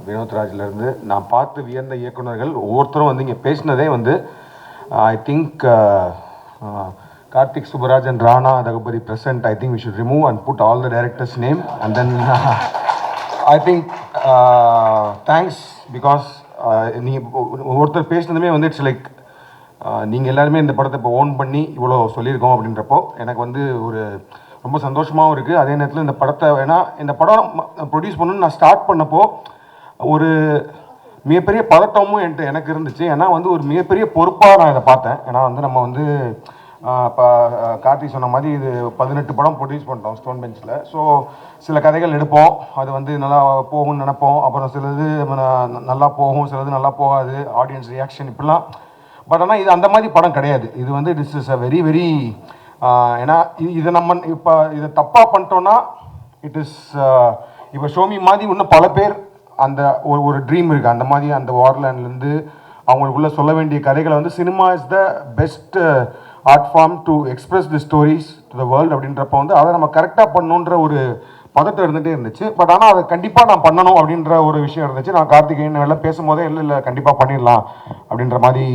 [SPEAKER 16] வினோத்ராஜ்லேருந்து நான் பார்த்து வியந்த இயக்குனர்கள் ஒவ்வொருத்தரும் வந்து இங்கே பேசினதே வந்து I think Karthik Subbaraj and Rana Raghupathi present. I think we should remove and put all the directors' name and then I think thanks because நீங்கள் ஒவ்வொருத்தர் பேசினதுமே வந்து இட்ஸ் லைக் நீங்கள் எல்லாருமே இந்த படத்தை இப்போ ஓன் பண்ணி இவ்வளோ சொல்லியிருக்கோம் அப்படின்றப்போ எனக்கு வந்து ஒரு ரொம்ப சந்தோஷமாகவும் இருக்குது. அதே நேரத்தில் இந்த படத்தை ஏன்னா இந்த படம் ப்ரொடியூஸ் பண்ணணும்னு நான் ஸ்டார்ட் பண்ணப்போ ஒரு மிகப்பெரிய பதட்டமும் எனக்கு இருந்துச்சு. ஏன்னா வந்து ஒரு மிகப்பெரிய பொறுப்பாக நான் இதை பார்த்தேன். ஏன்னா வந்து நம்ம வந்து இப்போ கார்த்தி சொன்ன மாதிரி இது 18 படம் ப்ரொடியூஸ் பண்ணிட்டோம் ஸ்டோன் பெஞ்சில். ஸோ சில கதைகள் எடுப்போம், அது வந்து நல்லா போகும்னு நினைப்போம், அப்புறம் சிலது நல்லா போகும், சிலது நல்லா போகாது, ஆடியன்ஸ் ரியாக்ஷன் இப்படிலாம். பட் ஆனால் இது அந்த மாதிரி படம் கிடையாது. இது வந்து this is a very very ஏன்னா இதை நம்ம இப்போ இதை தப்பாக பண்ணிட்டோன்னா இட் இஸ் இப்போ ஷோமி மாதிரி இன்னும் பல பேர் அந்த ஒரு ட்ரீம் இருக்குது. அந்த மாதிரி அந்த வார்லேண்ட்லேருந்து அவங்களுக்குள்ள சொல்ல வேண்டிய கதைகளை வந்து cinema is the best art form to express the stories to the world அப்படின்றப்ப வந்து அதை நம்ம கரெக்டாக பண்ணணுன்ற ஒரு பதட்டம் இருந்துகிட்டே இருந்துச்சு. பட் ஆனால் அதை கண்டிப்பாக நான் பண்ணணும் அப்படின்ற ஒரு விஷயம் இருந்துச்சு. நான் கார்த்திகேயன் எல்லாம் பேசும்போதே இல்லை கண்டிப்பாக பண்ணிடலாம் அப்படின்ற மாதிரி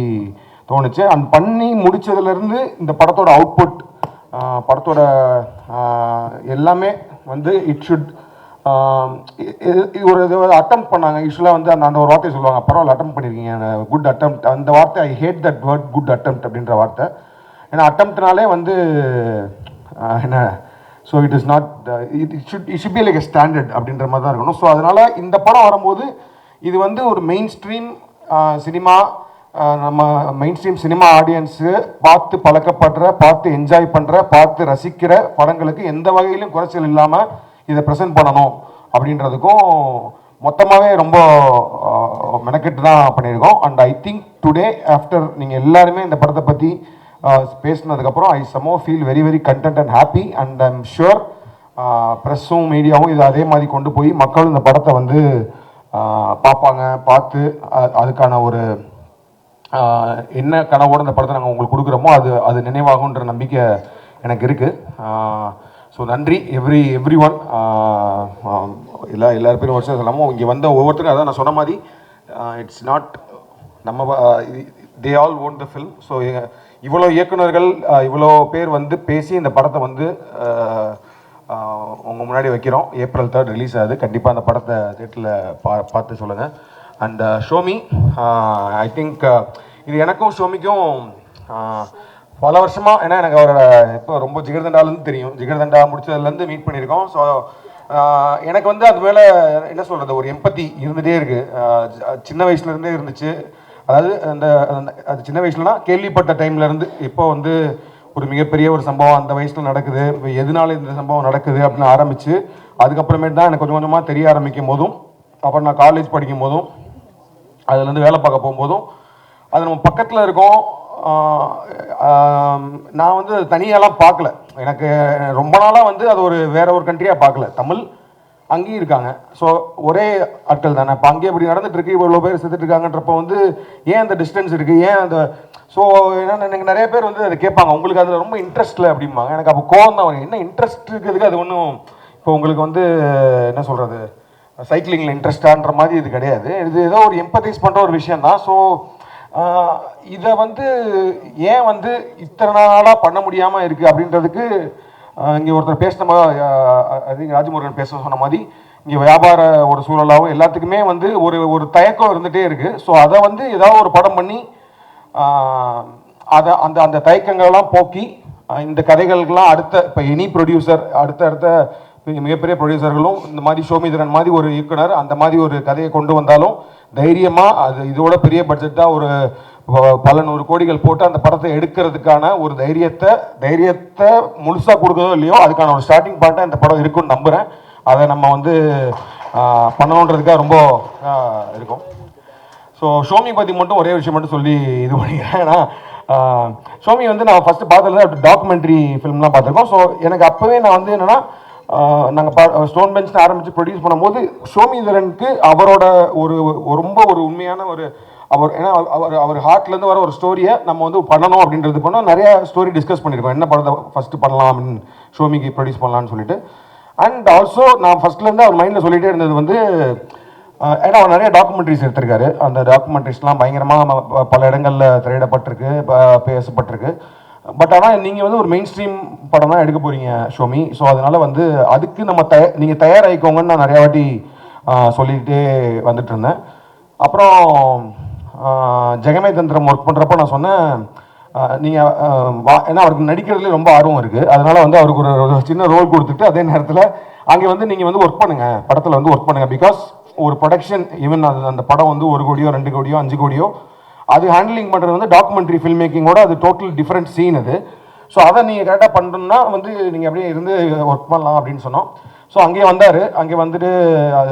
[SPEAKER 16] தோணுச்சு. அண்ட் பண்ணி முடித்ததுலேருந்து இந்த படத்தோட அவுட்புட், படத்தோட எல்லாமே வந்து இட் ஷுட் ஒரு அட்டம் பண்ணாங்க. யூஸ்வலாக வந்து அந்த ஒரு வார்த்தையை சொல்லுவாங்க, பரவாயில்ல அட்டம் பண்ணியிருக்கீங்க, குட் அட்டம். அந்த வார்த்தை I hate that word good attempt அப்படின்ற வார்த்தை. ஏன்னா அட்டம்ப்ட்னாலே வந்து என்ன, so it is not it should be like a standard அப்படின்ற மாதிரி தான் இருக்கணும். ஸோ அதனால் இந்த படம் வரும்போது இது வந்து ஒரு மெயின் ஸ்ட்ரீம் சினிமா, நம்ம மெயின் ஸ்ட்ரீம் சினிமா ஆடியன்ஸு பார்த்து பழக்கப்படுற, பார்த்து என்ஜாய் பண்ணுற, பார்த்து ரசிக்கிற படங்களுக்கு எந்த வகையிலும் குறைச்சல் இல்லாமல் இதை ப்ரெசென்ட் பண்ணணும் அப்படின்றதுக்கும் மொத்தமாகவே ரொம்ப மெனக்கெட்டு தான் பண்ணியிருக்கோம். And I think today after நீங்கள் எல்லாருமே இந்த படத்தை பற்றி பேசினதுக்கப்புறம் I somehow feel very very content and happy. And I am sure ப்ரெஸ்ஸும் மீடியாவும் இதை அதே மாதிரி கொண்டு போய் மக்களும் இந்த படத்தை வந்து பார்ப்பாங்க. பார்த்து அதுக்கான ஒரு என்ன கனவோடு இந்த படத்தை நாங்கள் உங்களுக்கு கொடுக்குறோமோ அது நினைவாகுன்ற நம்பிக்கை எனக்கு இருக்குது. ஸோ நன்றி எவ்ரி ஒன். எல்லா பேரும் வருஷம் சொல்லாமல் இங்கே வந்த ஒவ்வொருத்தருக்கும் அதான் நான் சொன்ன மாதிரி இட்ஸ் நாட் நம்ம they all own the film. So இவ்வளோ இயக்குனர்கள் இவ்வளோ பேர் வந்து பேசி இந்த படத்தை வந்து உங்கள் முன்னாடி வைக்கிறோம். April 3 ரிலீஸ் ஆகுது. கண்டிப்பாக அந்த படத்தை தேட்டரில் பார்த்து சொல்லுங்கள். அண்ட் ஷோமி, ஐ திங்க் இது எனக்கும் ஷோமிக்கும் பல வருஷமாக, ஏன்னா எனக்கு அவரோட இப்போ ரொம்ப ஜிகர்தண்டாலேருந்து தெரியும், ஜிகர்தண்டா முடிச்சதுலேருந்து மீட் பண்ணியிருக்கோம். ஸோ எனக்கு வந்து அது மேலே என்ன சொல்கிறது, ஒரு எம்பத்தி இருந்துகிட்டே இருக்குது. சின்ன வயசுலேருந்தே இருந்துச்சு. அதாவது அது சின்ன வயசுலனா கேள்விப்பட்ட டைம்லேருந்து இப்போ வந்து ஒரு மிகப்பெரிய ஒரு சம்பவம் அந்த வயசில் நடக்குது, இப்போ எதனால இந்த சம்பவம் நடக்குது அப்படின்னு ஆரம்பித்து அதுக்கப்புறமேட்டு தான் எனக்கு கொஞ்சம் கொஞ்சமாக தெரிய ஆரம்பிக்கும் போதும், அப்புறம் நான் காலேஜ் படிக்கும் போதும், அதுலேருந்து வேலை பார்க்க போகும்போதும் அது நம்ம பக்கத்தில் இருக்கோம். நான் வந்து தனியாலாம் பார்க்கல. எனக்கு ரொம்ப நாளாக வந்து அது வேற ஒரு கண்ட்ரியாக பார்க்கல. தமிழ் அங்கேயும் இருக்காங்க. ஸோ ஒரே ஆட்கள் தானே. இப்போ அங்கேயே இப்படி நடந்துட்டு இருக்கு, இவ்வளோ பேர் செத்துட்டு இருக்காங்கன்றப்போ வந்து ஏன் அந்த டிஸ்டன்ஸ் இருக்குது, ஏன் அந்த ஸோ ஏன்னா எனக்கு நிறைய பேர் வந்து அதை கேட்பாங்க, உங்களுக்கு அதில் ரொம்ப இன்ட்ரெஸ்ட் இல்லை அப்படிம்பாங்க. எனக்கு அப்போ கோவம் தான் வரும். என்ன இன்ட்ரெஸ்ட் இருக்கிறதுக்கு அது ஒன்றும் இப்போ உங்களுக்கு வந்து என்ன சொல்கிறது, சைக்கிளிங்கில் இன்ட்ரெஸ்டான்ற மாதிரி இது கிடையாது. இது ஏதோ ஒரு எம்பத்தைஸ் பண்ணுற ஒரு விஷயம் தான். ஸோ இதை வந்து ஏன் வந்து இத்தனை நாளாக பண்ண முடியாமல் இருக்குது அப்படின்றதுக்கு இங்கே ஒருத்தர் பேசின மாதிரி ராஜமுருகன் பேச சொன்ன மாதிரி இங்கே வியாபார ஒரு சூழலாகவும் எல்லாத்துக்குமே வந்து ஒரு தயக்கம் இருந்துகிட்டே இருக்குது. ஸோ அதை வந்து ஏதாவது ஒரு படம் பண்ணி அதை அந்த தயக்கங்கள்லாம் போக்கி இந்த கதைகளுக்கெல்லாம் இப்போ எனி ப்ரொடியூசர் அடுத்த மிகப்பெரிய ப்ரொடியூசர்களும் இந்த மாதிரி ஷோமிதரன் மாதிரி ஒரு இயக்குனர் அந்த மாதிரி ஒரு கதையை கொண்டு வந்தாலும் தைரியமாக அது இதோட பெரிய பட்ஜெட்டாக ஒரு பல 100 கோடிகள் போட்டு அந்த படத்தை எடுக்கிறதுக்கான ஒரு தைரியத்தை முழுசாக கொடுக்கறதோ இல்லையோ அதுக்கான ஒரு ஸ்டார்டிங் பார்ட்டாக இந்த படம் இருக்குன்னு நம்புகிறேன். அதை நம்ம வந்து பண்ணணுன்றதுக்காக ரொம்ப இருக்கும். ஸோ ஷோமி பற்றி மட்டும் ஒரே விஷயம் மட்டும் சொல்லி இது பண்ணிக்கிறேன். ஏன்னா ஷோமி வந்து நான் ஃபஸ்ட்டு பார்த்ததுல டாக்குமெண்ட்ரி ஃபிலிம்லாம் பார்த்துருக்கோம். ஸோ எனக்கு அப்போவே நான் வந்து என்னென்னா நாங்கள் ஸ்டோன் பெஞ்ச் ஆரம்பித்து ப்ரொடியூஸ் பண்ணும்போது ஷோமிதரனுக்கு அவரோட ரொம்ப ஒரு உண்மையான ஏன்னா அவர் ஹார்ட்லேருந்து வர ஒரு ஸ்டோரியை நம்ம வந்து பண்ணணும் அப்படின்றது பண்ணோம். நிறைய ஸ்டோரி டிஸ்கஸ் பண்ணியிருக்கோம், என்ன படத்தை ஃபஸ்ட்டு பண்ணலாம் அப்படின்னு ஷோமிக்கு ப்ரொடியூஸ் பண்ணலான்னு சொல்லிட்டு. அண்ட் ஆல்சோ நான் ஃபஸ்ட்லேருந்து அவர் மைண்டில் சொல்லிகிட்டே இருந்தது வந்து ஏன்னா அவர் நிறைய டாக்குமெண்ட்ரிஸ் எடுத்திருக்காரு. அந்த டாக்குமெண்ட்ரிஸ்லாம் பயங்கரமாக பல இடங்களில் திரையிடப்பட்டிருக்கு, பேசப்பட்டிருக்கு. பட் ஆனால் நீங்கள் வந்து ஒரு மெயின் ஸ்ட்ரீம் படம் தான் எடுக்க போகிறீங்க ஷோமி. ஸோ அதனால் வந்து அதுக்கு நீங்கள் தயாராகிக்கோங்கன்னு நான் நிறையா வாட்டி சொல்லிக்கிட்டே வந்துட்டு இருந்தேன். அப்புறம் ஜெகமே தந்திரம் ஒர்க் பண்ணுறப்போ நான் சொன்னேன், நீங்கள் ஏன்னா அவருக்கு நடிக்கிறதுல ரொம்ப ஆர்வம் இருக்குது, அதனால் வந்து அவருக்கு ஒரு சின்ன ரோல் கொடுத்துட்டு அதே நேரத்தில் அங்கே வந்து நீங்கள் வந்து ஒர்க் பண்ணுங்கள், படத்தில் வந்து ஒர்க் பண்ணுங்கள். பிகாஸ் ஒரு ப்ரொடக்ஷன் ஈவன் அந்த படம் வந்து 1 கோடியோ 2 கோடியோ 5 கோடியோ அது ஹேண்ட்லிங் பண்ணுறது வந்து டாக்குமெண்ட்ரி ஃபில்ம் மேக்கிங்கோட அது டோட்டல் டிஃப்ரெண்ட் சீன் அது. ஸோ அதை நீங்கள் கரெக்டாக பண்ணணும்னா வந்து நீங்கள் அப்படியே இருந்து ஒர்க் பண்ணலாம் அப்படின்னு சொன்னோம். ஸோ அங்கேயே வந்தார், அங்கே வந்துட்டு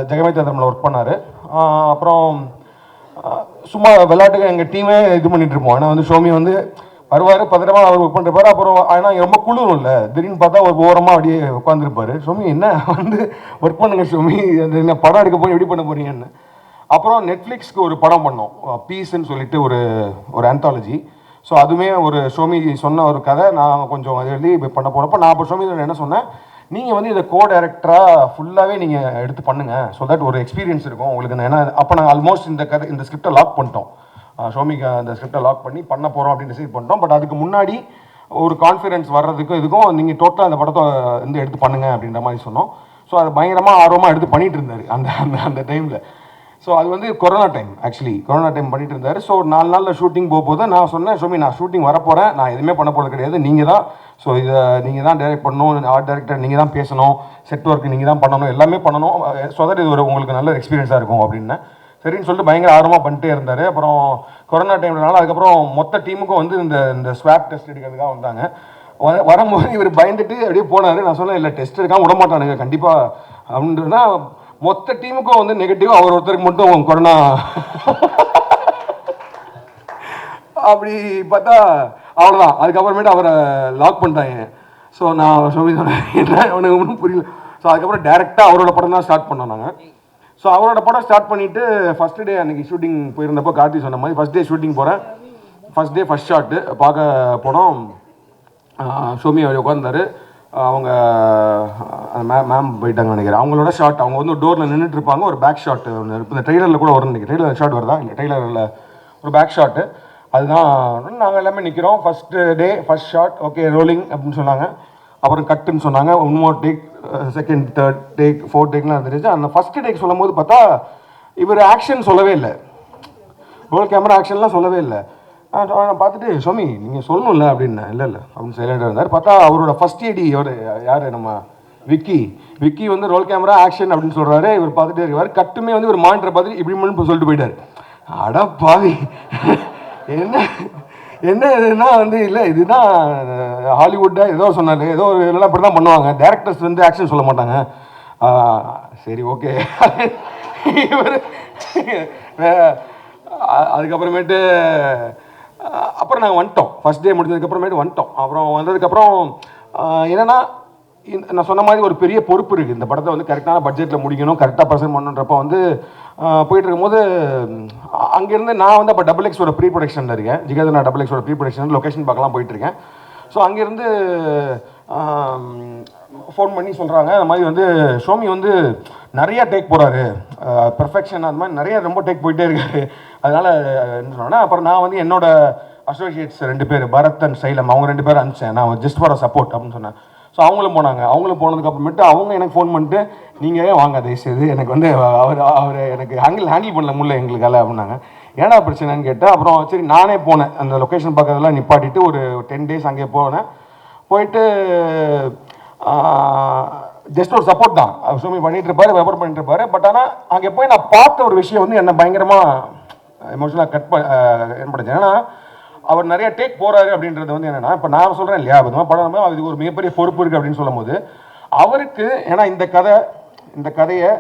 [SPEAKER 16] ஜெகமே தந்திரமில் ஒர்க் பண்ணார். அப்புறம் சும்மா விளையாட்டுக்கு எங்கள் டீமே இது பண்ணிட்டு இருப்போம். ஏன்னா வந்து ஷோமி வந்து வருவார், பத்திரமா அவர் ஒர்க் பண்ணிருப்பாரு. அப்புறம் ஆனால் ரொம்ப குளிரும் இல்லை, திடீர்னு பார்த்தா ஒரு ஓரமாக அப்படியே உட்காந்துருப்பாரு. ஷோமி என்ன வந்து ஒர்க் பண்ணுங்க ஷோமி, என்ன படம் எடுக்க போய் எப்படி பண்ண போறீங்கன்னு. அப்புறம் நெட்ஃப்ளிக்ஸ்க்கு ஒரு படம் பண்ணோம், பீஸ்ன்னு சொல்லிட்டு ஒரு ஆந்தாலஜி. ஸோ அதுவுமே ஒரு ஷோமி சொன்ன ஒரு கதை, நான் கொஞ்சம் அதை எழுதி பண்ண போனப்போ நான் அப்போ ஷோமி என்ன சொன்னேன், நீங்கள் வந்து இதை டைரக்டராக ஃபுல்லாகவே நீங்கள் எடுத்து பண்ணுங்கள், ஸோ தட் ஒரு எக்ஸ்பீரியன்ஸ் இருக்கும் உங்களுக்கு. ஏன்னா அப்போ நாங்கள் ஆல்மோஸ்ட் இந்த ஸ்கிரிப்டை லாக் பண்ணிட்டோம், ஷோமிக்கு அந்த ஸ்கிரிப்டை லாக் பண்ண போகிறோம் அப்படின்னு டிசைட் பண்ணிட்டோம். பட் அதுக்கு முன்னாடி ஒரு கான்ஃபிடன்ஸ் வர்றதுக்கும் இதுக்கும் நீங்கள் டோட்டலாக அந்த படத்தை வந்து எடுத்து பண்ணுங்க அப்படின்ற மாதிரி சொன்னோம். ஸோ அது பயங்கரமாக ஆர்வமாக எடுத்து பண்ணிட்டு இருந்தார் அந்த டைமில். ஸோ அது வந்து corona time, actually corona time பண்ணிட்டு இருந்தார். ஸோ 4 நாளில் ஷூட்டிங் போகும்போது நான் சொன்னேன், ஷோமி நான் ஷூட்டிங் வரப்போகிறேன், நான் எதுவுமே பண்ண போகிறது கிடையாது, நீங்கள் தான் ஸோ இதை நீங்கள் தான் டைரக்ட் பண்ணணும், ஆர்ட் டைரக்டர் நீங்கள் தான் பேசணும், செட் ஒர்க் நீங்கள் தான் பண்ணணும், எல்லாமே பண்ணணும், ஸோ தட் இது உங்களுக்கு நல்ல எக்ஸ்பீரியன்ஸாக இருக்கும் அப்படின்னு சரின்னு சொல்லிட்டு பயங்கர ஆர்வமாக பண்ணிட்டே இருந்தார். அப்புறம் கொரோனா டைம்னால அதுக்கப்புறம் மொத்த டீமுக்கும் வந்து இந்த ஸ்வாப் டெஸ்ட் எடுக்கிறதுக்காக வந்தாங்க. வரும்போது இவர் பயந்துட்டு அப்படியே போனார். நான் சொன்னேன் இல்லை டெஸ்ட் எடுக்காமல் விட மாட்டானுங்க கண்டிப்பாக அப்படின்றதுனா மொத்த டீமுக்கும் வந்து நெகட்டிவ், அவர் ஒருத்தருக்கு மட்டும் கொரோனா. அப்படி பார்த்தா அவ்வளோதான். அதுக்கப்புறமேட்டு அவரை லாக் பண்ணிட்டாங்க. ஸோ நான் சொல்லி சொன்னேன் என்ன அவனுக்கு ஒன்றும் புரியல. ஸோ அதுக்கப்புறம் டேரெக்டாக அவரோட படம் தான் ஸ்டார்ட் பண்ணோம் நாங்கள். ஸோ அவரோட படம் ஸ்டார்ட் பண்ணிவிட்டு ஃபஸ்ட்டு டே அன்றைக்கி ஷூட்டிங் போயிருந்தப்போ கார்த்தி சொன்ன மாதிரி ஃபஸ்ட் டே ஷூட்டிங் போகிறேன். ஃபஸ்ட் டே ஃபஸ்ட் ஷாட்டு பார்க்க போனோம். ஷோமி அவர் உட்காந்தார், அவங்க மேம் போயிட்டாங்க நினைக்கிறேன். அவங்களோட ஷாட் அவங்க வந்து டோரில் நின்றுட்டு இருப்பாங்க, ஒரு பேக் ஷாட் ஒன்று இப்போ இந்த ட்ரெய்லரில் கூட வரும் நினைக்கிறேன். ட்ரெய்லர் ஷாட் வருதா இல்லை, ட்ரெய்லரில் ஒரு பேக் ஷாட்டு அதுதான். நாங்கள் எல்லாமே நிற்கிறோம். First day first shot okay rolling அப்படின்னு சொன்னாங்க. அப்புறம் கட்டுன்னு சொன்னாங்க. 1 more take, second, third take, 4th டேக்லாம் இருந்துச்சு. அந்த ஃபஸ்ட்டு டேக் சொல்லும் போது பார்த்தா இவர் ஆக்ஷன் சொல்லவே இல்லை, ரோல் கேமரா ஆக்ஷன்லாம் சொல்லவே இல்லை. நான் பார்த்துட்டு ஷோமி நீங்கள் சொல்லணும்ல அப்படின்னு, இல்லை அப்படின்னு சைலண்டாக இருந்தார். பார்த்தா அவரோட ஃபஸ்ட் ஏடி யார் நம்ம விக்கி வந்து ரோல் கேமரா ஆக்ஷன் அப்படின்னு சொல்கிறாரு. இவர் பார்த்துட்டே இருக்கார். கட்டுமே வந்து ஒரு மானிட்டரை பார்த்துட்டு இப்படி மட்டும் சொல்லிட்டு போயிட்டார். அட பாவி என்ன இதுனா வந்து இல்லை இதுதான் ஹாலிவுட்டை ஏதோ சொன்னார், ஏதோ ஒரு இதெல்லாம் இப்படி தான் பண்ணுவாங்க, டேரக்டர்ஸ் வந்து ஆக்ஷன் சொல்ல மாட்டாங்க. சரி ஓகே. இவர் அதுக்கப்புறமேட்டு அப்புறம் நாங்கள் வந்துட்டோம். ஃபஸ்ட் டே முடிஞ்சதுக்கப்புறமேட்டு வந்துட்டோம். அப்புறம் வந்ததுக்கப்புறம் என்னென்னா நான் சொன்ன மாதிரி ஒரு பெரிய பொறுப்பு இருக்குது. இந்த படத்தை வந்து கரெக்டான பட்ஜெட்டில் முடிக்கணும், கரெக்டாக ப்ரெசென்ட் பண்ணுன்றப்போ வந்து போயிட்டு இருக்கும்போது அங்கேருந்து நான் வந்து அப்போ XX ப்ரீ ப்ரொடக்ஷனில் இருக்கேன். ஜிகேதனா XX ப்ரீ ப்ரொடக்ஷன் லொக்கேஷன் பார்க்கலாம் போயிட்டுருக்கேன். ஸோ அங்கேருந்து ஃபோன் பண்ணி சொல்கிறாங்க அந்த மாதிரி வந்து ஷோமி வந்து நிறையா டேக் போகிறாரு, பெர்ஃபெக்ஷன் அது மாதிரி நிறைய ரொம்ப டேக் போயிட்டே இருக்காரு. அதனால் என்ன சொன்னேன்னா அப்புறம் நான் வந்து என்னோட அசோசியேட்ஸ் 2 பேர் பரத் அண்ட் சைலம் அவங்க 2 பேர் அனுப்பிச்சேன், நான் ஜஸ்ட் ஃபார் சப்போர்ட் அப்படின்னு சொன்னேன். ஸோ அவங்களும் போனாங்க. அவங்களும் போனதுக்கப்புறமேட்டு அவங்க எனக்கு ஃபோன் பண்ணிட்டு நீங்கள் ஏன் வாங்க தயவுசெய்து எனக்கு வந்து அவர் எனக்கு ஹேண்டில் பண்ணல முடியல எங்களுக்கால அப்படின்னாங்க. ஏன்னா பிரச்சனைன்னு கேட்டேன். அப்புறம் சரி நானே போனேன், அந்த லொக்கேஷன் பக்கத்தில் நிப்பாட்டிட்டு ஒரு 10 days அங்கே போனேன். போயிட்டு ஜஸ்ட் ஒரு சப்போர்ட் தான், ஷோமி பண்ணிட்டு இருப்பாரு, வெப்பர் பண்ணிட்டு இருப்பாரு. பட் ஆனால் அங்கே போய் நான் பார்த்த ஒரு விஷயம் வந்து என்னை பயங்கரமாக எமோஷனலாக ஏற்படுச்சு. ஏன்னா அவர் நிறைய டேக் போகிறாரு அப்படின்றது வந்து என்னென்னா, இப்போ நான் சொல்கிறேன் இல்லையா அது படம் அதுக்கு ஒரு மிகப்பெரிய பொறுப்பு இருக்குது அப்படின்னு சொல்லும் போது அவருக்கு ஏன்னா இந்த கதையை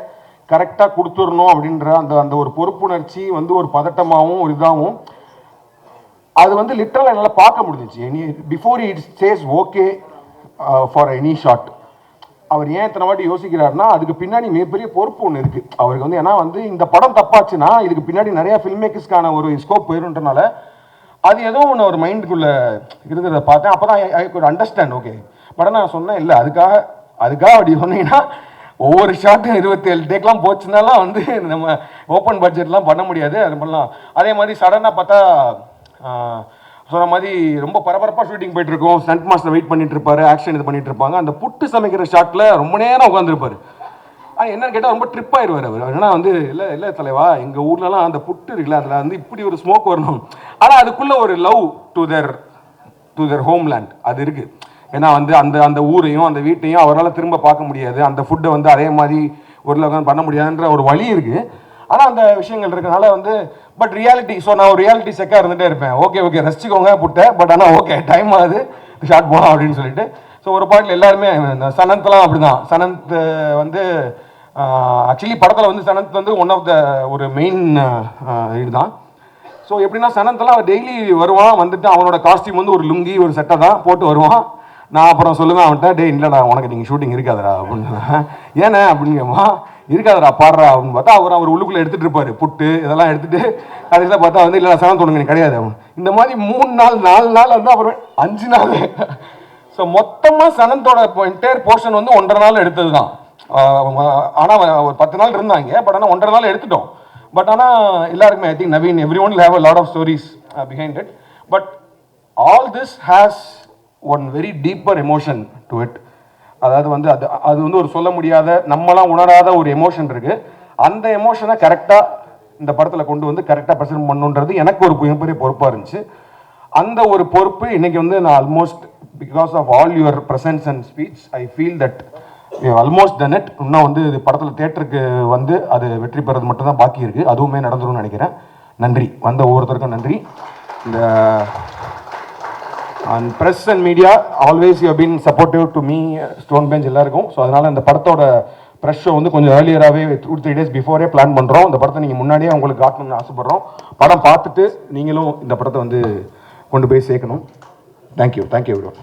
[SPEAKER 16] கரெக்டாக கொடுத்துடணும் அப்படின்ற அந்த ஒரு பொறுப்புணர்ச்சி வந்து ஒரு பதட்டமாகவும் ஒரு இதாகவும் அது வந்து லிட்டரலாக என்னால் பார்க்க முடிஞ்சிச்சு. Before it says okay for any shot. அவர் ஏன் இத்தனை வாட்டி யோசிக்கிறாருன்னா அதுக்கு பின்னாடி மிகப்பெரிய பொறுப்பு ஒன்று இருக்குது அவருக்கு வந்து. ஏன்னா வந்து இந்த படம் தப்பாச்சுன்னா இதுக்கு பின்னாடி நிறையா ஃபில்ம் மேக்கர்ஸ்க்கான ஒரு ஸ்கோப் போயிருன்றனால அது ஏதோ ஒன்று ஒரு மைண்டுக்குள்ளே இருக்கிறத பார்த்தேன். அப்போ தான் I could understand okay. But நான் சொன்னேன் இல்லை அதுக்காக அப்படி சொன்னீங்கன்னா ஒவ்வொரு ஷாட்டும் 27 டேக்லாம் போச்சுனாலாம் வந்து நம்ம ஓப்பன் பட்ஜெட்லாம் பண்ண முடியாது, அது பண்ணலாம். அதே மாதிரி சடனாக பார்த்தா சொன்ன மாதிரி ரொம்ப பரபரப்பாக ஷூட்டிங் போயிட்டு இருக்கோம், ஸ்டண்ட் மாஸ்டர் வெயிட் பண்ணிட்டு இருப்பாரு, ஆக்ஷன் இது பண்ணிட்டு இருப்பாங்க. அந்த புட்டு சமைக்கிற ஷாட்டில் ரொம்ப நேரம் உட்காந்துருப்பாரு. ஆனால் என்னன்னு கேட்டால் ரொம்ப ட்ரிப் ஆயிடுவார் அவர். ஏன்னா வந்து இல்லை தலைவா எங்கள் ஊர்லலாம் அந்த புட்டு இருக்குல்ல அதில் வந்து இப்படி ஒரு ஸ்மோக் வரணும். ஆனால் அதுக்குள்ளே ஒரு love to their to their homeland. அது இருக்குது. ஏன்னா வந்து அந்த அந்த ஊரையும் அந்த வீட்டையும் அவரால் திரும்ப பார்க்க முடியாது, அந்த ஃபுட்டை வந்து அதே மாதிரி ஒரு பண்ண முடியாதுன்ற ஒரு வழி இருக்குது. ஆனால் அந்த விஷயங்கள் இருக்கனால வந்து பட் ரியாலிட்டி, ஸோ நான் ஒரு ரியாலிட்டி செக்காக இருந்துகிட்டே இருப்பேன். ஓகே ரசிச்சுக்கோங்க புட்டை, பட் ஆனால் ஓகே டைம் ஆகுது ஷார்ட் போகலாம் அப்படின்னு சொல்லிட்டு. ஸோ ஒரு பாட்டில் எல்லாருமே சனந்த்லாம் அப்படி தான். சனந்த் வந்து ஆக்சுவலி படத்தில் வந்து சனந்த் வந்து ஒன் ஆஃப் த ஒரு மெயின் இதுதான். ஸோ எப்படின்னா சனந்தெல்லாம் டெய்லி வருவான், வந்துட்டு அவனோட காஸ்டியூம் வந்து ஒரு லுங்கி ஒரு செட்டை தான் போட்டு வருவான். நான் அப்புறம் சொல்லுவேன் அவன்கிட்ட, டே இல்லைடா உனக்கு நீங்கள் ஷூட்டிங் இருக்காதடா அப்படின்னு. ஏன்னா அப்படிங்கம்மா இருக்காதடா பாடுறா அப்படின்னு பார்த்தா அவர் உள்ளுக்குள்ளே எடுத்துகிட்டு இருப்பார் புட்டு இதெல்லாம் எடுத்துகிட்டு. கடைசியில் பார்த்தா வந்து இல்லை சனந்த் உனக்கு கிடையாது அவன். இந்த மாதிரி 3 நாள் 4 நாள் வந்து அப்புறம் 5 நாள். ஸோ மொத்தமாக சனந்தோட என்டையர் போர்ஷன் வந்து 1.5 நாள் எடுத்தது தான். ஆனால் ஒரு 10 நாள் இருந்தாங்க, பட் ஆனால் 1.5 நாள் எடுத்துட்டோம். பட் ஆனால் எல்லாருக்குமே I think Naveen every one have a lot of stories behind it. But all this has one very deeper emotion to it. அதாவது வந்து அது வந்து ஒரு சொல்ல முடியாத நம்மளாம் உணராத ஒரு எமோஷன் இருக்குது. அந்த எமோஷனை கரெக்டாக இந்த படத்தில் கொண்டு வந்து கரெக்டாக ப்ரெசென்ட் பண்ணுன்றது எனக்கு ஒரு மிகப்பெரிய பொறுப்பாக இருந்துச்சு. அந்த ஒரு பொறுப்பு இன்னைக்கு வந்து நான் almost because of all your presence and speech I feel that almost done it. இன்னும் வந்து இது படத்தில் தேட்டருக்கு வந்து அது வெற்றி பெறது மட்டும்தான் பாக்கி இருக்குது. அதுவுமே நடந்துரும்னு நினைக்கிறேன். நன்றி, வந்த ஒவ்வொருத்தருக்கும் நன்றி. இந்த and press and media always you been supportive to me, stone bench எல்லாருக்கும். ஸோ அதனால் இந்த படத்தோட ப்ரெஷ் ஷோ வந்து கொஞ்சம் ஏர்லியராகவே 2-3 days பிஃபோரே பிளான் பண்ணுறோம். இந்த படத்தை நீங்கள் முன்னாடியே உங்களுக்கு காட்டணும்னு ஆசைப்பட்றோம். படம் பார்த்துட்டு நீங்களும் இந்த படத்தை வந்து கொண்டு போய் சேர்க்கணும். Thank you everyone.